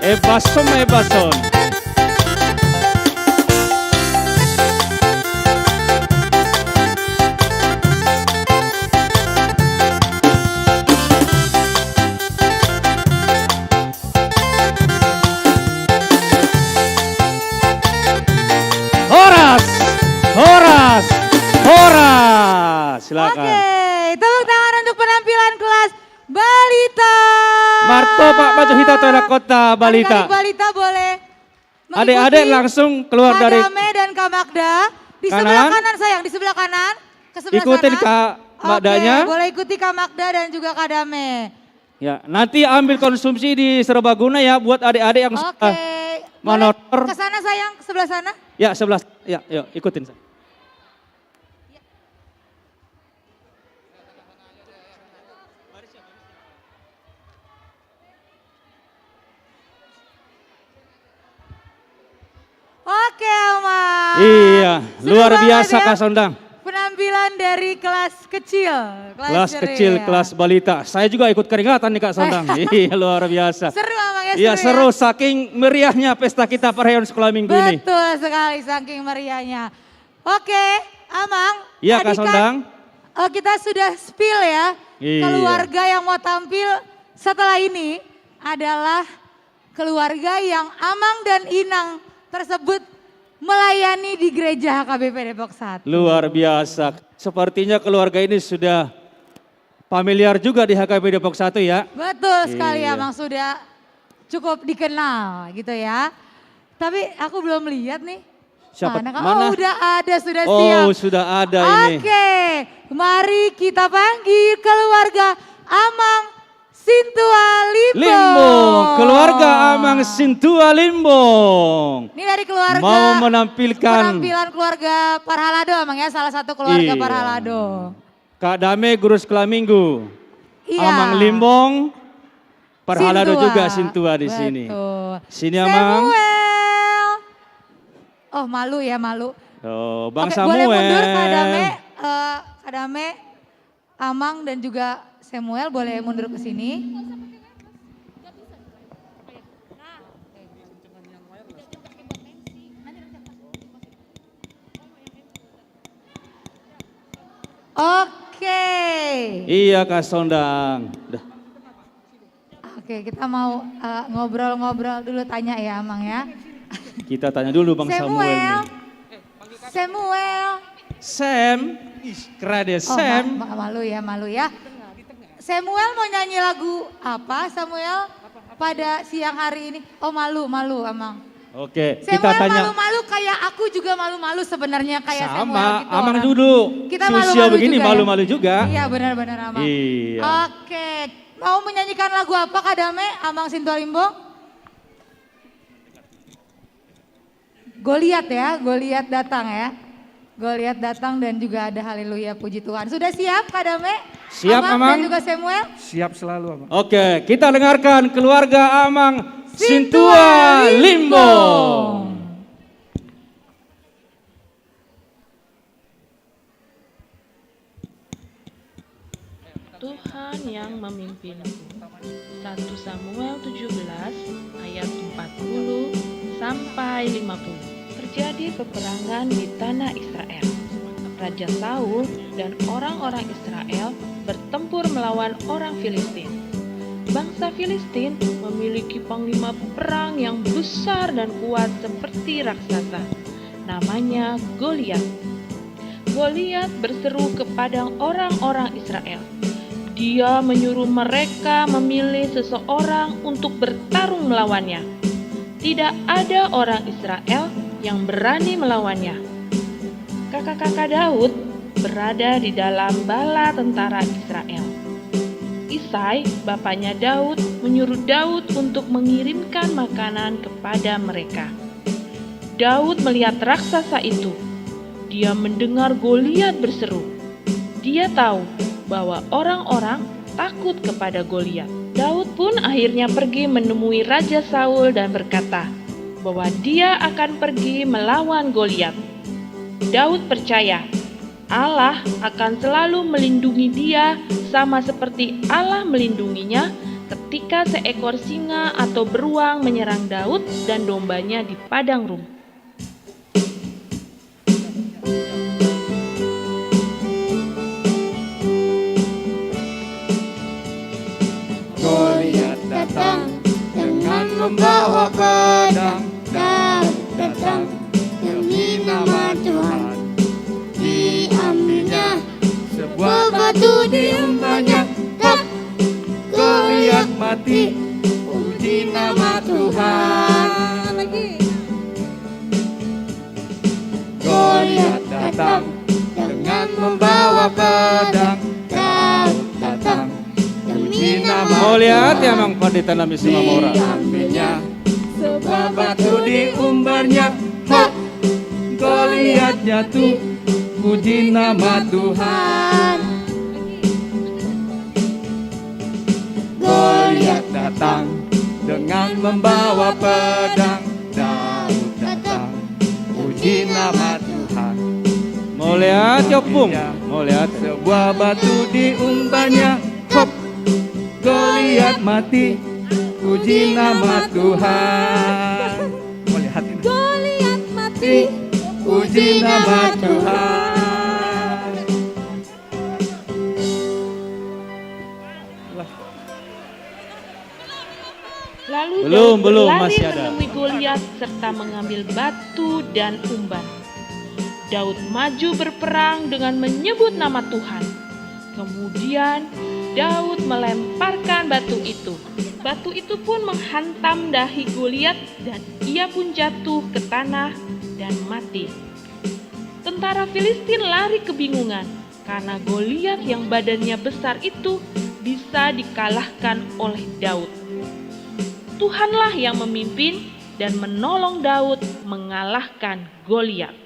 Ebason. Horas. Silakan. Oke, tepuk tangan untuk penampilan kelas balita. Marto Pak Maju Hita Tola Kota Balita. Adik-adik balita boleh mengikuti Adik-adik langsung keluar dari Kadame dan Kak Magda. Di sebelah kanan sayang, di sebelah kanan. Ke sebelah ikutin sana. Kak Magdanya. Oke, boleh ikuti Kak Magda dan juga Kadame. Ya, nanti ambil konsumsi di Serbaguna ya buat adik-adik yang Oke. monotor. Ke sana sayang, ke sebelah sana. Ya, sebelah. Ya, yuk ikutin. Oke, Amang. Iya, Seru luar banget biasa ya. Kak Sondang. Penampilan dari kelas kecil. Kelas ceria. kecil, kelas balita. Saya juga ikut keringatan nih Kak Sondang. Iya, luar biasa. Seru Amang ya, Iya, seru seru saking meriahnya pesta kita perayaan sekolah minggu ini. Betul sekali, saking meriahnya. Oke, Amang. Iya, tadi Kak Sondang. Kita sudah spill ya. Iya. Keluarga yang mau tampil setelah ini adalah keluarga yang Amang dan Inang tersebut melayani di gereja HKBP Depok 1. Luar biasa. Sepertinya keluarga ini sudah familiar juga di HKBP Depok 1 ya. Betul sekali Iya. Amang, sudah cukup dikenal gitu ya. Tapi aku belum lihat nih. Siapa? Mana? Mana? Oh udah ada, sudah siap. Oh, sudah ada ini. Oke, mari kita panggil keluarga Amang Sintua Limbong. Limbong, keluarga Amang Sintua Limbong. Ini dari keluarga. Mau menampilkan Penampilan keluarga Parhalado Amang ya, salah satu keluarga Iya. Parhalado. Kak Dame Guru Sekolah Minggu. Iya. Amang Limbong, Parhalado Sintua. juga Sintua di sini. Betul. Sini Amang. Samuel. Oh malu ya, malu. Oh, Bang Oke, Samuel. boleh mundur Kak Dame, Amang dan juga Samuel boleh mundur ke sini. Oke. Iya Kak Sondang. Udah. Oke, kita mau ngobrol-ngobrol dulu, tanya ya Amang ya. Kita tanya dulu Bang Samuel. nih. Samuel. Sam. Ih, keren ya Oh, Sam. malu ya, malu ya. Samuel mau nyanyi lagu apa Samuel pada siang hari ini? Oh malu Amang. Oke, kita Samuel tanya. malu-malu kayak aku juga malu-malu sebenarnya kayak Samuel Sama, gitu. Amang orang. dulu. Kita Usia malu-malu begini juga ya. malu-malu juga. Iya benar-benar Amang. Iya. Oke, mau menyanyikan lagu apa Kak Dame, Amang Sintua Limbong? Goliat ya, Goliat datang ya. Goliat datang dan juga ada haleluya puji Tuhan. Sudah siap Kak Dame? Siap, Amang. Dan juga Samuel? Siap selalu, Amang. Oke, kita dengarkan keluarga Amang Sintua Limbong. Tuhan yang memimpinku. 1 Samuel 17 ayat 40 sampai 50. Terjadi peperangan di tanah Israel. Raja Saul dan orang-orang Israel bertempur melawan orang Filistin. Bangsa Filistin memiliki panglima perang yang besar dan kuat seperti raksasa. Namanya Goliat. Goliat berseru kepada orang-orang Israel. Dia menyuruh mereka memilih seseorang untuk bertarung melawannya. Tidak ada orang Israel yang berani melawannya. Kakak-kakak Daud berada di dalam bala tentara Israel. Isai, bapaknya Daud, menyuruh Daud untuk mengirimkan makanan kepada mereka. Daud melihat raksasa itu. Dia mendengar Goliat berseru. Dia tahu bahwa orang-orang takut kepada Goliat. Daud pun akhirnya pergi menemui Raja Saul dan berkata bahwa dia akan pergi melawan Goliat. Daud percaya Allah akan selalu melindungi dia sama seperti Allah melindunginya ketika seekor singa atau beruang menyerang Daud dan dombanya di padang rumput. Goliat datang dengan membawa pedang. Daud datang demi nama Tuhan. Diambilnya sebuah batu diemparnya. Tak, Goliat mati. Puji nama Tuhan. Goliat datang dengan membawa pedang. Daud datang demi nama Mau lihat ya Mang Pandita Nami Simamora. Diambilnya sebuah batu diumbarnya. Hop, Goliat jatuh. Puji nama Tuhan. Goliat datang dengan membawa pedang. Daud datang. Puji nama Tuhan. Mau lihat Jopung? Mau lihat? Sebuah batu diumbarnya. Hop, Goliat mati. Puji nama Tuhan. Mau lihat ini? Goliat mati. Puji nama Tuhan. Lalu Belum, Daud belum, berlari masih ada. menemui Goliat serta mengambil batu dan umban. Daud maju berperang dengan menyebut nama Tuhan. Kemudian Daud melemparkan batu itu. Batu itu pun menghantam dahi Goliat dan ia pun jatuh ke tanah dan mati. Tentara Filistin lari kebingungan karena Goliat yang badannya besar itu bisa dikalahkan oleh Daud. Tuhanlah yang memimpin dan menolong Daud mengalahkan Goliat.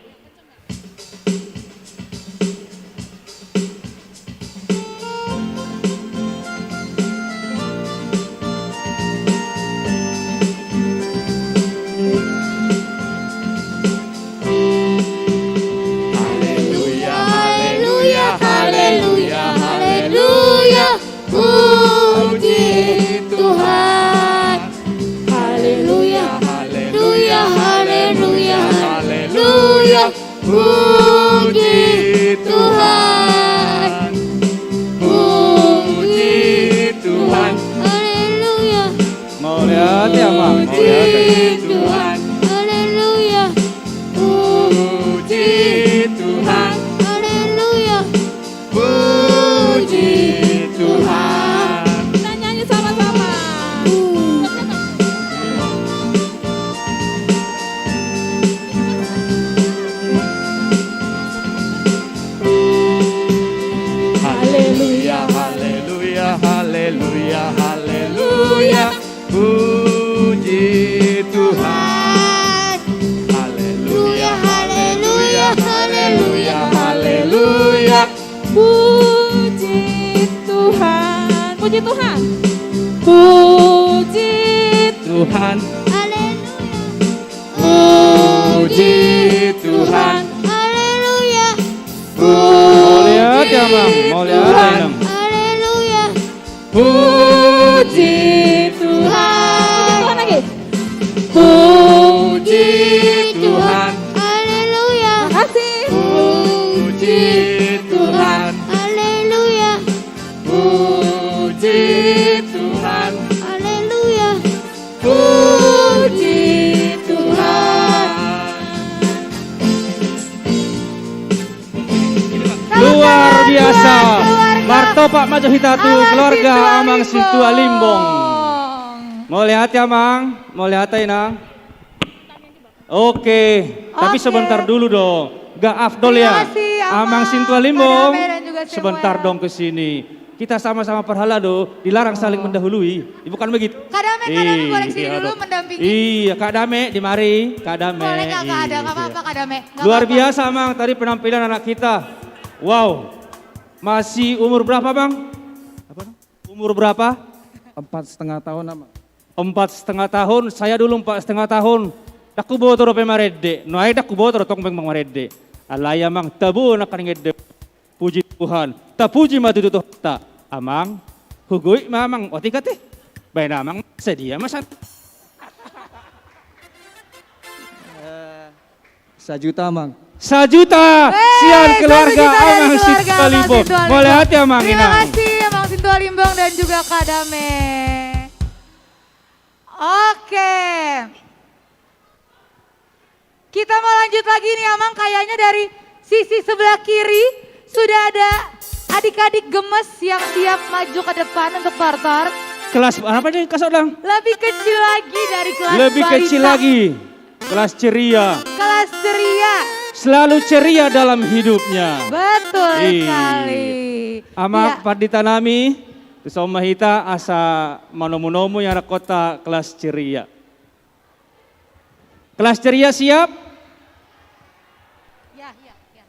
Haleluya, haleluya, haleluya, haleluya. Puji Tuhan. Haleluya, haleluya, haleluya, haleluya. Puji Tuhan. Puji Tuhan. Haleluya. Mau lihat ya Mang? Mau Puji lihat? Tuhan. Haleluya. Puji Tuhan. Haleluya. Puji Tuhan. Kita nyanyi sama-sama. Haleluya, haleluya, haleluya, haleluya. Puji Tuhan. Haleluya, haleluya, haleluya, haleluya. Puji Tuhan. Puji Tuhan. Puji Tuhan. Tuhan. Puji Tuhan. Haleluya. Mulia ya Mang, mulia ya. Haleluya. Puji Tuhan. Tuhan lagi. Puji Tuhan. Haleluya. Makasih. Puji Tuhan. Haleluya. Puji Tuhan. Haleluya. Puji Tuhan. Luar biasa. Martopak Maju Hitatu, Amang keluarga Sintua Amang Sintua Limbong. Mau lihat ya Mang? Mau lihat ya Inang? Oke, tapi Oke. sebentar dulu dong. Gak afdol ya. Terima kasih, Amang Sintua Limbong. Kak Dame dan juga Samuel. Sebentar dong ke sini. Kita sama-sama perhala do, dilarang saling mendahului. Bukan begitu? Kak Dame boleh sini dulu dong. mendampingi. Iya, Kak Dame, di mari. Kak Dame. Boleh nggak Kak? Ada Iya. nggak apa-apa Kak Dame? Nggak Luar apa-apa. biasa Mang, tadi penampilan anak kita. Wow, masih umur berapa Bang? Umur berapa? 4,5 tahun ama. 4,5 tahun, saya dulu 4,5 tahun. Daku botoro pe marede, no ay daku botoro tong peng marede. Alaya Mang, tabu na kaningede. Puji Tuhan, tapuji matututo ta. Amang, hugoy mamang, o tikate. Bay namang sedia masan. 1 juta mang. 1 juta, sian keluarga 1 juta dari Amang keluarga Sintua Amang Limbong. Sintua Limbong. Boleh hati Amang Terima Inang. kasih Amang Sintua Limbong dan juga Kak Dame. Oke. Kita mau lanjut lagi nih Amang, kayaknya dari sisi sebelah kiri sudah ada adik-adik gemes yang siap maju ke depan untuk partor. Kelas apa nih Kak Sodang? Lebih kecil lagi dari kelas Lebih balita. kecil lagi. Kelas ceria. Kelas ceria. Selalu ceria dalam hidupnya. Betul Ih. sekali. Ama Ya. Parditanami, Tusoma hita asa manomu-nomu yang anak kota kelas ceria. Kelas ceria siap? Ya, ya, ya.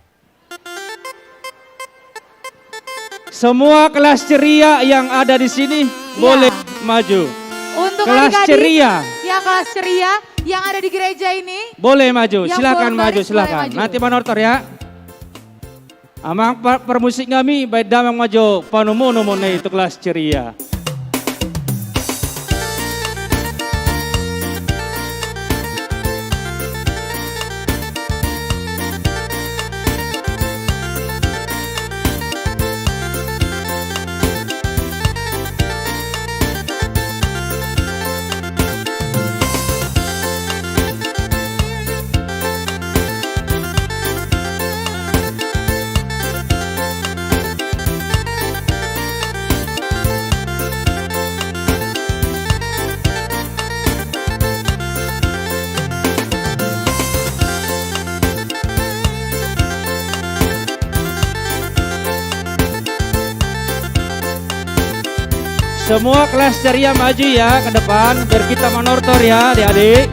Semua kelas ceria yang ada di sini boleh maju. Untuk Kelas adik-adik ceria. yang kelas ceria yang ada di gereja ini, Boleh maju, Yang silakan baru maju, baris silakan. boleh maju. Nanti manortor ya. Amang permusik kami baik damang maju panumu itu kelas ceria. Semua kelas ceria maju ya ke depan biar kita manortor ya adik-adik.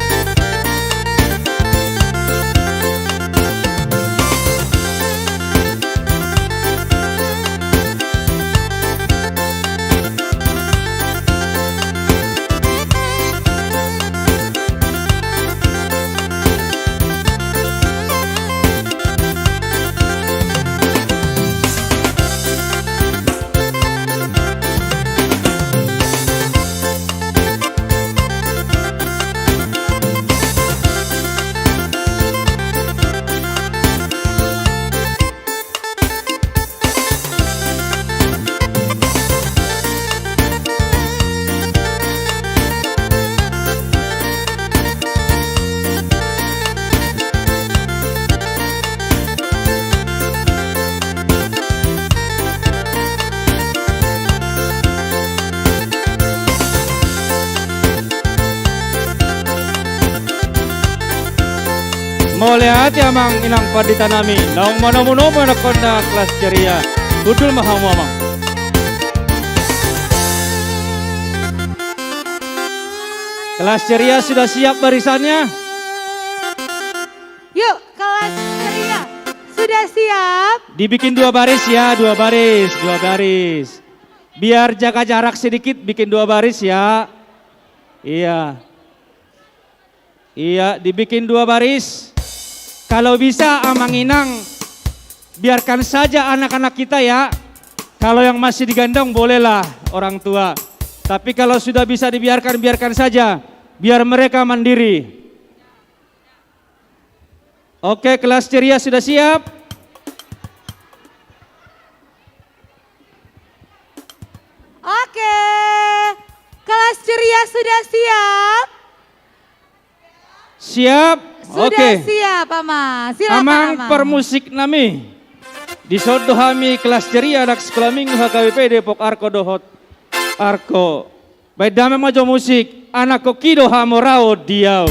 Boleh hati amang inang paditanami. Naung manomu-nomu anak konda kelas ceria. Budul mahamu amang. Kelas ceria sudah siap barisannya? Yuk, kelas ceria sudah siap? Dibikin 2 baris ya, 2 baris, 2 baris. Biar jaga jarak sedikit, bikin 2 baris ya. Iya. Iya, dibikin 2 baris. Kalau bisa Amang Inang, biarkan saja anak-anak kita ya. Kalau yang masih digendong bolehlah orang tua. Tapi kalau sudah bisa dibiarkan, biarkan saja. Biar mereka mandiri. Oke, kelas ceria sudah siap? Oke, kelas ceria sudah siap? Siap? Sudah Oke. siap, Amang. Silakan, Amang Amang. permusik nami. Disodohami kelas ceria anak sekolah minggu HKBP Depok Arko Dohot Arko. Baik dame majo musik anak kokido hamorao diau.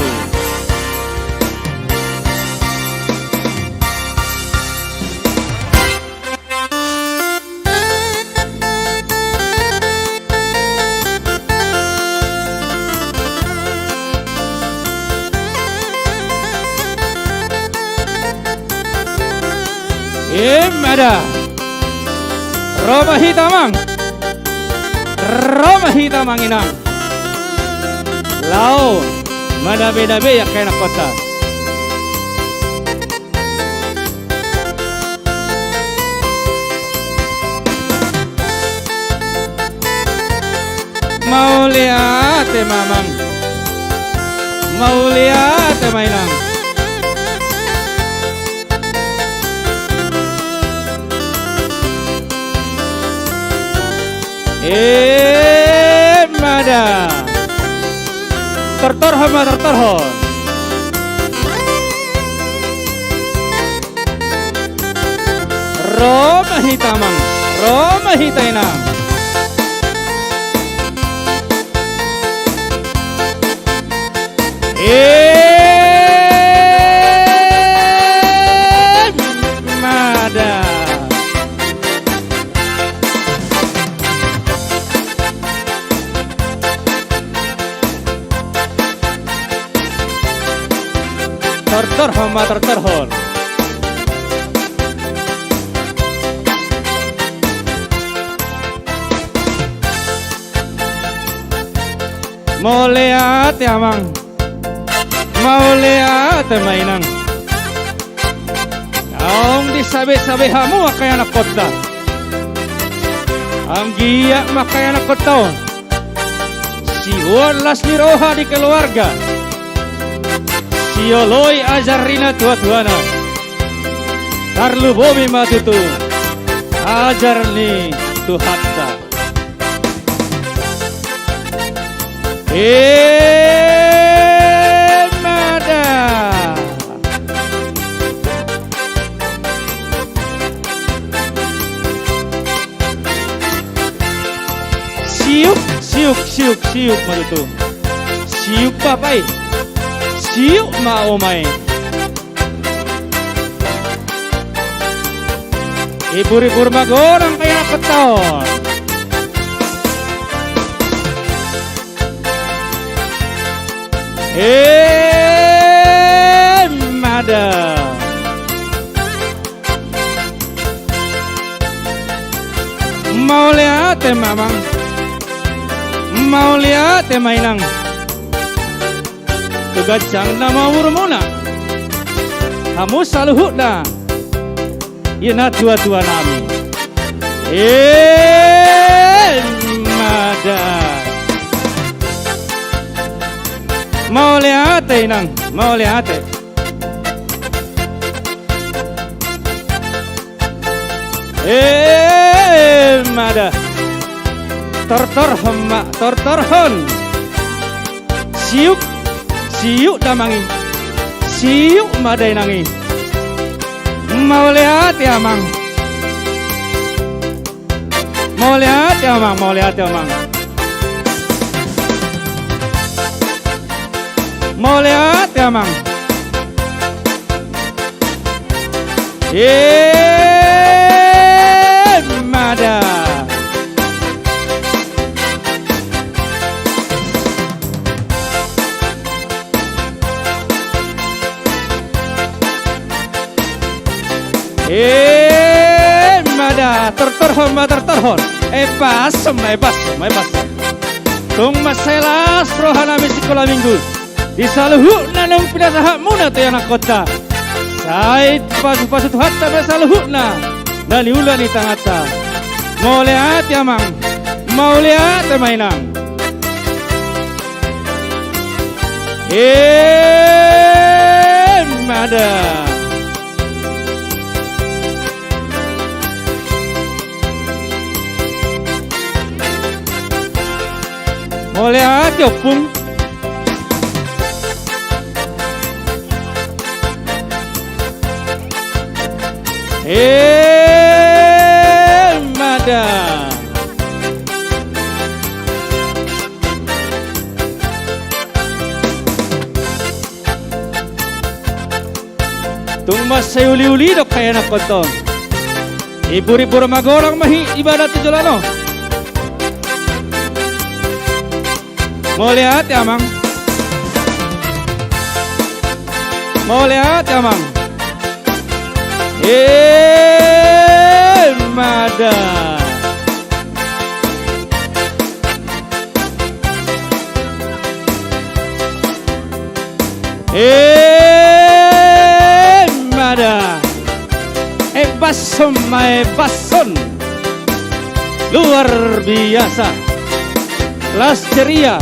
Ada Roma hitamang, Roma hitamang inang. Lau, madabe-dabe ya kena kota. Mau lihat mamang, mau lihat mainang. Mada tertorho ma tertorho Roma hitamang Roma hitainang mada tertorhon ma tertorhon. Mau lihat ya mang, mau lihat mainan. Ang disabi-sabi hamu kaya anak kota, ang giya makaya anak kota. Si walas ni roha di keluarga. Sioloi ajarina tua-tuana Tarlu bomi matutu ajar ni tuhatta mada siuk siuk siuk siuk matutu siuk papai siuk ma omai. Ibu-ibu magorang kaya keton. Mada. Mau lihat mamang. Mau lihat mainang. Tugacang na mawurmuna kamu saluhut na ina tua-tua nami mada mau lihat inang mau lihat mada tortorhon mak tortorhon siuk siuk damangi, siuk madai nangi. Mau lihat ya mang, mau lihat ya mang, mau lihat ya mang. Mau lihat ya mang. Mada. Mada tertorhon ma tertorhon. Pas. Tung maselas rohana sekolah minggu. di saluhukna nang pinasahamuna to anak kota. Sait pasu-pasu hatta besaluhukna dari ulan di tangata. Mau lihat ya mang, mau lihat ya mainang. Ada. Mau lihat ya pung. Ada. Tumas sa uli-uli dok kaya na kontong. Ibu-ibu magorang mahi ibadat itu lano. Mau lihat ya mang? Mau lihat ya mang? Mada. Mada. Bason. Luar biasa. Kelas ceria.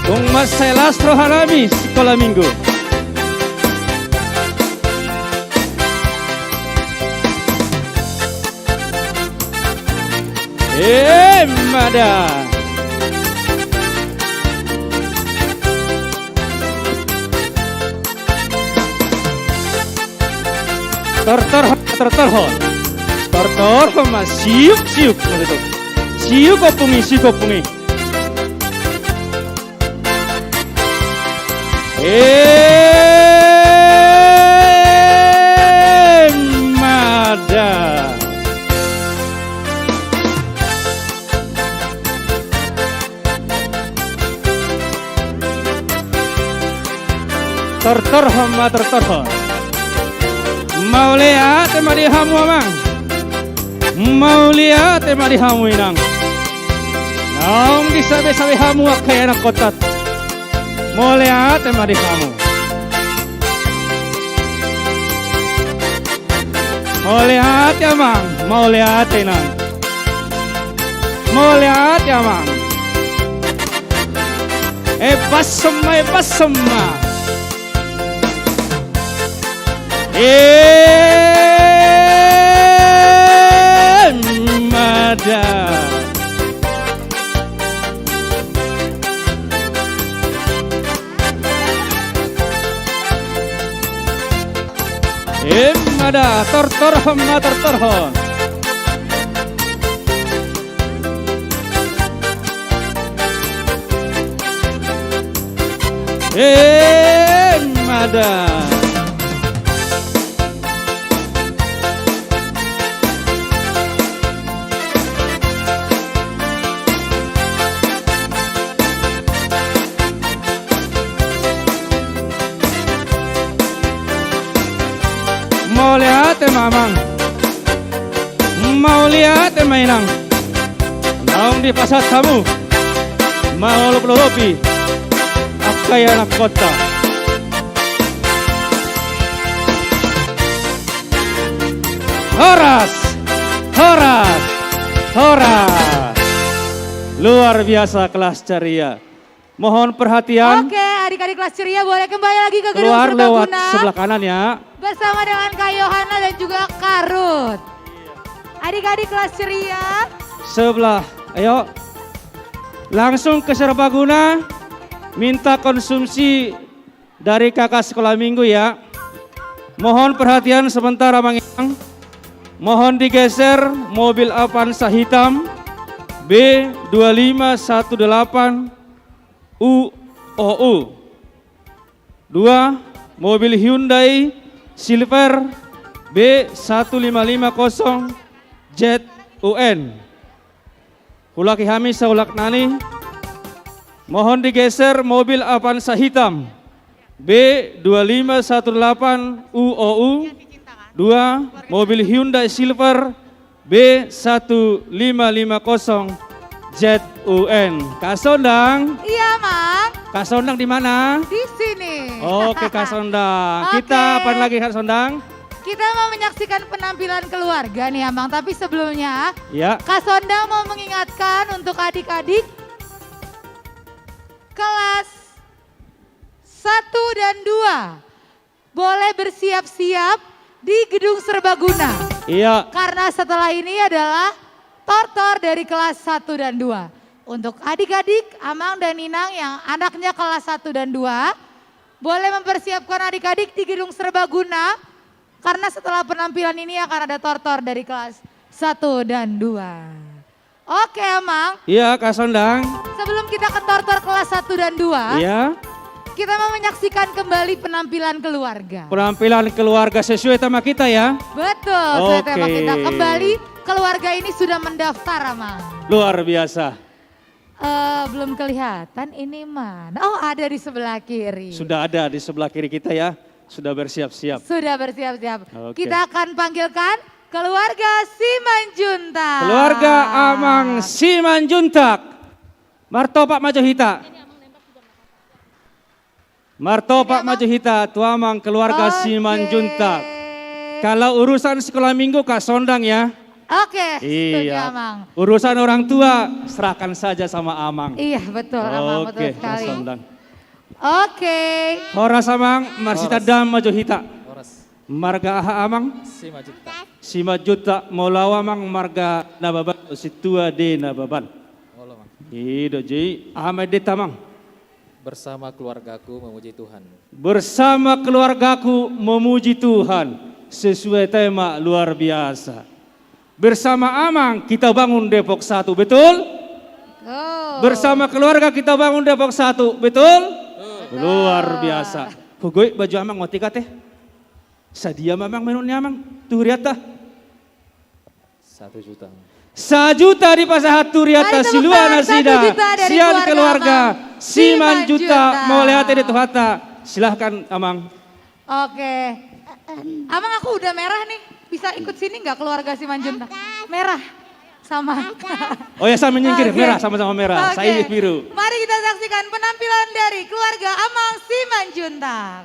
Kung Mas Lastro Harami, Sekolah Minggu. Mada. Tertorho mas siuk begitu. Siuk kopungi. Mada. Tertorho. Mau lihat mari hamu amang. Mau lihat mari hamu inang. Naung disabe-sabe hamu kaya anak kotat. Mau lihat mari hamu. Mau lihat ya mang. Mau lihat inang. Mau lihat ya mang. Basema. Mada. Mada. Tortorhon. Mada. Mau lihat mamang. Mau lihat mainang. Naung di pasar kamu. Mau lopi. Akaya anak kota. Horas. Luar biasa kelas ceria. Mohon perhatian. Oke, adik-adik kelas ceria boleh kembali lagi ke gedung Keluar lewat serbaguna. sebelah kanan ya. Bersama dengan Kak Yohana dan juga Kak Ruth. Adik-adik kelas ceria. Sebelah, ayo. Langsung ke serbaguna. Minta konsumsi dari kakak sekolah minggu ya. Mohon perhatian sebentar Abang Yang. Mohon digeser mobil Avanza hitam B2518 UOU. 2 mobil Hyundai Silver B1550 ZUN. Hulaki hami saulak nani. Mohon digeser mobil Avanza hitam B2518 UOU. 2 mobil Hyundai Silver B1550 ZUN. Kak Sondang, Iya, Mang. Kak Sondang di mana? Di sini. Oke, Kak Sondang. Oke. Kita apa lagi Kak Sondang? Kita mau menyaksikan penampilan keluarga nih, Amang. Tapi sebelumnya, Ya. Kak Sondang mau mengingatkan untuk adik-adik kelas 1 dan 2 boleh bersiap-siap di Gedung Serbaguna. Iya. Karena setelah ini adalah tortor dari kelas 1 dan 2. Untuk adik-adik Amang dan Inang yang anaknya kelas 1 dan 2 boleh mempersiapkan adik-adik di Gedung Serbaguna. Karena setelah penampilan ini akan ada tortor dari kelas 1 dan 2. Oke, Amang. Iya, Kak Sondang. Sebelum kita ke tortor kelas 1 dan 2, Iya. kita mau menyaksikan kembali penampilan keluarga. Penampilan keluarga sesuai tema kita ya. Betul, sesuai tema Oke. kita. Kembali keluarga ini sudah mendaftar, Amang. Luar biasa. Belum kelihatan ini mana? Oh, ada di sebelah kiri. Sudah ada di sebelah kiri kita ya. Sudah bersiap-siap. Sudah bersiap-siap. Oke. Kita akan panggilkan keluarga Simanjuntak. Keluarga Amang Simanjuntak. Martopak Majohita. Martopak Majohita, Tuamang keluarga Simanjuntak. Kalau urusan sekolah minggu Kak Sondang ya. Oke, setuju Iya. Amang. Urusan orang tua serahkan saja sama Amang. Iya, betul Amang, betul Oke, Kak sekali. Sondang. Oke. Horas Amang, Marsita Dam Majohita. Marga Aha Amang. Simajuta Maulawa Amang marga Nababan Situa de Nababan. Ido Ji Ahmed Tamang. Bersama keluargaku memuji Tuhan. Bersama keluargaku memuji Tuhan. Sesuai tema luar biasa. Bersama Amang kita bangun Depok 1, betul? Bersama keluarga kita bangun Depok 1, betul? Luar biasa. Hugoi baju Amang ngotik teh. Sadia Amang menurutnya Amang. Tuh lihat tah. 1 juta. 1 juta di pasahat turiata siluana sida. Sian keluarga Simanjuntak mau lihat di Tuhata. Silahkan Amang. Oke. Amang aku udah merah nih. Bisa ikut sini nggak keluarga Simanjuntak? Merah. Sama. Oh ya sama nyingkir, Oke. merah sama-sama merah. Oke. Saya biru. Mari kita saksikan penampilan dari keluarga Amang Simanjuntak.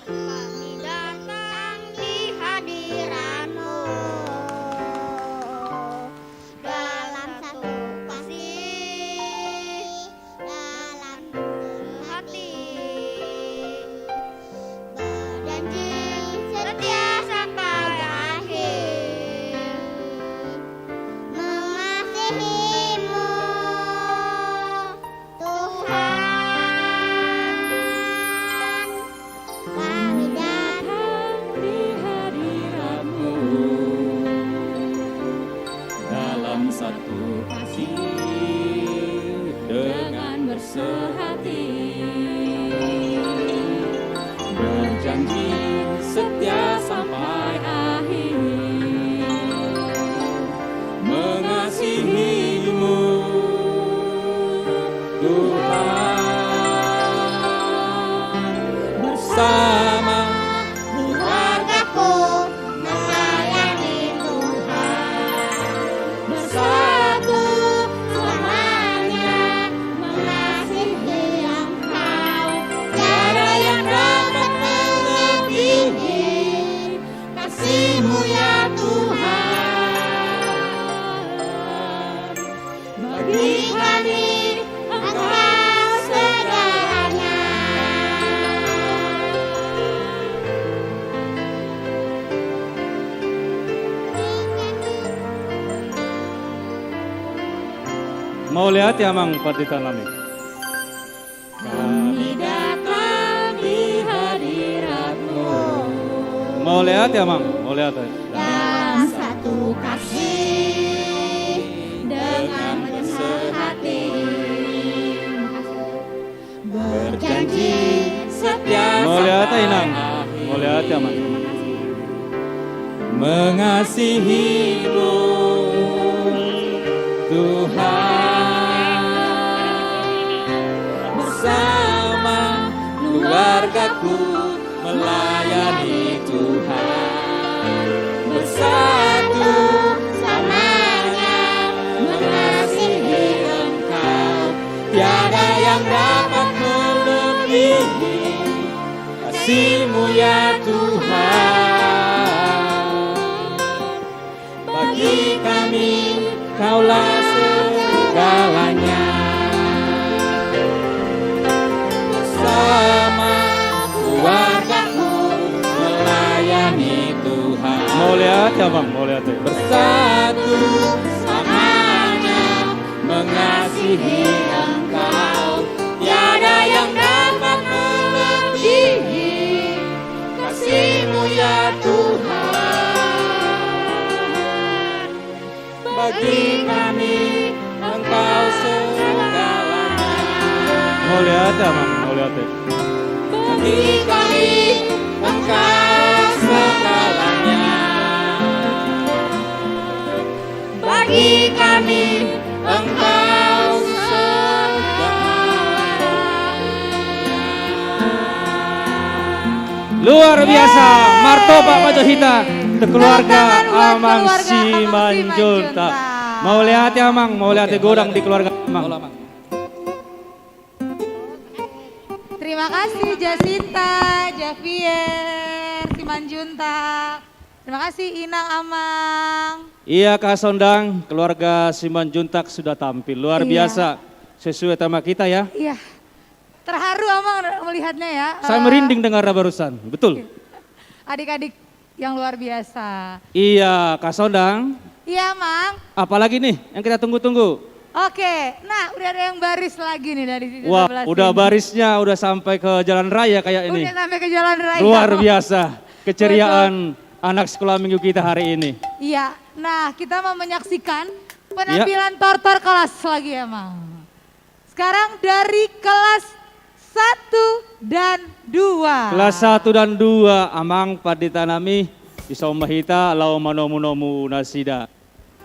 Kami datang di hadirat-Mu dalam satu kasih, dalam hati, berjanji setia sampai akhir, mengasihi-Mu Tuhan. Kami datang di hadirat-Mu dalam satu kasih dengan bersehati, berjanji setia sampai akhir, mengasihi-Mu Tuhan, bersama keluargaku melayani Tuhan, bersatu selamanya mengasihi Engkau. Tiada yang dapat melebihi kasih-Mu ya Tuhan. Bagi kami Engkau segalanya. Mau lihat ya Amang Pardita Nami. kami datang di hadirat-Mu Mau lihat ya Amang, mau lihat. Dalam satu kasih dengan bersehati, berjanji setia Mau lihat ya sampai Inang, mau lihat ya Amang. mengasihimu Tuhan. Bersama keluargaku melayani Tuhan, bersatu samanya mengasihi Engkau. Tiada yang dapat melebihi kasih-Mu ya Tuhan. Bagi kami Kaulah segalanya. Bersama keluargaku melayani Tuhan. Mau lihat ya bang, mau lihat ya. Bersatu samanya mengasihi Engkau. Tiada yang dapat melebihi kasih-Mu ya Tuhan. Bagi kami Engkau segalanya. Mau lihat ya bang, mau lihat ya. Bagi kami Engkau segalanya. Bagi kami Engkau segalanya. Luar biasa, martoba Pajohita, keluarga Amang Simanjuntak. Mau lihat ya Amang, mau lihat ya godang di keluarga Amang. Terima kasih Jacinta, Javier, Simanjuntak. Terima kasih Inang Amang. Iya Kak Sondang, keluarga Simanjuntak sudah tampil luar biasa, sesuai tema kita ya. Iya, terharu Amang melihatnya ya. Saya merinding dengar barusan, betul. Adik-adik yang luar biasa. Iya Kak Sondang. Iya Mang. Apalagi nih yang kita tunggu-tunggu? Oke, nah udah ada yang baris lagi nih dari 12 Wah, udah ini. barisnya udah sampai ke jalan raya kayak ini. Udah sampai ke jalan raya. Luar biasa keceriaan anak sekolah minggu kita hari ini. Iya, nah kita mau menyaksikan penampilan tortor kelas lagi ya Mang. Sekarang dari kelas 1 dan 2. Kelas 1 dan 2 Amang Paditanami bisa mahita lau manomu-nomu nasida.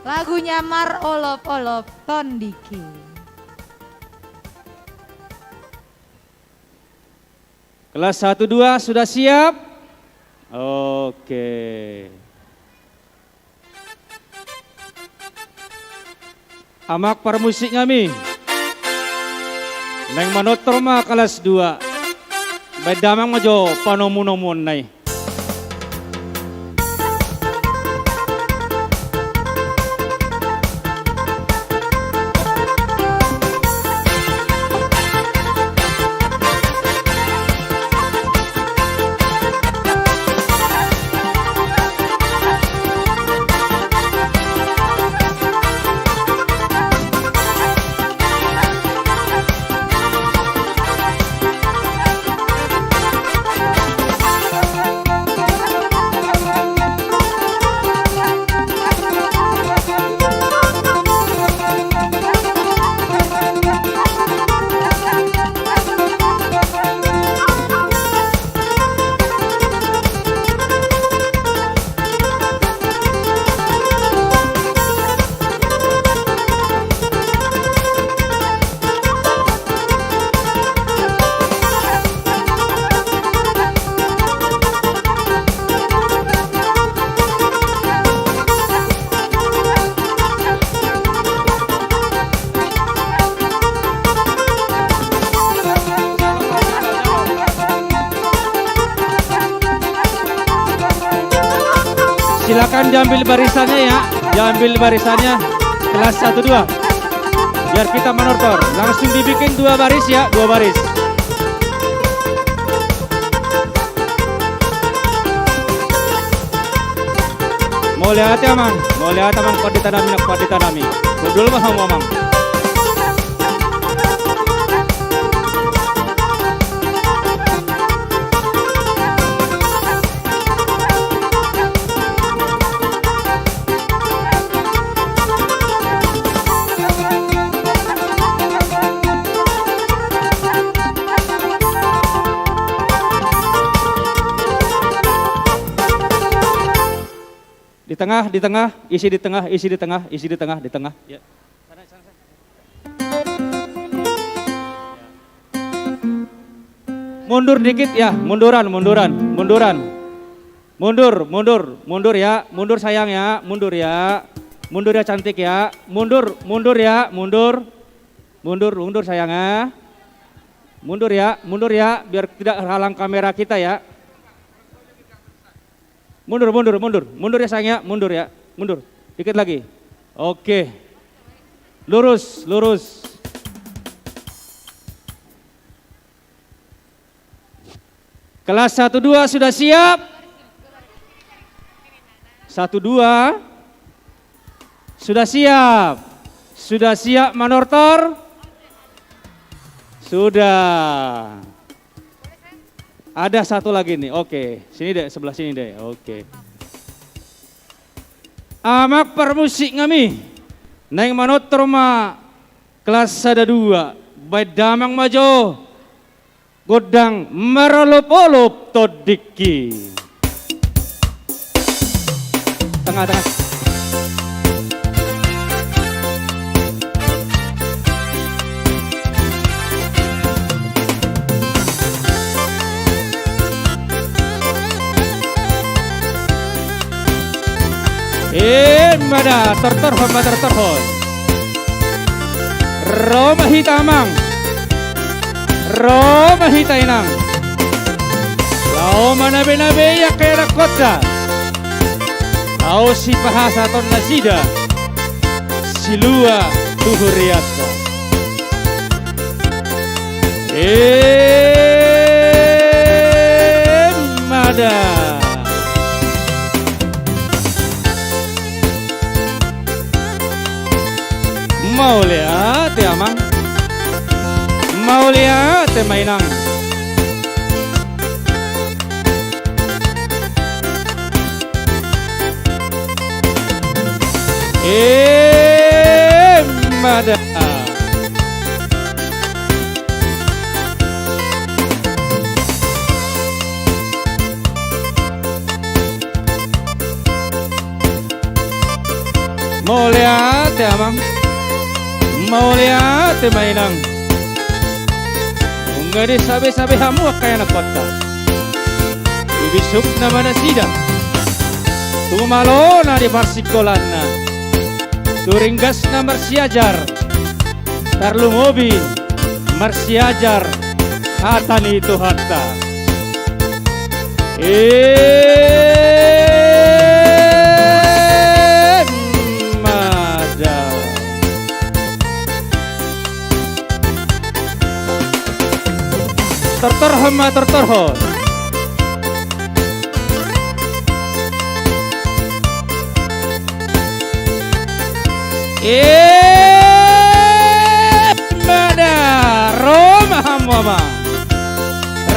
Lagunya Mar Olop-Olop Tondiki. Kelas 1 2 sudah siap? Oke. Amak permusik kami. Neng manotroma kelas 2. Bedamang majo panomu-nomun nai. Silakan diambil barisannya ya, diambil barisannya kelas 1 2. Biar kita menortor, langsung dibikin 2 baris ya, 2 baris. Mau lihat ya Mang, mau lihat Mang Paditanami nak Paditanami. Dulu mah Mang. tengah, isi di tengah, isi di tengah, isi di tengah, di tengah. Ya. Mundur dikit ya, mundur ya, mundur sayang ya, mundur ya cantik ya, mundur sayangnya, mundur ya, biar tidak halang kamera kita ya. Mundur ya sayangnya, mundur, dikit lagi. Oke, lurus. Kelas 1-2 sudah siap? 1-2 sudah siap? Sudah siap manortor? Sudah. Ada satu lagi nih, oke. Sini deh, sebelah sini deh, oke. Amak permusik ngami. Neng manortor ma kelas 1-2. Baik damang majo. Godang merolop-olop todiki. Tengah. Mana tertorhon. Roma hitamang. Roma hitainang. Lau manabe-nabe ya kera kota. Au si pahasa ton nasida. Silua tuhuriata. Mada. Mau lihat ya mang? Mau lihat ya mainang? Mada. Mau lihat ya mang? Mau lihat mainang? Enggak deh sabe-sabe hamu kaya nak kota. Ibisuk nama nasida. Tumalo na di parsikolanna. Turinggas na marsiajar. Tarlumobi marsiajar. Hatan itu hatta. Tertorhon. Mana Roma mama.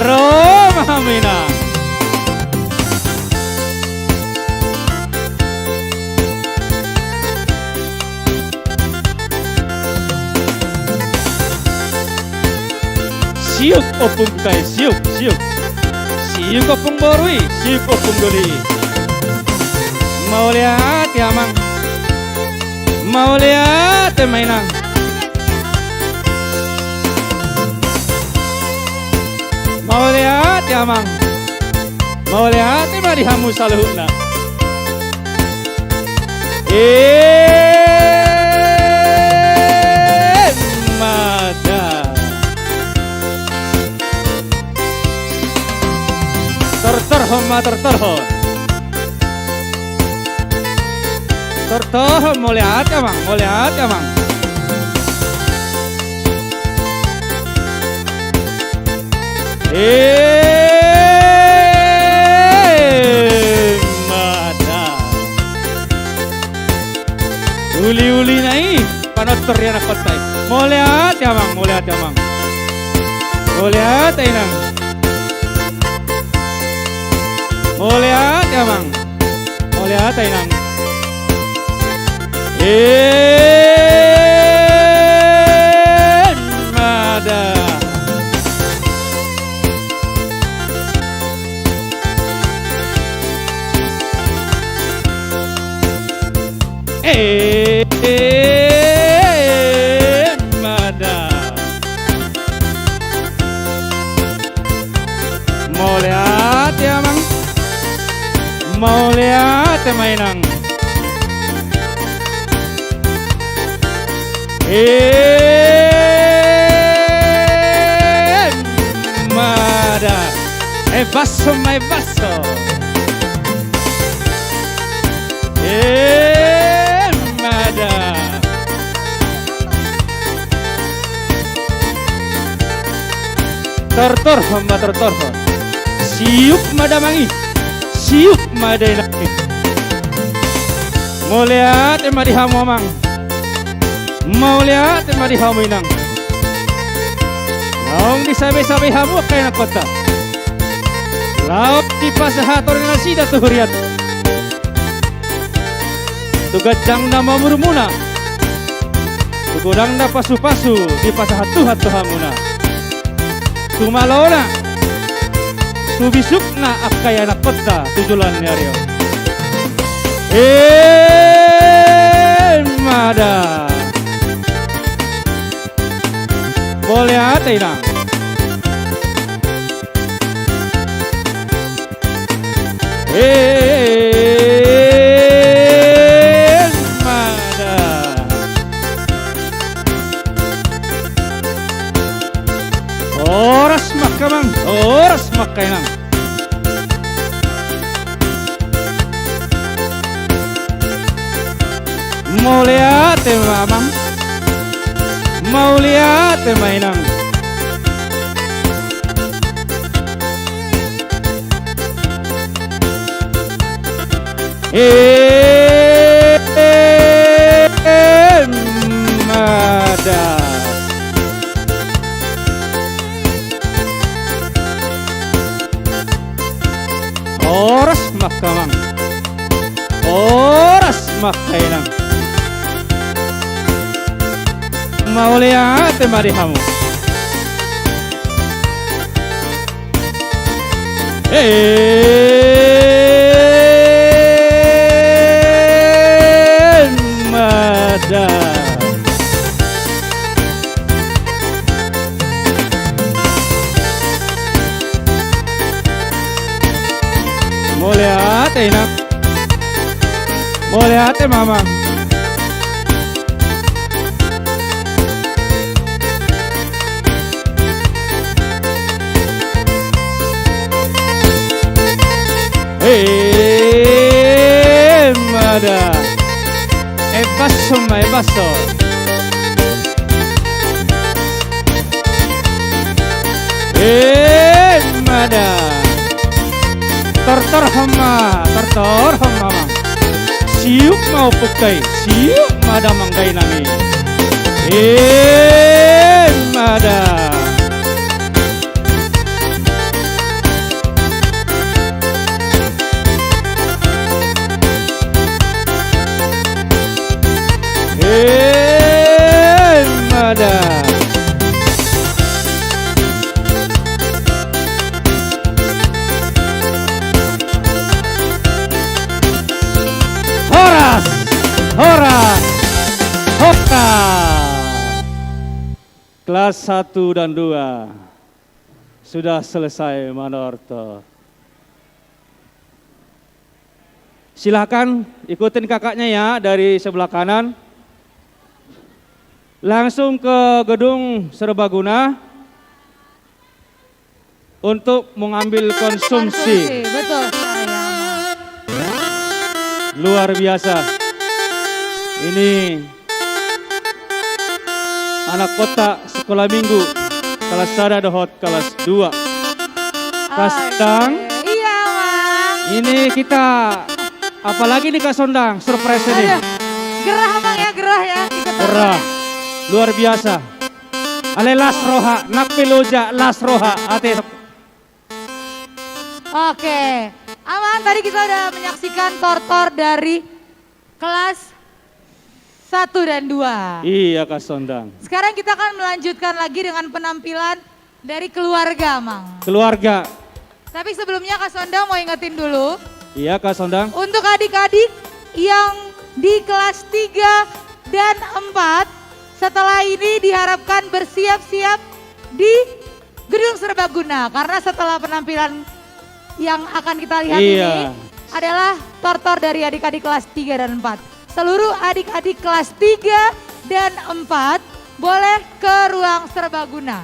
Roma mina. Siuk opung tay, siuk. Siuk opung borui, siuk opung doli. Mau lihat ya mang? Mau lihat ya mainang? Mau lihat ya mang? Mau lihat ya mah dihamu saluhna? Mada. Tertorhon. Tertorhon, mau lihat ya mang? Mau lihat ya mang? Mada. Uli nai panotor ya nak kotai. Mau lihat ya mang? Mau lihat ya mang? Mau lihat ya nang? Mau lihat ya mang? Mau lihat ya nang? Mada. Mau lihat ya Mang? Mau lihat ya Mainang? Mada, basso, mai basso. Mada. Tortor, hamba tortor. Siup madamangi, siup madainaki. Mau lihat emadi hamu Mang? Mau lihat emadi hamu inang? Naong disabi-sabi hamu kaya na kota. Laut di pasahator na sida tuhuriat. Tugajang na mamurmuna. Tugudang na pasu-pasu di pasahatuhat tuhamuna. Tumalona. Tubisuk na akaya na kota tujulan nyaryo. Mada. Boleh hati nang. Mada. Oras makamang, oras makainang. Mau lihat mamang? Mau lihat mainang? Mada. Oras makamang, oras makainang. Mau lihat marihamu? Mada. Mau lihat enak? Mau lihat mama? Mada. Basso, mai basso. Mada. Tortor hama Mang. Siup mau pukai, siup mada manggai nami. Mada. Mada. Horas, horas, hoka. Kelas 1 dan 2 sudah selesai manorto. Silakan ikutin kakaknya ya dari sebelah kanan. Langsung ke gedung serbaguna untuk mengambil konsumsi. Betul. Luar biasa. Ini anak kota sekolah minggu kelas 1 dohot kelas 2. Kastang. Iya, Mang. Ini kita apalagi nih Kak Sondang, surprise ini. Gerah Mang ya, gerah ya. Gerah. Luar biasa. Ale las roha, nak piluja las roha. Ate. Oke. Aman, tadi kita udah menyaksikan tortor dari kelas 1 dan 2. Iya Kak Sondang. Sekarang kita akan melanjutkan lagi dengan penampilan dari keluarga, Mang. Keluarga. Tapi sebelumnya Kak Sondang mau ingetin dulu. Iya Kak Sondang. Untuk adik-adik yang di kelas 3 dan 4, setelah ini diharapkan bersiap-siap di Gedung Serbaguna. Karena setelah penampilan yang akan kita lihat Iya. ini adalah tortor dari adik-adik kelas 3 dan 4. Seluruh adik-adik kelas 3 dan 4 boleh ke ruang Serbaguna.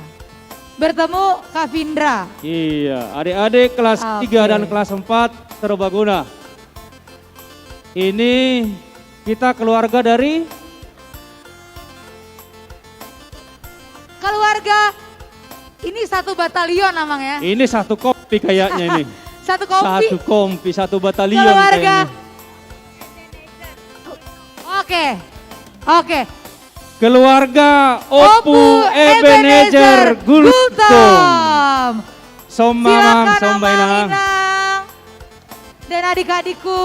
Bertemu Kak Vindra. Iya, adik-adik kelas 3 dan kelas 4 Serbaguna. Ini kita keluarga dari Keluarga, ini satu batalion namang ya. ini satu kopi kayaknya ini. Satu kompi. Satu kompi, satu batalion Keluarga. kayaknya. Oke. Keluarga Opu Ebenezer Gultom. Sombamang, sombainang. Dan adik-adikku.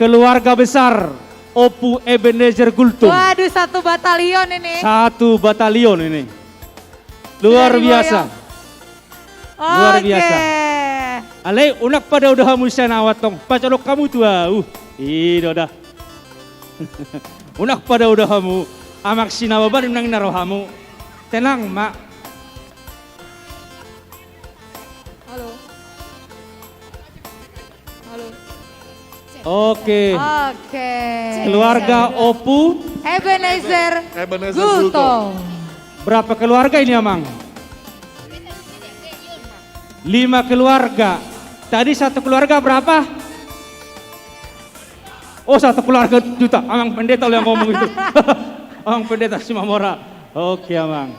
Keluarga besar Opu Ebenezer Gultom. Waduh, satu batalion ini. Satu batalion ini. Luar biasa. Luar biasa. Ale unak pada udah musia nawat tong. Pacolok kamu tua. Iya dah. Unak pada udah kamu. Amak sinawaban nang narohamu. Tenang, Mak. Halo. Halo. Oke. Oke. Keluarga Opu Ebenezer Gultom. Berapa keluarga ini, Amang? 5 keluarga. Tadi satu keluarga berapa? Oh, satu keluarga juta. Amang pendeta yang ngomong itu. Amang pendeta Simamora. Oke, Amang.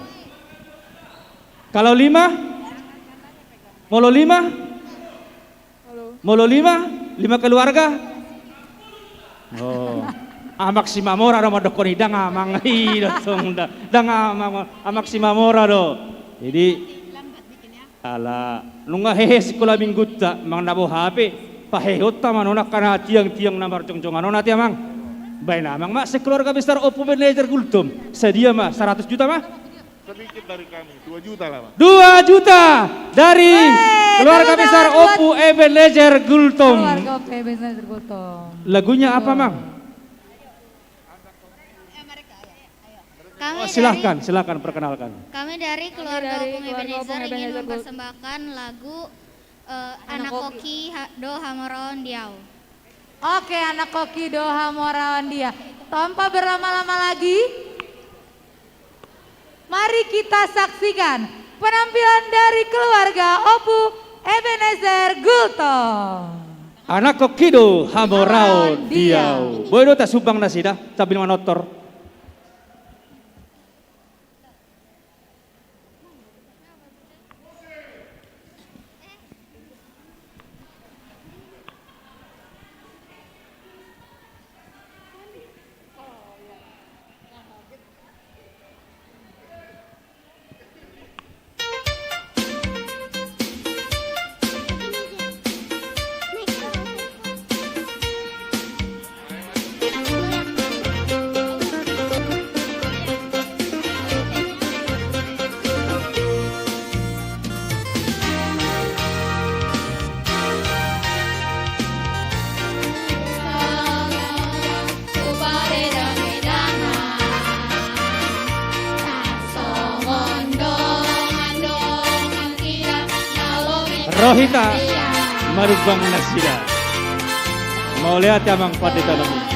Kalau 5? Molo 5? Molo 5? 5 keluarga? Oh. Amak Simamora do madokon hidang amang. Dang amang amak Simamora do. Jadi ala nunga hehe sekolah minggu ta mang nabo HP pahehot ta manonak kana tiang-tiang namar congcongan nona ti amang. Baik amang mak sekeluarga besar Opu Ebenezer Gultom. Sedia mah 100 juta mah? Sedikit dari kami, 2 juta lah, Pak. 2 juta dari keluarga besar Opu Ebenezer Gultom. Keluarga Opu Ebenezer Gultom. Lagunya apa, Mang? Kami Silakan perkenalkan. Kami dari keluarga Opung Ebenezer ingin mempersembahkan lagu Anak Koki Do Hamoraon Diau. Oke, Anak Koki Do Hamoraon Dia. Tanpa berlama-lama lagi, mari kita saksikan penampilan dari keluarga Opu Ebenezer Gultom. Anak Koki Do Hamoraon Diau. Boy do ta subang na sida sambil manotor. Rohita Marubang Nasida. Mau lihat ya Mang Pandita Nabi.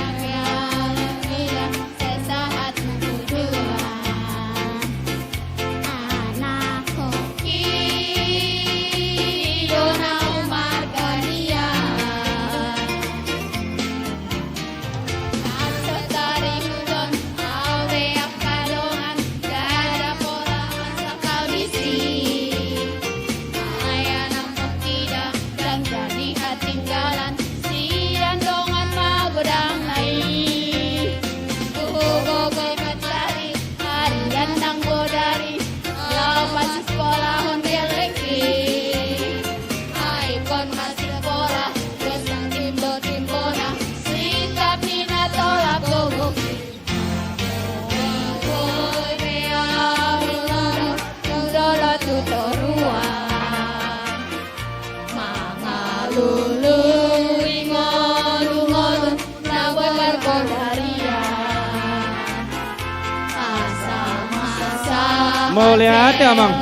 Mau lihat ya Mang?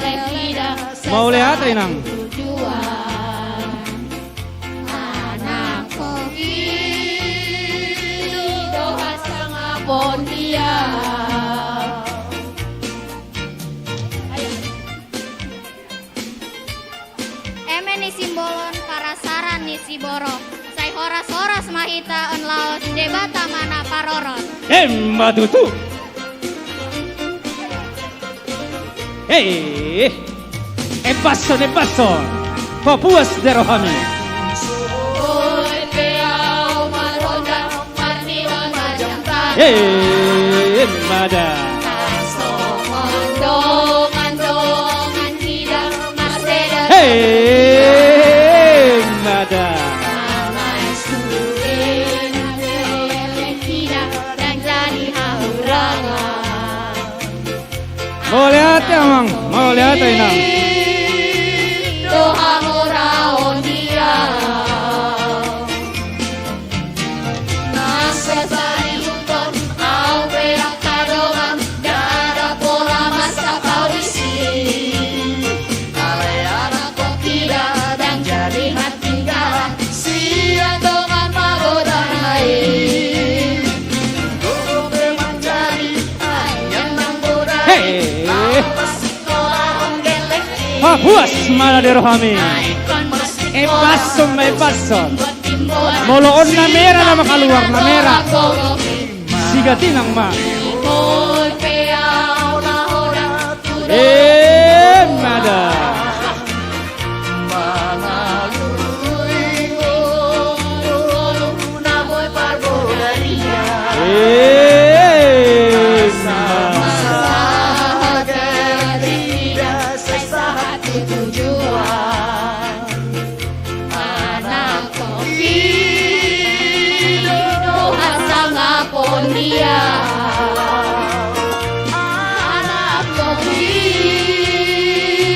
Mau lihat Inang? tujuan anak koki doa sang apon dia. Emeni simbolon karasaran ni siboro. Sai horas-horas mahita on laos debata mana paroron. Matutu. Passo. Papuas de Rohami. Oi peau maronda marniwan majanta. Mada. Mandongan tidak maseda. Mada. Namai surin tidak dan jadi haurangan. Mau lihat ya Mang? Mau lihat ya Inang? Doa moraon dia. Nasesari huton au berak kadongan darah pola masa kaulisi. Aleana kok tidak dan jadi hati galang siang dongan magodan lain. Gobe mencari ayam nang bodai. Papuas mana de Rohami. Passo. Moloon na mera na makaluar na mera. Sigatinang ma. Mada. Tujuan anak koki doa sang apon dia. Anak koki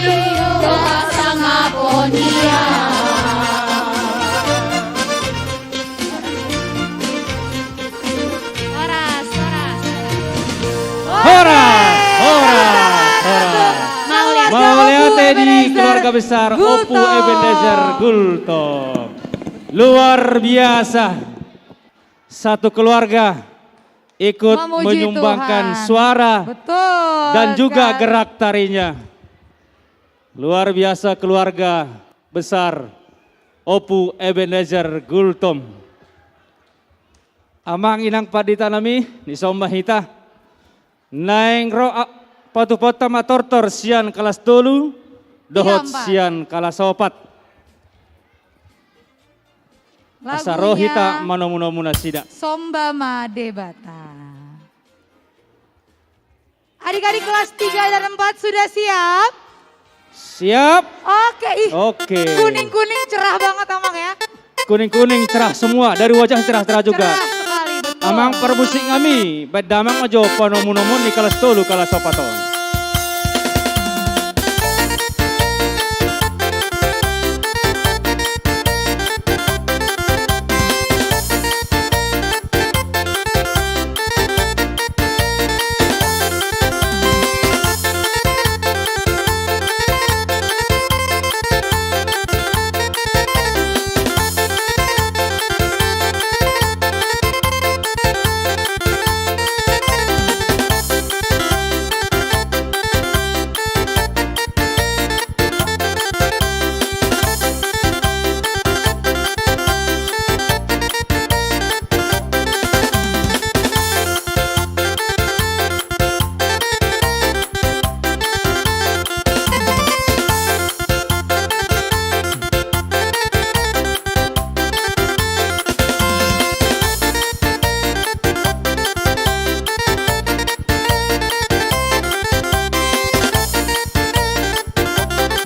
doa sang apon dia. Mau lihat di keluarga besar Opu Ebenezer Gultom. Luar biasa. Satu keluarga ikut Memuji menyumbangkan Tuhan. suara Betul dan juga sekali. gerak tarinya. Luar biasa keluarga besar Opu Ebenezer Gultom. Amang inang paditanami ni sombahita. Naeng ro patu-pota matortor sian kelas dulu, dohot Iya, Mbak. sian kelas opat. Asarohita manomunamuna sida. Sombama Debata. Adik-adik kelas 3 dan 4 sudah siap? Siap? Oke, Oke. kuning-kuning cerah banget Amang ya. Kuning-kuning cerah semua, dari wajah cerah-cerah juga. Cerah sekali, betul. Amang perbusik kami, bedamang ajo panomunamun di kelas dulu kelas opaton.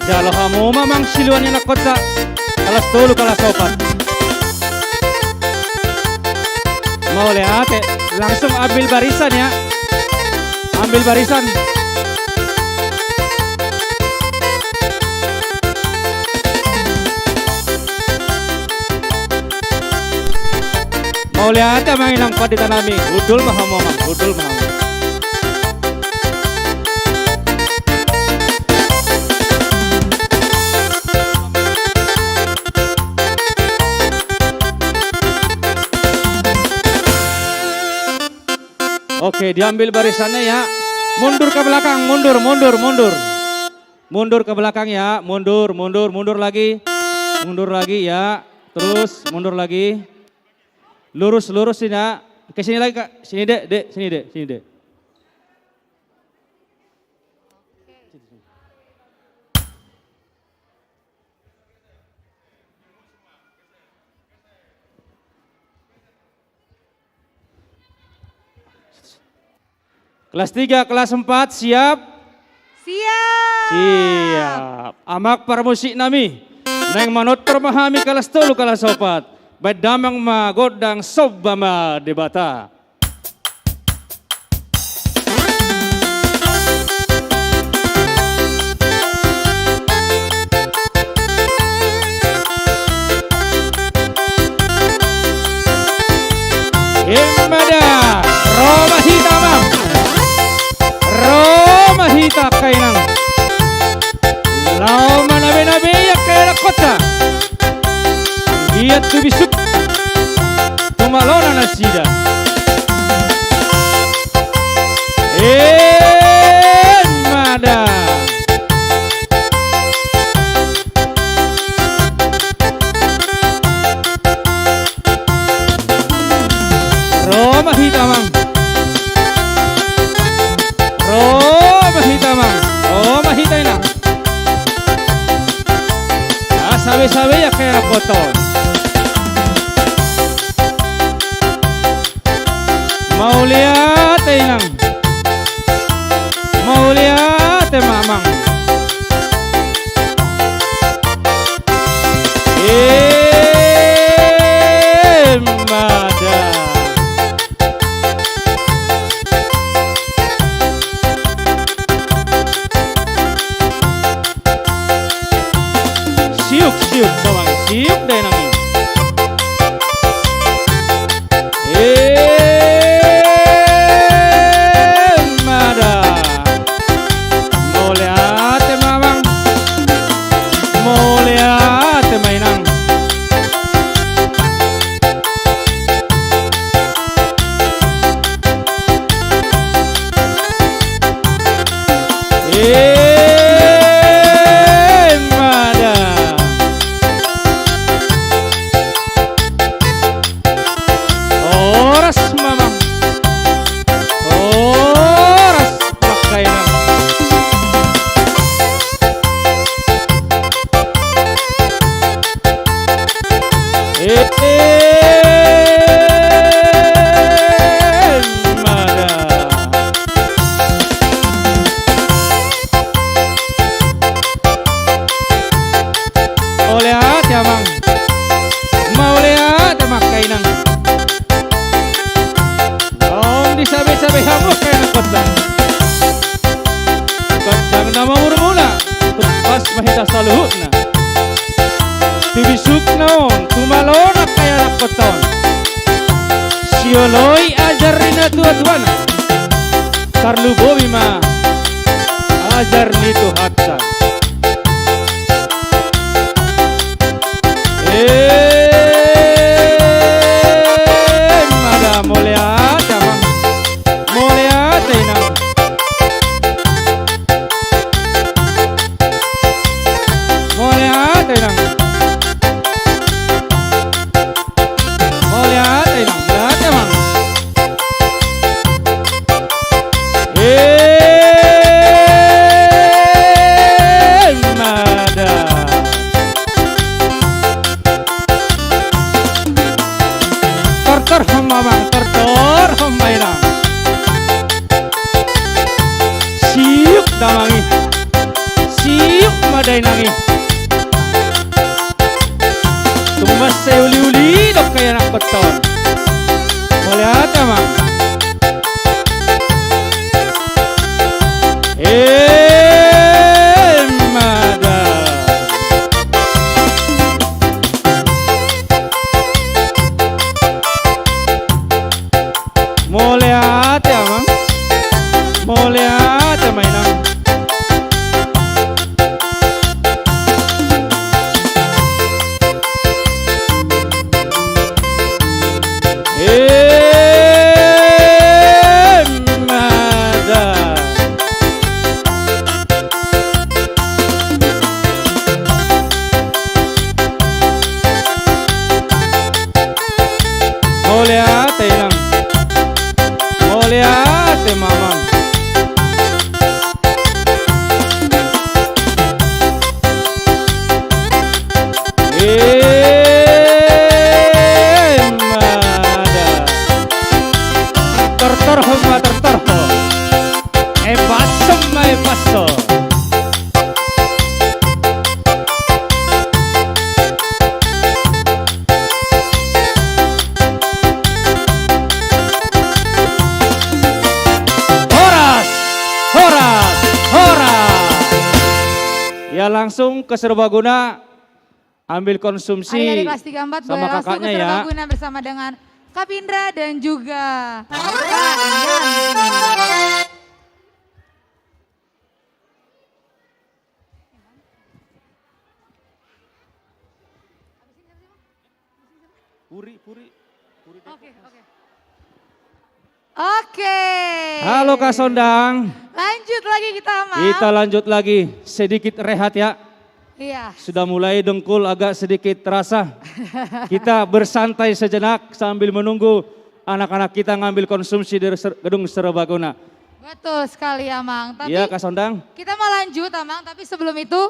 Jalo kamu mamang siluan yang kota kelas dulu kelas opat. Mau lihat langsung ambil barisan ya. Ambil barisan. Mau lihat ya main angkot di tanami. Udul mahamong, udul mahamong. Oke, diambil barisannya ya. Mundur ke belakang, mundur. Mundur ke belakang ya, mundur lagi. Mundur lagi ya, terus mundur lagi. Lurus sini ya. Ke sini lagi Kak, sini Dek, sini Dek. Kelas 3, kelas 4 siap? Siap. Amak para musik nami. Neng manut memahami kelas 3, kelas 4. Baik damang magodang sobama debata. Imada Roma Hitama. Roma hita kainang lau manabe-nabe ya kaina kota giat tu bisuk tumalona nasida mada Roma hitamang Roma hitaina. Sabi-sabi ya kaya koton. Mau lihat inang. Mau lihat mamang. Mada. Siuk bawang, siuk deh nami. Mada. Mau lihat mamang. Mau lihat mainang. Mahita saluhutna tibisuk naon tumalona kaya nakoton sioloi ajarina tua-tuana karlu bobi ma ajar nitu hatta mada moleata ma moleata ina siuk damangi siuk madai nangi tumas uli-uli dok kaya nak beton boleh ada mang mada boleh ada mang boleh ada mainan Ya langsung ke serbaguna ambil konsumsi Adik-adik kelas 3 4 sama boleh langsung kakaknya ke ya. serbaguna bersama dengan Kak Pindra dan juga Kak Yanti. Oke. Halo Kak Sondang. Lanjut lagi kita, Mam. Kita lanjut lagi, sedikit rehat ya. Iya. Sudah mulai dengkul agak sedikit terasa. Kita bersantai sejenak sambil menunggu anak-anak kita ngambil konsumsi dari gedung serbaguna. Betul sekali, Amang. Tapi Iya Kak Sondang. kita mau lanjut, Amang. Tapi sebelum itu,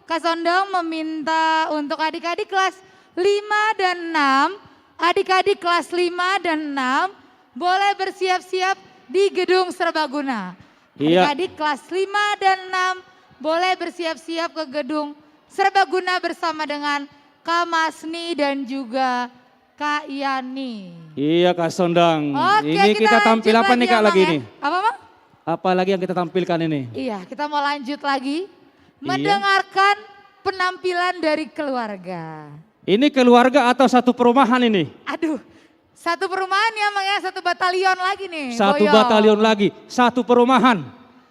Kak Sondang meminta untuk adik-adik kelas 5 dan 6, adik-adik kelas 5 dan 6 boleh bersiap-siap di gedung serbaguna. Iya. Adik-adik kelas 5 dan 6 boleh bersiap-siap ke gedung serbaguna bersama dengan Kak Masni dan juga Kak Yani. Iya Kak Sondang. Oke, Ini kita tampil lanjut apa nih Kak Amang, lagi ya. ini? Apa, Mang? Apa lagi yang kita tampilkan ini? Iya, kita mau lanjut lagi mendengarkan penampilan dari keluarga. Ini keluarga atau satu perumahan ini? Aduh, satu perumahan ya, Mang ya, satu batalion lagi nih. Satu Boyo. batalion lagi, satu perumahan.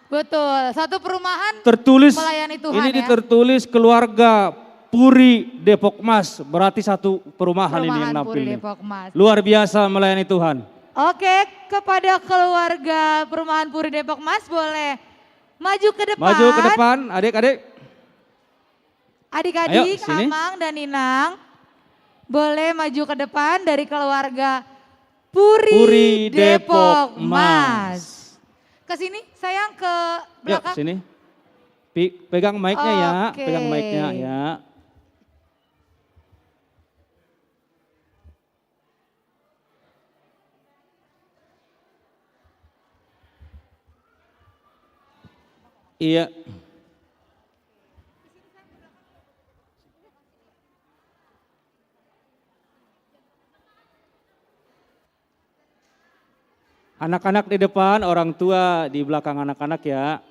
Betul, satu perumahan Tertulis, melayani Tuhan ini ya. tertulis keluarga Puri Depok Mas, berarti satu perumahan ini yang Perumahan Puri nampil. Depok Mas. Luar biasa melayani Tuhan. Oke, kepada keluarga perumahan Puri Depok Mas boleh maju ke depan. Maju ke depan, adik-adik. Adik-adik, Ayo, sini. Amang dan Inang, boleh maju ke depan dari keluarga Puri, Depok Mas. Ke sini, sayang, ke Yuk belakang. sini. Pegang mic-nya ya, Oke. pegang mic-nya ya. Iya. Anak-anak di depan, orang tua di belakang anak-anak ya.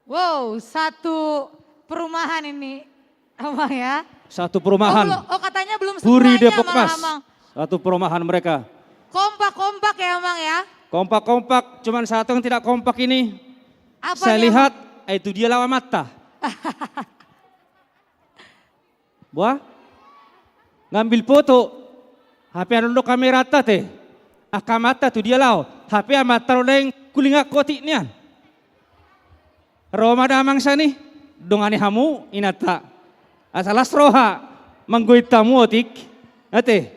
Wow, satu perumahan ini, Amang ya. Satu perumahan. Oh, katanya belum Puri semuanya Depok malah, Mas. Amang. Satu perumahan mereka. Kompak-kompak ya, Amang ya. Kompak-kompak, cuman satu yang tidak kompak ini. Apa Saya nih, lihat, itu dia lawan mata. Buah, ngambil foto. HP anu kamera teh. Mata tu dia lau. HP mata yang kulingak kotik nian. Roma damang sani, dongane hamu inata. Asalas roha, manggoy tamu otik. Ate.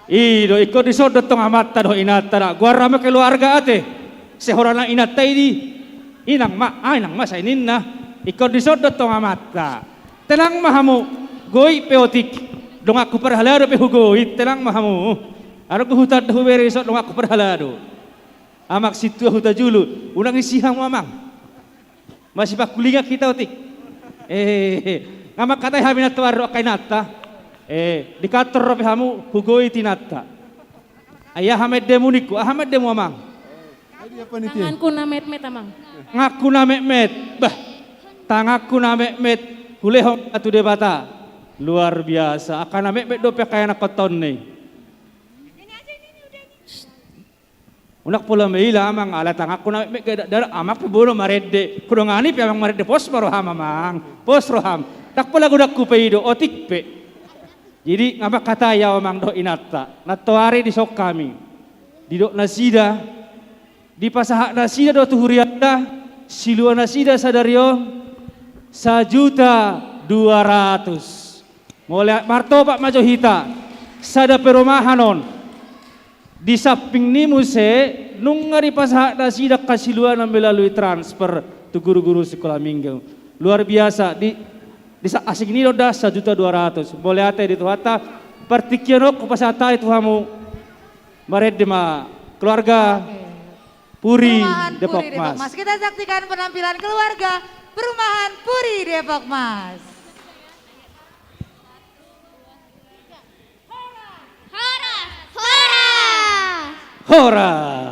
Ido ikut disodot tong amata do inata da. Gua rame keluarga ate. Sehorana inata ini. Inang ma sa ininna. Ikut disodot tong amata. Tenang mahamu. Goy peotik. Dong aku perhalado pehugoy. Tenang mahamu. Ano ko hutad do beresot dong aku perhalado. Amak situ huta julu. Unang isihang mamang. Masih pak kulinga kita otik. Ngamak katay hamin at waro kay nata. Dikator rapi hamu hugoi tinata. Ayah Hamed demuniku, Ahmed demu amang. Tanganku na met-met amang. Ngaku na met, bah, tangaku na met, hulehong atu debata. Luar biasa, akan na met dope kaya nakoton nih. Unak pula meila amang ala tangaku na met dar amak pebulu marede. Kudongani pi amang marede pos roham amang, pos roham. Tak pula gudak kupeido otik pe. Jadi ngapa kata ya omang do inata, natoari di sok kami, di dok nasida, di pasahak nasida do tuhuriada, silua nasida sadario, 1.200.000. Mulai martoba majo hita, sada perumahanon, di samping ni muse, nunga di pasahak nasida kasiluan melalui transfer tu guru-guru sekolah minggu. Luar biasa, di asing ini udah 1.200.000. Boleh ate di Tuhata partikianok kupasata itu hamu. Maret dema keluarga Puri Perumahan Depok Puri Depok Mas. Mas. Kita saksikan penampilan keluarga Perumahan Puri Depok Mas. Horas.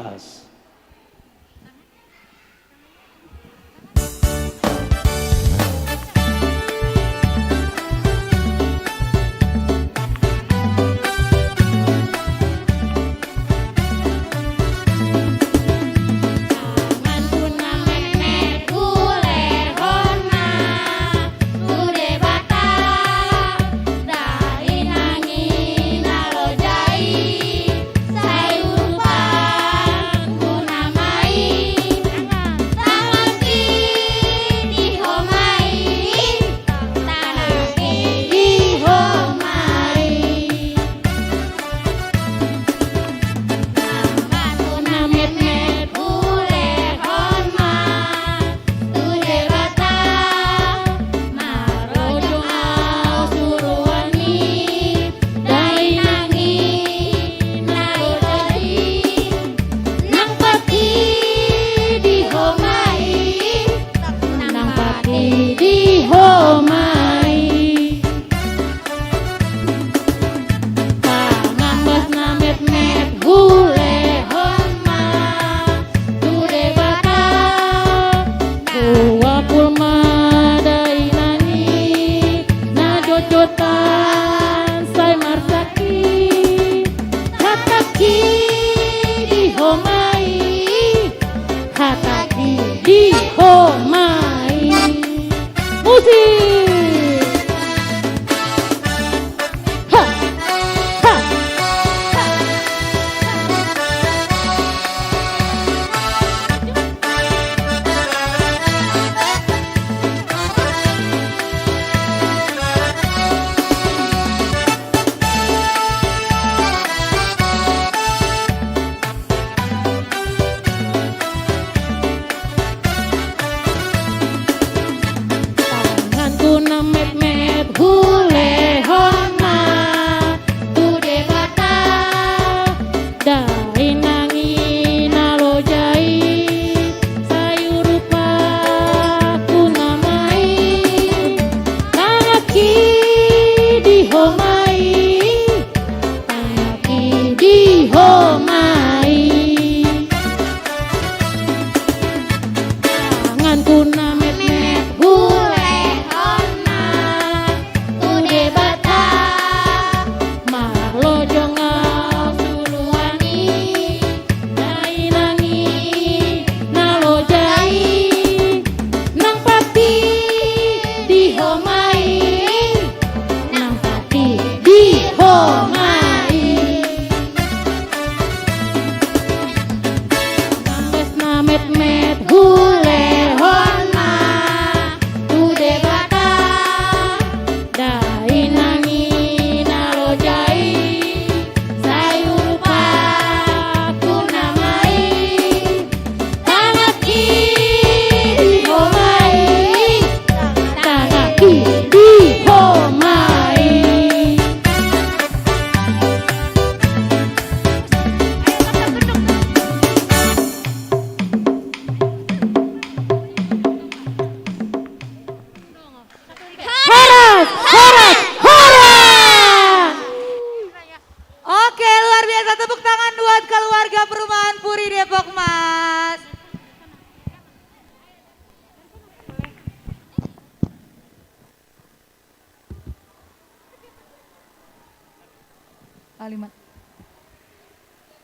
Kalimat.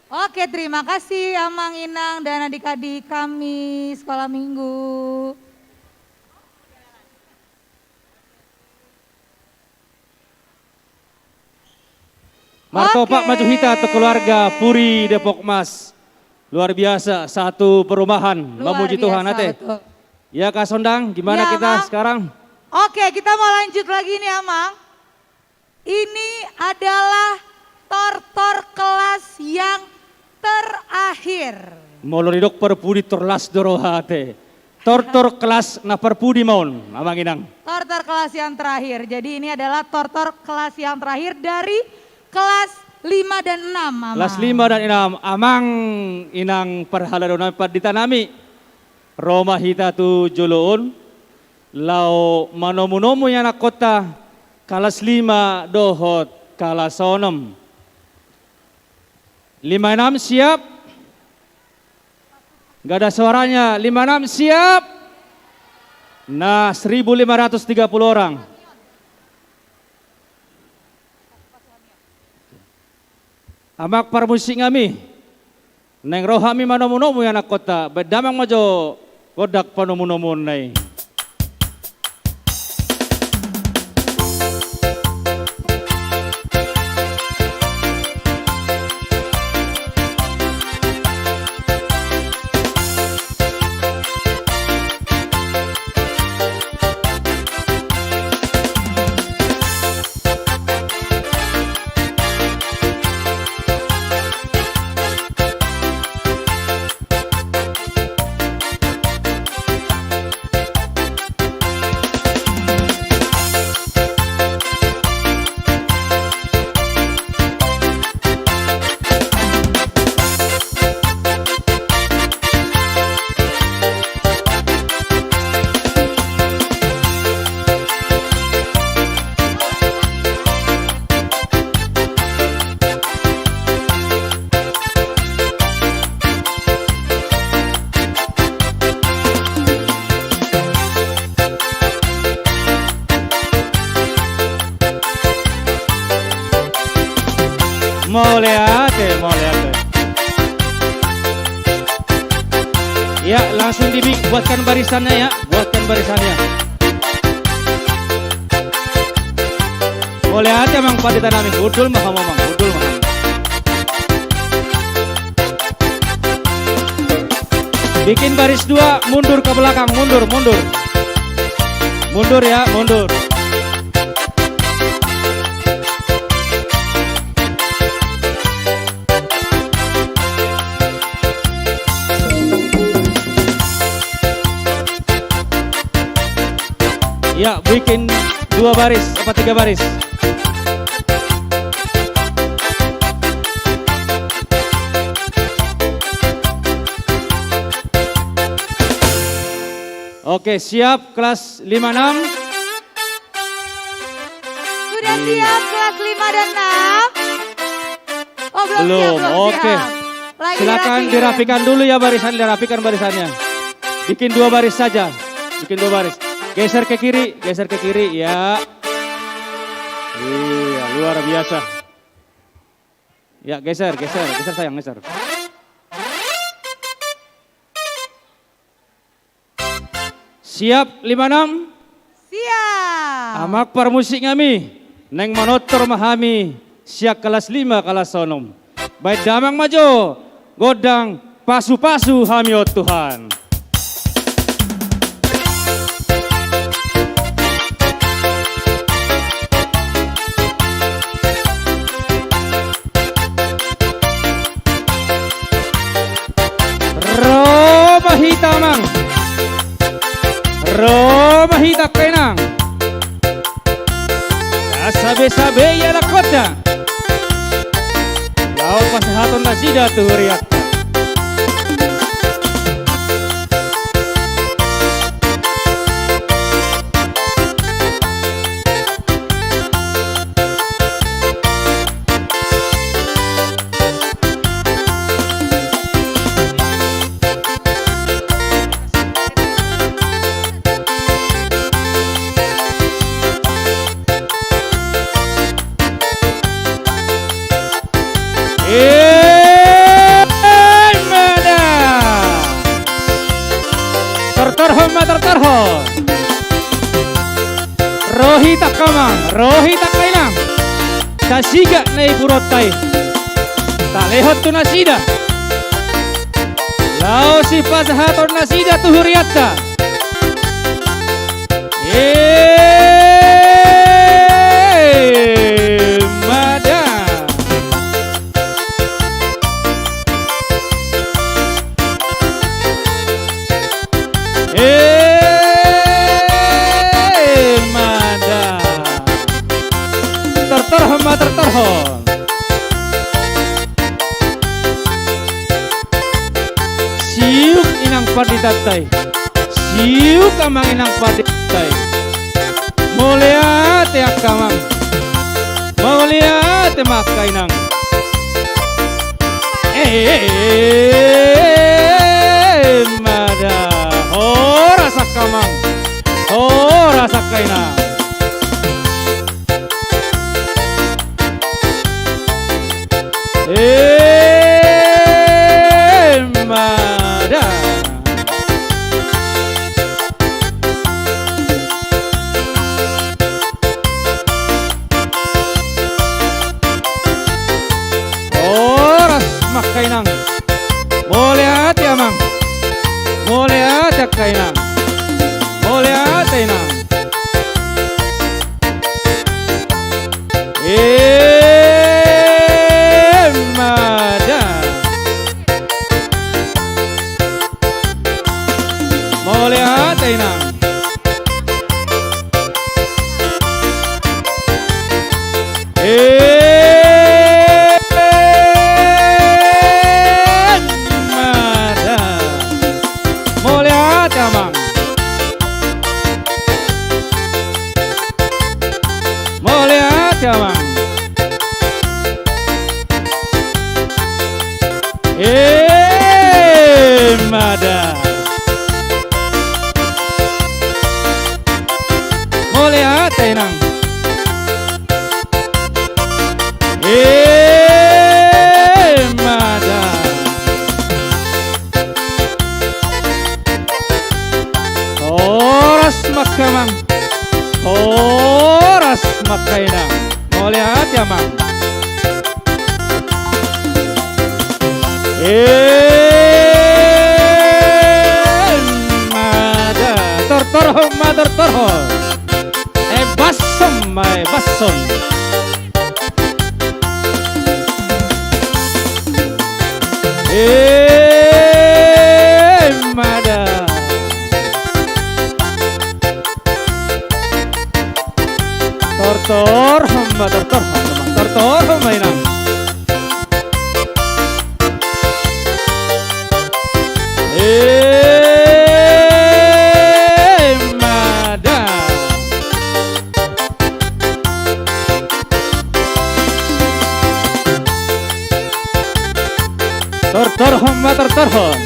Oke, terima kasih Amang Inang dan adik-adik kami sekolah minggu. Martopak Maju Hita atau keluarga Puri Depok Mas. Luar biasa, satu perumahan. Memuji Tuhan ate. Betul. Ya Kak Sondang, gimana Ya, kita Amang. sekarang? Oke, kita mau lanjut lagi nih Amang. Ini adalah tor-tor kelas yang terakhir. Moloridok per Puri Torlas Dorohate. tortor kelas na perpudi maun, Amang Inang. Tortor kelas yang terakhir. Jadi ini adalah tortor kelas yang terakhir dari kelas 5 dan 6, Mama. Kelas 5 dan 6, Amang Inang perhaladona ditanami. Roma hita tu joloon, lau manomu-nomu yang nak kota, kelas 5 dohot kelas 6. 56 siap? Gak ada suaranya. 56 siap? Nah, 1.530 orang. Amak parmusik ngami. Neng rohami manomu-nomu yang nak kota. Bedamang majo kodak panomu-nomu nai. Moleate. Ya, langsung buatkan barisannya ya, buatkan barisannya. Moleate Mang pada tanami, budul maham Mang, budul maham. Bikin baris 2, mundur ke belakang, mundur. Mundur ya, mundur. Ya, bikin 2 baris, 3 baris. Oke, siap kelas 5-6. Sudah siap kelas 5 dan 6? Oh, belum. Oke. Siap. Silakan dirapikan dulu ya dirapikan barisannya. Bikin 2 baris saja. Bikin 2 baris. Geser ke kiri ya. Iya, luar biasa. Ya, geser sayang, geser. Siap 56? Siap. Amak parmusik ngami, neng manotor mahami, siap kelas 5 kelas 6. Baik damang majo, godang pasu-pasu hamiot Tuhan. Roma hita kenang. Sabe-sabe ya la kota. Laut pasehaton nasida tu huriak. Tertarho Rohita kamang, rohita kainang. Tasiga na iburotai. Talehot tu nasida. Lao si pasahator nasida tu huriatta. Mada. matur nuwun. Siuk inang paditatay. Siuk amang inang paditatay. Mulia te akamang. Mulia te makainang. Mada. Oh rasa kamang. Oh rasa kainang. Mada. Oras makainang. Boleh hati amang. Boleh hati kainang. Boleh hati inang. Mada. Boleh hati inang. Mada. Boleh hati amang. Boleh hati amang. Mada. Boleh hati inang. Mada. Oras makamang. Oras makainang. Boleh hati amang. Mada. Tortorhom matur torhom. Bassom mai basson. Mada. Tortorhom matur torhom. Tortorhom mainang. Mada. Tortorhom matur torhom.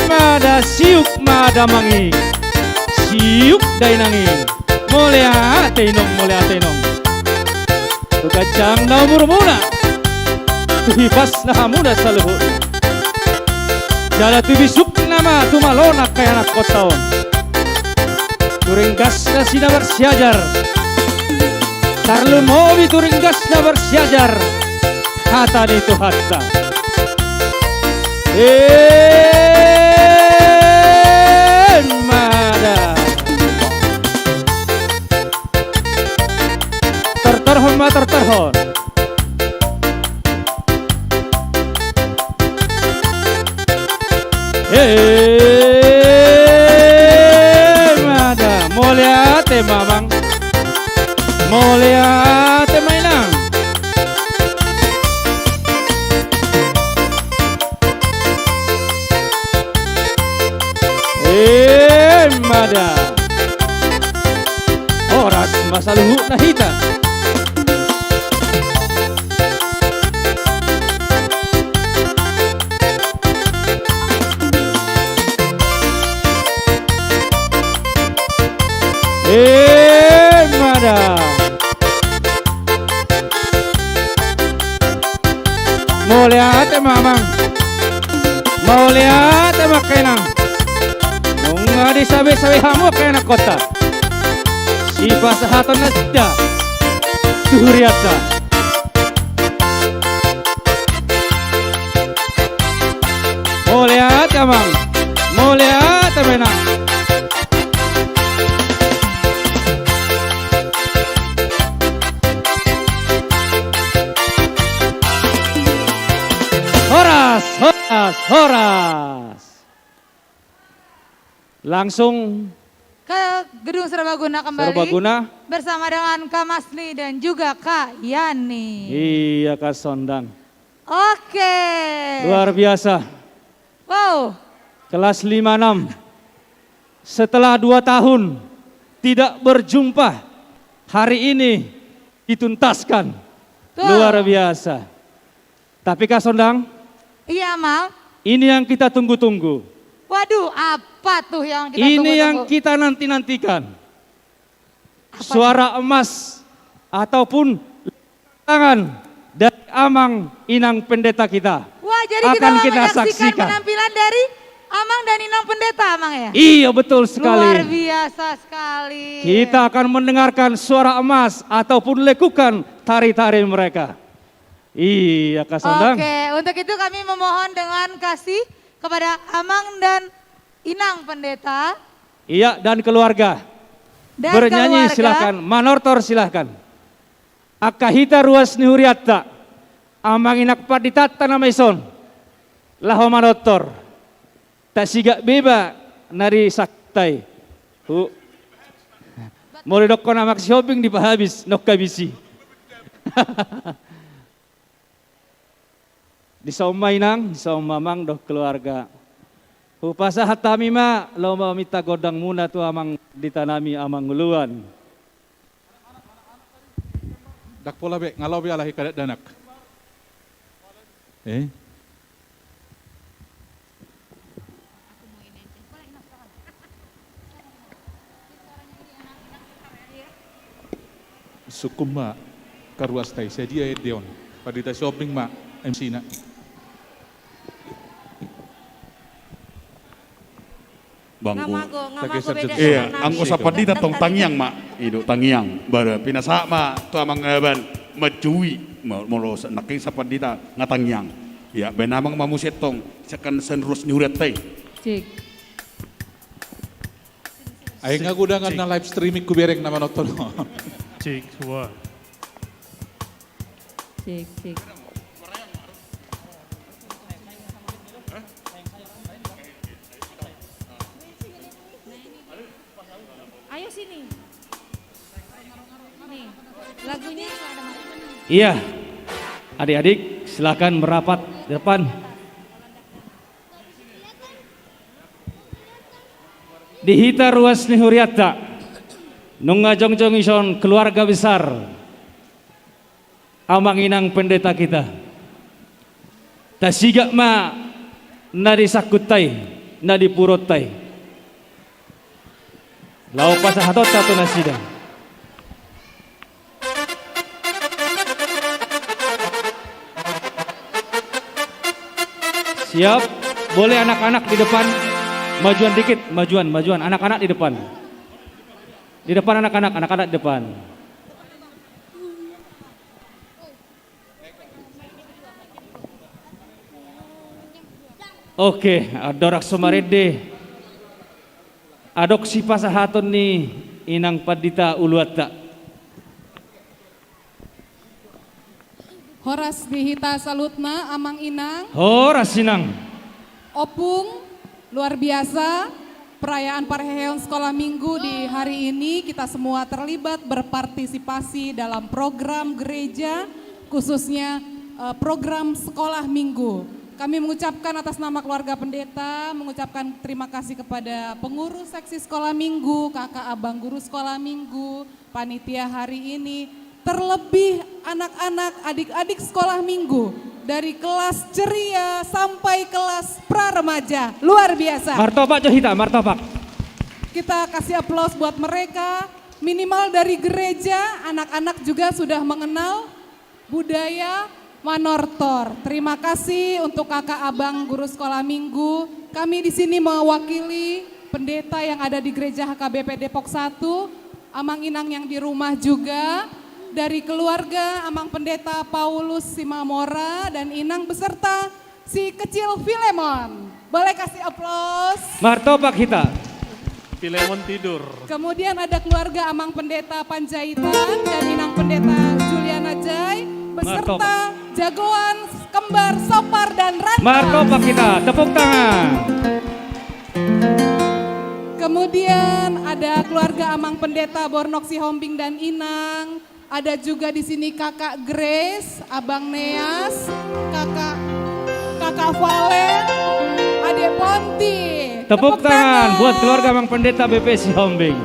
Mada siuk mada mangi. Siuk dainangi. Mulia tenong mulia tenong. Tu kacang na murmuna. Tu hibas na hamuna saluhut. Jala tu bisuk nama tu malona kaya anak kotaon. Turinggas na sina bersiajar. Tarlu mobi turinggas na bersiajar. Hata itu hatta. Mada. Terterhon ma terterhon. Mada. Mulia te mamang. Mulia te mainang. Mada. Oras masaluhu nahita. Mada. Mulia te mamang. Mulia te makainang. Nung di sabi-sabi hamo kaya na kota. Sipa sa haton na sida. Tuhuriata. Mulia te amang. Mulia te menang. Horas, horas, horas. Langsung ke gedung Serbaguna kembali. Serbaguna. Bersama dengan Kak Masni dan juga Kak Yani. Iya Kak Sondang. Oke. Luar biasa. Wow. Kelas 56. Setelah 2 tahun tidak berjumpa, hari ini dituntaskan. Tuh. Luar biasa. Tapi Kak Sondang, Iya Mal. ini yang kita tunggu-tunggu. Waduh, apa tuh yang kita Ini tunggu-tunggu? yang kita nanti-nantikan. Suara emas ataupun tangan dari Amang Inang Pendeta kita. Wah, jadi kita akan mau kita menyaksikan saksikan. penampilan dari Amang dan Inang Pendeta, Amang ya? Iya betul sekali. Luar biasa sekali. Kita akan mendengarkan suara emas ataupun lekukan tari-tari mereka. Iya Kak Sondang. Oke, untuk itu kami memohon dengan kasih kepada Amang dan Inang Pendeta. Iya dan keluarga. Dan Bernyanyi keluarga. silakan, manortor silakan. Akahita ruas nihuriata, Amang Inak Padita tanah maison, laho manotor, tak sigak beba nari saktai. Mulai dokon amak shopping di pahabis, nok kabisi. Di saumai nang, di saumamang dok keluarga. Upasa hatami ma, lo mau minta godang muna tu amang ditanami amang nguluan. Dak pola be ngalau be alahi kadat danak. Sukum ma karuas tai sedia edeon. Padita shopping ma MC na. Bangku. Iya, Iya, angko sapandi na tong tangyang ma. Ido tangyang. Bara pinasa ma to amang ban macui molo naking sapandi ta ngatangyang. Ya, benamang mamuset tong sekan senrus nyuret teh. Cik. Ay nga gudangan na live streaming kubereng naman nonton. Cik, wah. Cik, cik. Ayo sini. Nih, lagunya ada Iya, adik-adik silakan merapat di depan. Dihita ruas nihuriata, nunga jongjong ison keluarga besar, Amang Inang Pendeta kita. Tasigak ma nadi sakutai, nadi purotai. Lau pasahatot satu nasida. Siap, boleh anak-anak di depan, majuan dikit, majuan, anak-anak di depan. Di depan anak-anak di depan. Oke, adorak sumarede. Adok si pasahaton ni Inang Padita Uluata. Horas dihita salutna Amang Inang. Horas Inang. Opung, luar biasa. Perayaan Parheon Sekolah Minggu di hari ini kita semua terlibat berpartisipasi dalam program gereja, khususnya program Sekolah Minggu. Kami mengucapkan atas nama keluarga pendeta, mengucapkan terima kasih kepada pengurus seksi sekolah minggu, kakak abang guru sekolah minggu, panitia hari ini, terlebih anak-anak adik-adik sekolah minggu dari kelas ceria sampai kelas pra-remaja, luar biasa. Martopak Johita, martopak. Kita kasih aplaus buat mereka, minimal dari gereja, anak-anak juga sudah mengenal budaya manortor. Terima kasih untuk kakak abang guru sekolah minggu. Kami di sini mewakili pendeta yang ada di gereja HKBP Depok 1, Amang Inang yang di rumah juga, dari keluarga Amang Pendeta Paulus Simamora dan Inang beserta si kecil Filemon. Boleh kasih aplaus. Martopak kita. Filemon tidur. Kemudian ada keluarga Amang Pendeta Panjaitan dan Inang Pendeta Juliana Jai beserta jagoan kembar Sopar dan Ranta. Martopak kita, tepuk tangan. Kemudian ada keluarga Amang Pendeta Bornok Sihombing dan Inang. Ada juga di sini Kakak Grace, Abang Neas, Kakak Valen, Adik Ponti. Tepuk tangan buat keluarga Amang Pendeta BP Sihombing.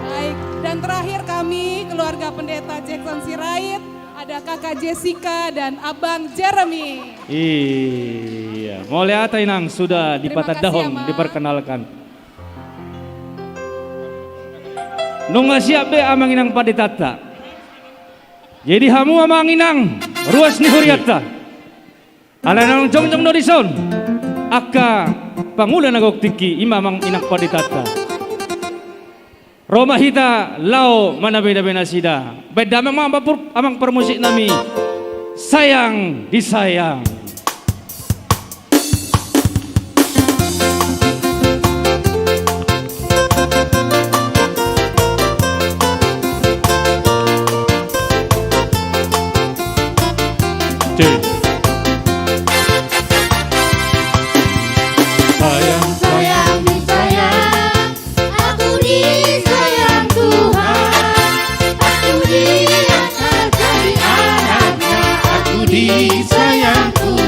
Baik, dan terakhir kami keluarga Pendeta Jackson Sirait, ada Kakak Jessica dan Abang Jeremy. Iya, mulai ata Inang sudah di Terima patah kasih, dahong Amang. diperkenalkan. Nungga siap be Amang Inang paditata. Jadi hamu Amang Inang ruas ni huriata. Alanang jongjong no dison. Aka pangulan nagok tiki ima Amang Inang paditata. Roma hita lao manabena-bena sida. Beda amang permusik nami. Sayang disayang. Sayang, sayang, disayang, aku disayang Tuhan, aku diangkat jadi anaknya, aku disayang Tuhan.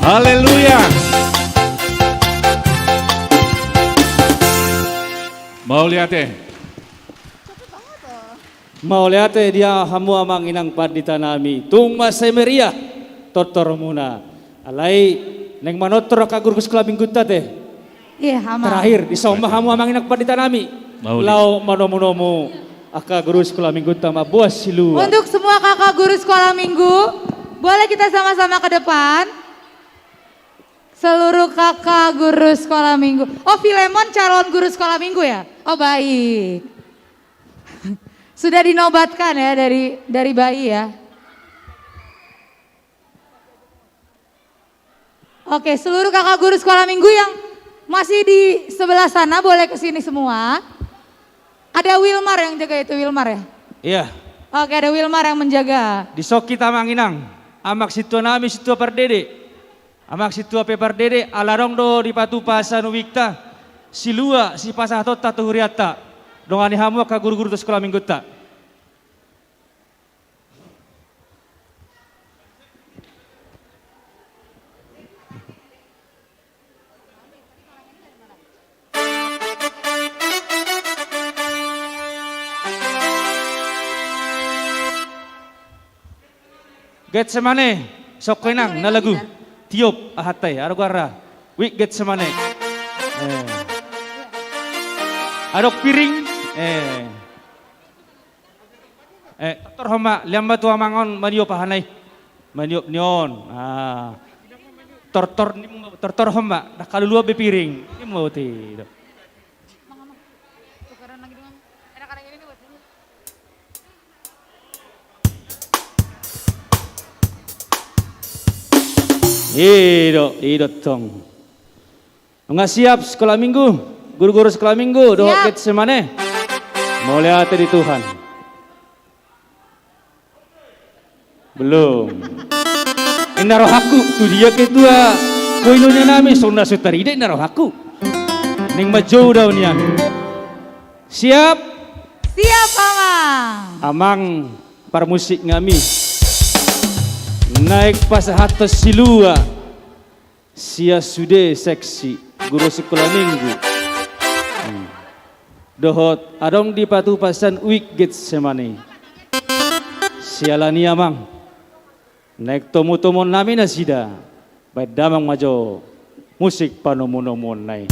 Haleluya. Mau lihat Mau lihat dia hamu amang inang pandita nami. Tung masemeria totor muna. Alai neng manotor ka guru sekolah minggu teh. Iya, Amang. Terakhir di somah hamu amang inang pandita nami. Lau manomu aka guru sekolah minggu tama buas silu. Untuk semua kakak guru sekolah minggu, boleh kita sama-sama ke depan. Seluruh kakak guru sekolah minggu. Oh, Filemon calon guru sekolah minggu ya? Oh, baik. Sudah dinobatkan ya dari bayi ya. Oke, seluruh kakak guru sekolah minggu yang masih di sebelah sana boleh kesini semua. Ada Wilmar yang jaga itu, Wilmar ya? Iya. Oke, ada Wilmar yang menjaga. Di sok kita manginang. Amak situa nami situa perdede. Amak situa pe perdede alarong do di patu pasa nuwikta. Silua si pasah tota tuhuriata. Dongani hamu ka guru-guru tu sekolah minggu ta. Get semane sok kenang na lagu tiup ahatai arugara wik get semane adok piring torhoma liamba tua mangon maniop ahanai maniop nion tortor homa dah kalau luar bepiring ini mau ti Ido tong. Nggak siap sekolah minggu, guru-guru sekolah minggu, doa ket semane. Mau lihat di Tuhan. Belum. Inaroh aku, tu dia ketua. Koinonya nami sonda sutaride inaroh aku. Ning maju daun nian. Siap? Siap, Amang. Amang para musik ngami. Naik pas atas silua sia sude seksi guru sekolah minggu dohot adong di patu pasan uik get semane sialani amang naik tomu-tomon nami nasida baik damang majo musik panomonomon nai.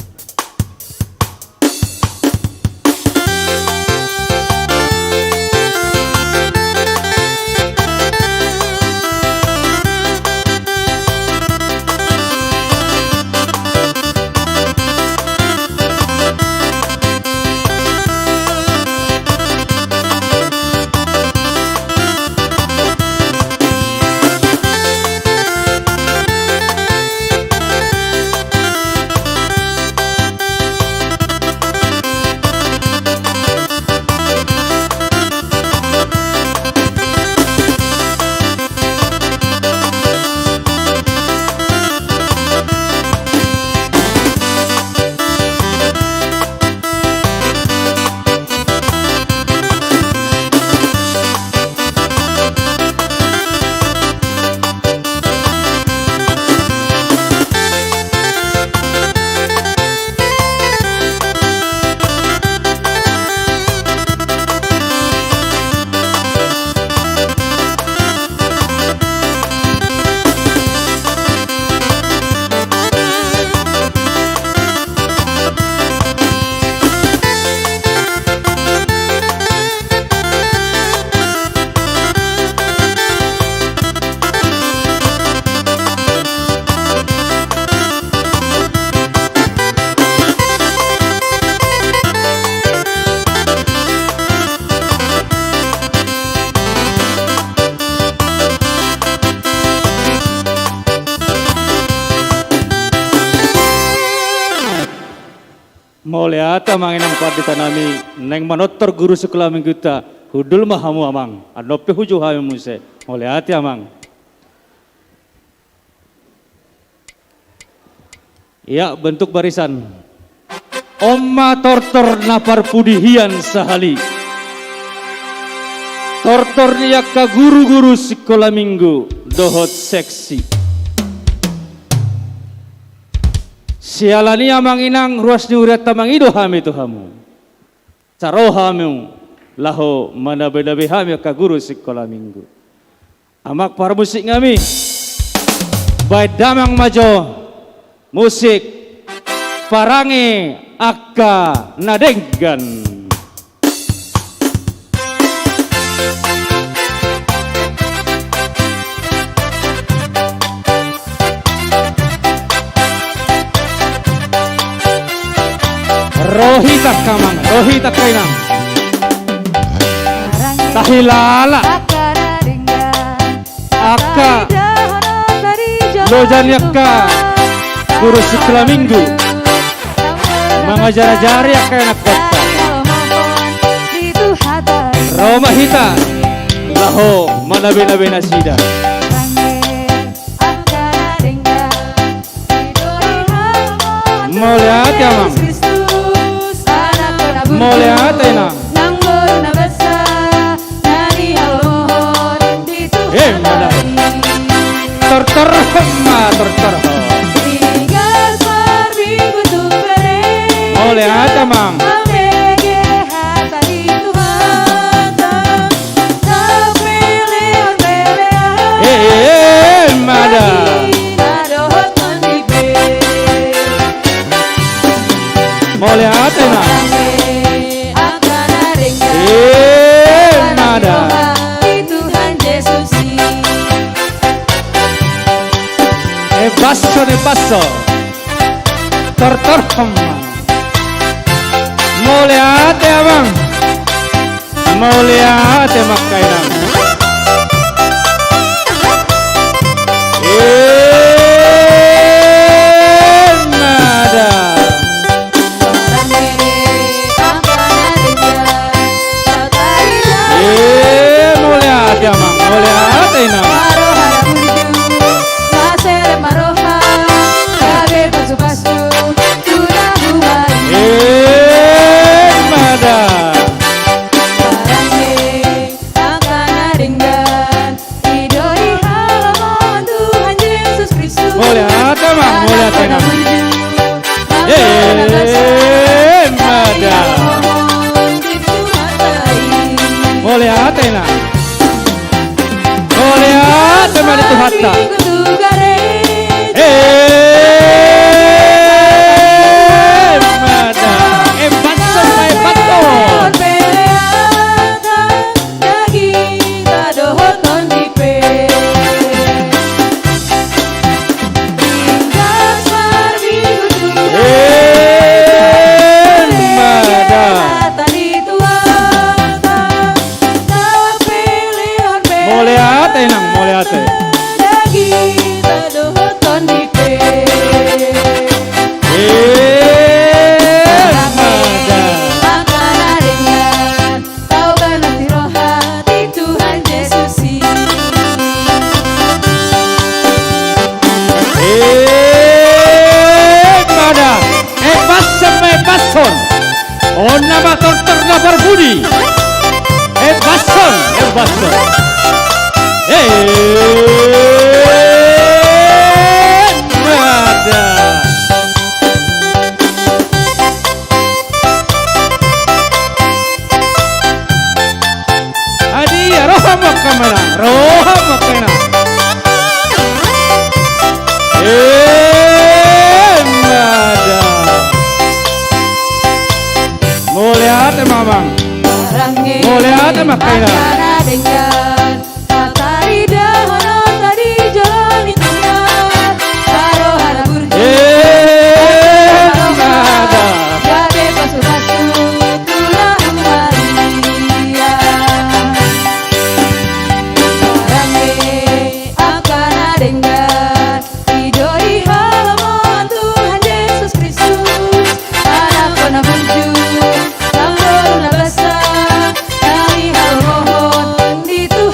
Moleata manginang padita nami neng manotor guru sekolah minggu ta hudul mahamu amang anope huju hamu muse moleati amang. Ya bentuk barisan Omma tortor napar pudihian sahali tortornya ka guru-guru sekolah minggu dohot seksi Sialani amang inang ruas ni urat tamang ido hami Tuhamu. Carohamu laho manabe-nabe hami ka guru sekolah minggu. Amak para musik ngami. Baik damang majo musik parange akka nadenggan. Rohita kamang, rohita kainang. Tahilala. Akka. Lojan yakka. Guru sekolah minggu. Mengajar-ajari akka anak kota. Roma hita. Laho manabe-nabe nasida. Mau lihat ya mang? Mau lihat ya nang? Mana? Terterhema. Mau lihat ya mang? Mana? Mau lihat ya nang? Nada. Basso. Terterhema. Mau lihat ya bang? Mau lihat ya makainang? Nada. Mau lihat ya bang? Mau lihat ya nang? Hatta. Oh nama terdapat budi. Basson. Nada. Adia roha makamana. Nada. Mau lihat ya mamang? Mau lihat ya makaina? Di Tuhan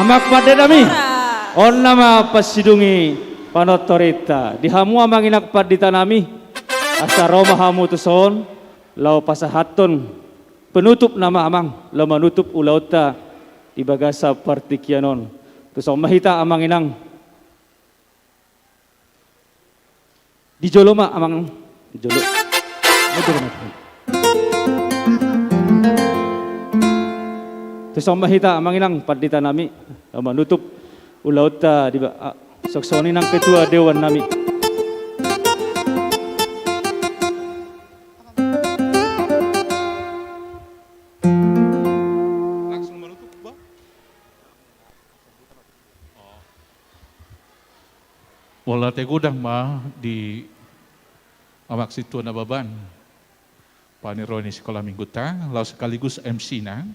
Amak pada nami. On nama pasidungi panotorita. Dihamu amang inak padita nami. Asa Roma hamu tuson. Lau pasahaton. Penutup nama amang. Lau manutup ulauta. Ibagasa partikianon. Tuson mahita amang inang. Dijolo ma amang. Dijolo. Tuson mahita amang inang padita nami. Lau manutup ulauta di saksoni ng ketua dewan nami. Wala te gudang ma di amak situ na baban. Panironi sekolah minggu ta, lau sekaligus MC na.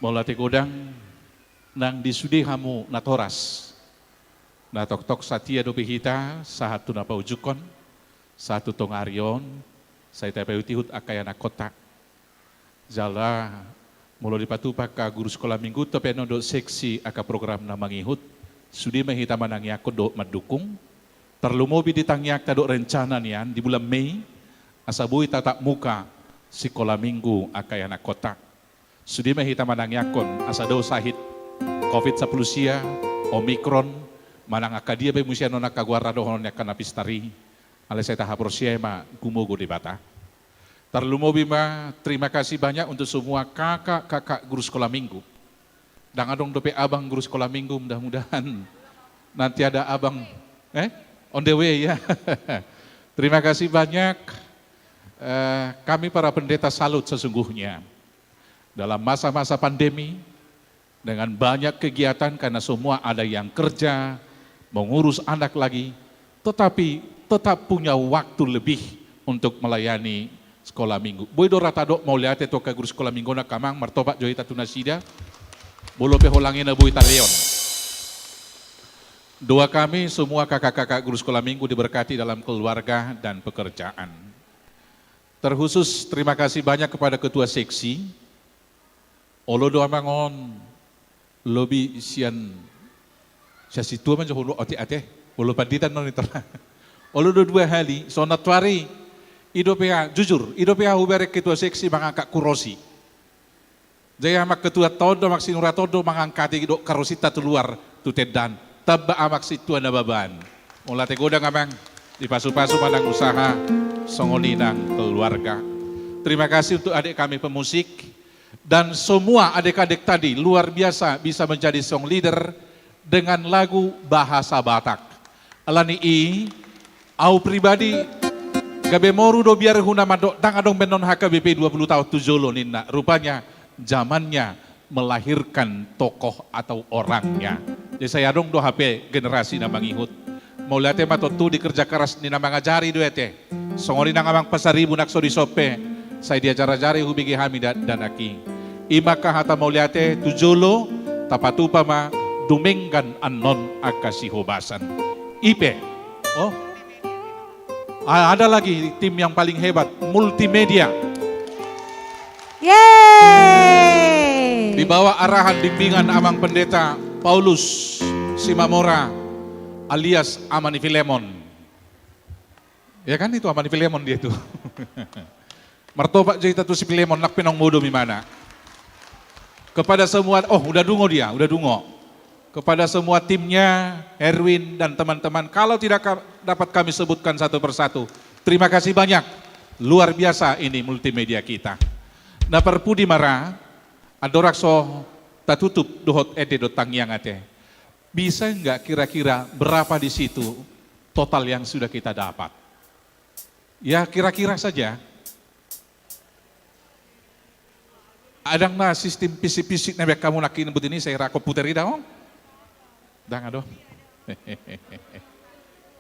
Wala te gudang nang disudi hamu natoras. Na tok-tok satia do pihita, satu na paujukon, satu tong arion, saya tepe utihut akayana kota. Jala mulo dipatupa ka guru sekolah minggu tapi nondo seksi aka program na mangihut. Sudi mahita manangyak ko do madukung. Terlumobi ditangyak ta do rencana niyan di bulan Mei, asabuhi tatap muka sekolah minggu akayana kota. Sudi mahita manangyakon asado sahit COVID-19, Omikron, manang akadia be musia nona kaguara dohon yakan apistari, ale saya tahap ma gumugo di bata. Terlumobi ma, terima kasih banyak untuk semua kakak-kakak guru sekolah minggu. Dan adong dope abang guru sekolah minggu, mudah-mudahan nanti ada abang, on the way ya. Terima kasih banyak, kami para pendeta salut sesungguhnya. Dalam masa-masa pandemi, dengan banyak kegiatan karena semua ada yang kerja, mengurus anak lagi, tetapi tetap punya waktu lebih untuk melayani sekolah minggu. Boy do ratado mau lihat itu ke guru sekolah minggu na kamang martobat joy tatuna sida, bolo peholangin na boy taleon. Doa kami semua kakak-kakak guru sekolah minggu diberkati dalam keluarga dan pekerjaan. Terkhusus terima kasih banyak kepada ketua seksi, olo doa mangon, lobi sian situ man johulu ate olo panditan non itra olo dua hali sonatwari idopea jujur idopea huberek ketua seksi mangangkat kurosi jaya mak ketua todo mak sinura todo mangangkati do karosita keluar tu tedan tabba amak situ nababan ola te godang amang dipasu-pasu pandang usaha songoni nang keluarga. Terima kasih untuk adik kami pemusik. Dan semua adik-adik tadi luar biasa bisa menjadi song leader dengan lagu bahasa Batak. Alani au pribadi gabe moru do biar huna madok dang adong benon HKBP 20 tahun tujolo nina. Rupanya zamannya melahirkan tokoh atau orangnya. Jadi saya dong do HP generasi na mangihut. Mau lihat matotu dikerja keras nina mangajari do ete. Songori nang amang pasaribu nak so di sope. Saya diajar-ajari hubigi hamidat dan aki. Imaka hata mauliate tujolo tapatupa ma dumenggan anon akasihobasan. IP. Oh. Ada lagi tim yang paling hebat, multimedia. Yeay. Di bawah arahan bimbingan Amang Pendeta Paulus Simamora alias Amani Filemon. Ya kan itu Amani Filemon dia itu. Martobat jadi tatu si Filemon nak pinong mudo mimana. Kepada semua, udah dungo dia, udah dungo. Kepada semua timnya, Erwin dan teman-teman, kalau tidak dapat kami sebutkan satu persatu, terima kasih banyak. Luar biasa ini multimedia kita. Nah perpudi mara, adorakso tatutup dohot ede dotang yang ate. Bisa enggak kira-kira berapa di situ total yang sudah kita dapat? Ya kira-kira saja. Adang na sistem pisik-pisik nebek kamu nakin but ini saya rakop puteri daong. Dang aduh.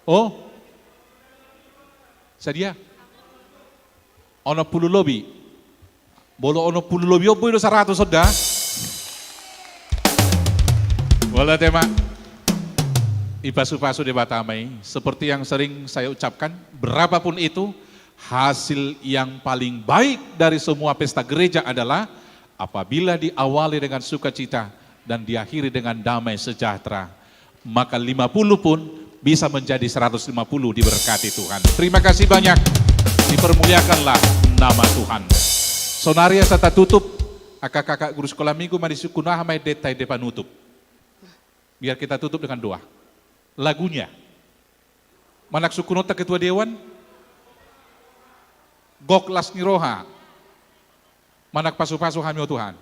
Oh. Sadia. Ono puluh lobi. Bolo ono puluh lobi opo itu 100 soda. Wala tema. Ipasu-pasu di Batamai, seperti yang sering saya ucapkan, berapapun itu, hasil yang paling baik dari semua pesta gereja adalah apabila diawali dengan sukacita dan diakhiri dengan damai sejahtera, maka 50 pun bisa menjadi 150 diberkati Tuhan. Terima kasih banyak, dipermuliakanlah nama Tuhan. Sonaria serta tutup, kakak-kakak guru sekolah minggu mari sukunah mai detai depan nutup. Biar kita tutup dengan doa. Lagunya, Manak Sukunota Ketua Dewan, Goklas Niroha, Manak Pasu-Pasu Hamil Tuhan.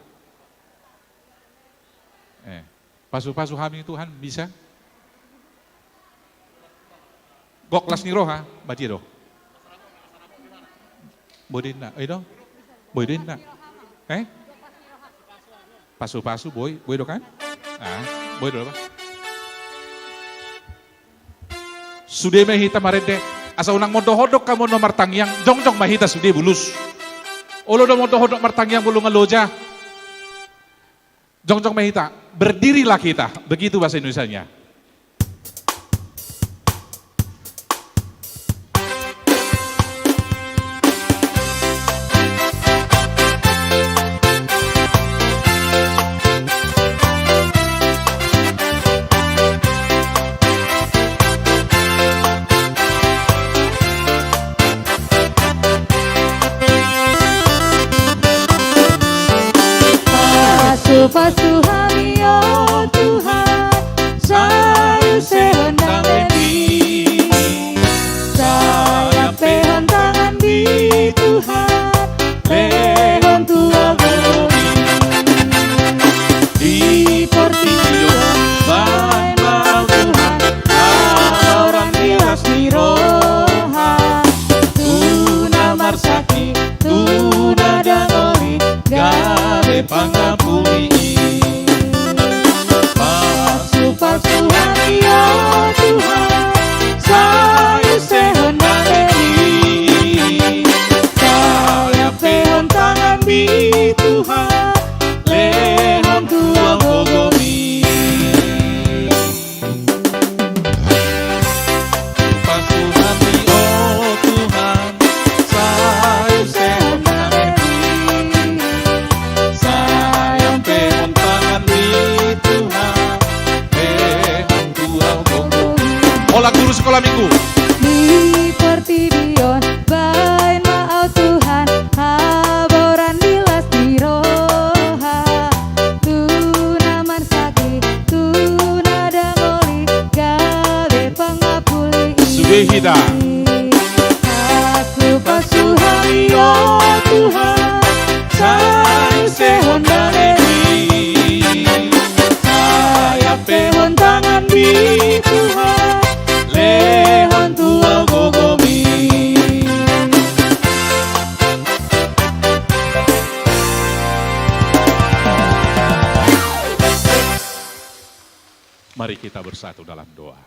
Pasu-Pasu Hamil Tuhan bisa? Goklas Niroha, Batido. Bodena, dong? Bodena. Pasu-Pasu, boy do kan? Boy do apa? Sudah mahita marede, asa unang modohodok kamu nomor tangyang, jong-jong mahita sudah bulus. Olo do modohodok martangyang bulu ngaloja. Jong-jong mahita, berdirilah kita, begitu bahasa Indonesianya. Pasu kami oh Tuhan, sayu sehendang di, saya pehon tangan di Tuhan, lehon tua goni, di portillo, bahan mau Tuhan, orang bilas di roha, tuna marsaki, tuna dangori, gade pangapuli. Pasu hati oh Tuhan, saya sehendang di, saya pehon tangan di Tuhan, lehon tua gogomi. Pasu hati oh Tuhan, saya sehendang di, saya pehon tangan di Tuhan. Olah guru sekolah minggu Di pertidion bain mau Tuhan, haboran dilas di roha, tuna marsaki, tuna dangoli, gabe pangapuli. Sudehida Pasu hari oh Tuhan, saya sehon dari, saya pehon tangan di Tuhan, lehon tua gogomi. Mari kita bersatu dalam doa.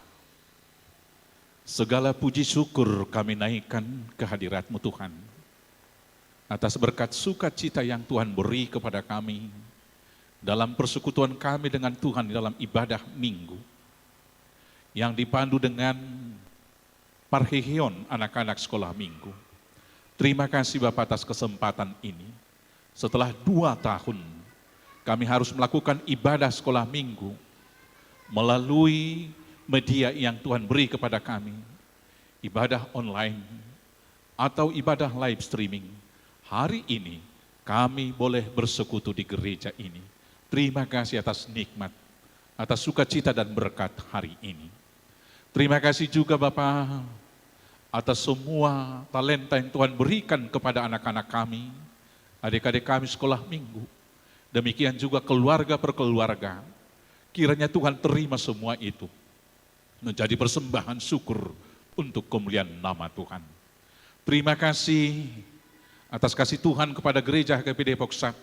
Segala puji syukur kami naikkan kehadirat-Mu Tuhan, atas berkat sukacita yang Tuhan beri kepada kami dalam persekutuan kami dengan Tuhan dalam ibadah minggu, yang dipandu dengan parheheon anak-anak sekolah minggu. Terima kasih Bapak atas kesempatan ini. Setelah 2 tahun kami harus melakukan ibadah sekolah minggu melalui media yang Tuhan beri kepada kami, ibadah online atau ibadah live streaming. Hari ini kami boleh bersekutu di gereja ini. Terima kasih atas nikmat, atas sukacita dan berkat hari ini. Terima kasih juga Bapak atas semua talenta yang Tuhan berikan kepada anak-anak kami, adik-adik kami sekolah minggu. Demikian juga keluarga per keluarga. Kiranya Tuhan terima semua itu menjadi persembahan syukur untuk kemuliaan nama Tuhan. Terima kasih atas kasih Tuhan kepada gereja HKP Depok 1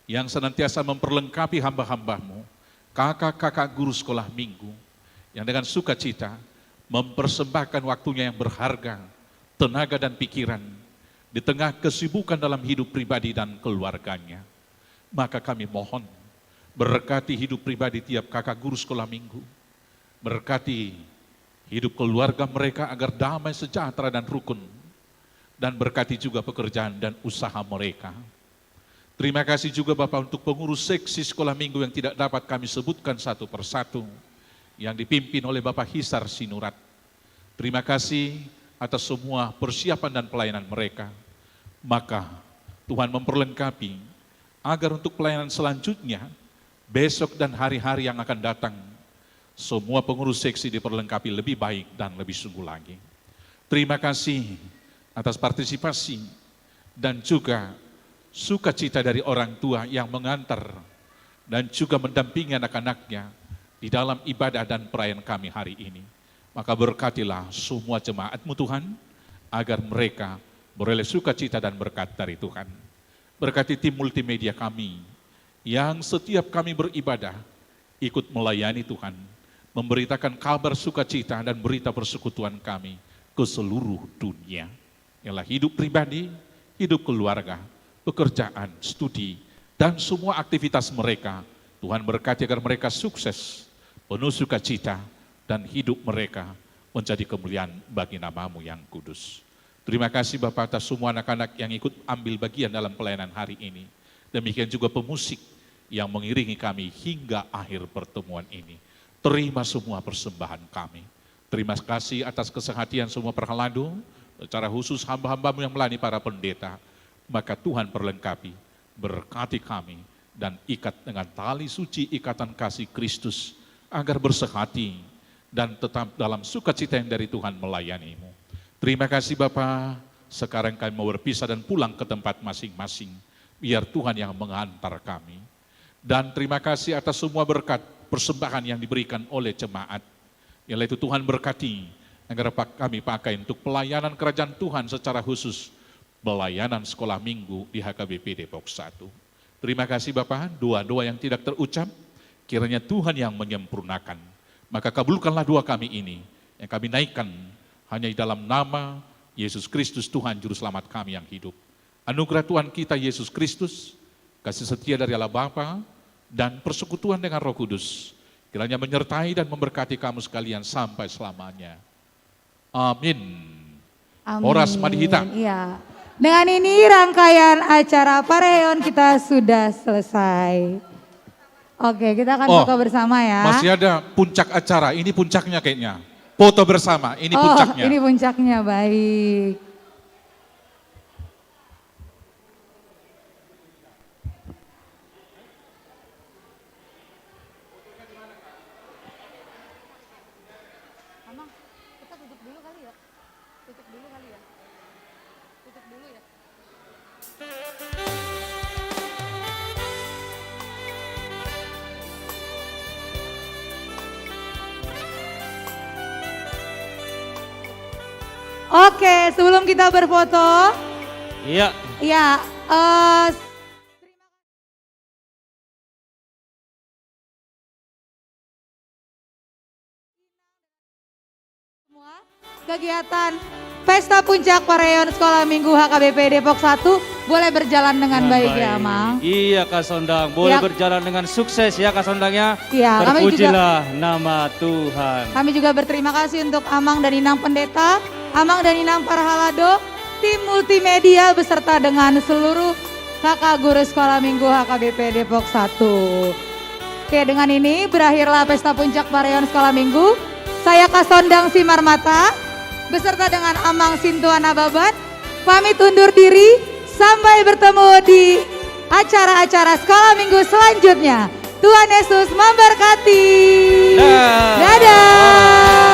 yang senantiasa memperlengkapi hamba-hamba-Mu, kakak-kakak guru sekolah minggu, yang dengan sukacita mempersembahkan waktunya yang berharga, tenaga dan pikiran di tengah kesibukan dalam hidup pribadi dan keluarganya. Maka kami mohon berkati hidup pribadi tiap kakak guru sekolah minggu, berkati hidup keluarga mereka agar damai, sejahtera dan rukun, dan berkati juga pekerjaan dan usaha mereka. Terima kasih juga Bapak untuk pengurus seksi sekolah minggu yang tidak dapat kami sebutkan satu persatu, yang dipimpin oleh Bapak Hisar Sinurat. Terima kasih atas semua persiapan dan pelayanan mereka. Maka Tuhan memperlengkapi agar untuk pelayanan selanjutnya, besok dan hari-hari yang akan datang, semua pengurus seksi diperlengkapi lebih baik dan lebih sungguh lagi. Terima kasih atas partisipasi dan juga sukacita dari orang tua yang mengantar dan juga mendampingi anak-anaknya di dalam ibadah dan perayaan kami hari ini. Maka berkatilah semua jemaat-Mu Tuhan, agar mereka beroleh sukacita dan berkat dari Tuhan. Berkati tim multimedia kami, yang setiap kami beribadah, ikut melayani Tuhan, memberitakan kabar sukacita dan berita persekutuan kami ke seluruh dunia. Ialah hidup pribadi, hidup keluarga, pekerjaan, studi, dan semua aktivitas mereka. Tuhan berkati agar mereka sukses, penuh sukacita, dan hidup mereka menjadi kemuliaan bagi nama-Mu yang kudus. Terima kasih Bapak atas semua anak-anak yang ikut ambil bagian dalam pelayanan hari ini. Demikian juga pemusik yang mengiringi kami hingga akhir pertemuan ini. Terima semua persembahan kami. Terima kasih atas kesehatian semua perheladu, secara khusus hamba-hamba-Mu yang melayani para pendeta. Maka Tuhan perlengkapi, berkati kami, dan ikat dengan tali suci ikatan kasih Kristus, agar bersehati dan tetap dalam sukacita yang dari Tuhan melayani-Mu. Terima kasih Bapa, sekarang kami mau berpisah dan pulang ke tempat masing-masing, biar Tuhan yang mengantar kami. Dan terima kasih atas semua berkat persembahan yang diberikan oleh jemaat, yaitu Tuhan berkati, agar kami pakai untuk pelayanan kerajaan Tuhan secara khusus, pelayanan sekolah minggu di HKBP Depok 1. Terima kasih Bapak, doa-doa yang tidak terucap, kiranya Tuhan yang menyempurnakan. Maka kabulkanlah doa kami ini, yang kami naikkan hanya di dalam nama Yesus Kristus Tuhan Juru Selamat kami yang hidup. Anugerah Tuhan kita Yesus Kristus, kasih setia dari Allah Bapa, dan persekutuan dengan Roh Kudus, kiranya menyertai dan memberkati kamu sekalian sampai selamanya. Amin. Amin. Horas Madihita. Iya. Dengan ini rangkaian acara Pareon kita sudah selesai. Oke, kita akan foto bersama ya. Masih ada puncak acara, ini puncaknya kayaknya. Foto bersama, ini puncaknya. Ini puncaknya, baik. Kita tutup dulu kali ya. Tutup dulu kali ya. Tutup dulu ya. Oke, sebelum kita berfoto. Iya. Ya, kegiatan Pesta Puncak Pareon Sekolah Minggu HKBP Depok 1 boleh berjalan dengan baik ya, Mang. Iya Kak Sondang, boleh Ya. berjalan dengan sukses ya Kak Sondangnya. Iya, kami Terpujilah nama Tuhan. Kami juga berterima kasih untuk Amang dan Inang Pendeta, Amang dan Inang Parhalado, tim multimedia beserta dengan seluruh kakak guru Sekolah Minggu HKBP Depok 1. Oke, dengan ini berakhirlah Pesta Puncak Pareon Sekolah Minggu. Saya Kak Sondang Simarmata beserta dengan Amang Sintuana Babat pamit undur diri sampai bertemu di acara-acara Sekolah Minggu selanjutnya. Tuhan Yesus memberkati. Dadah.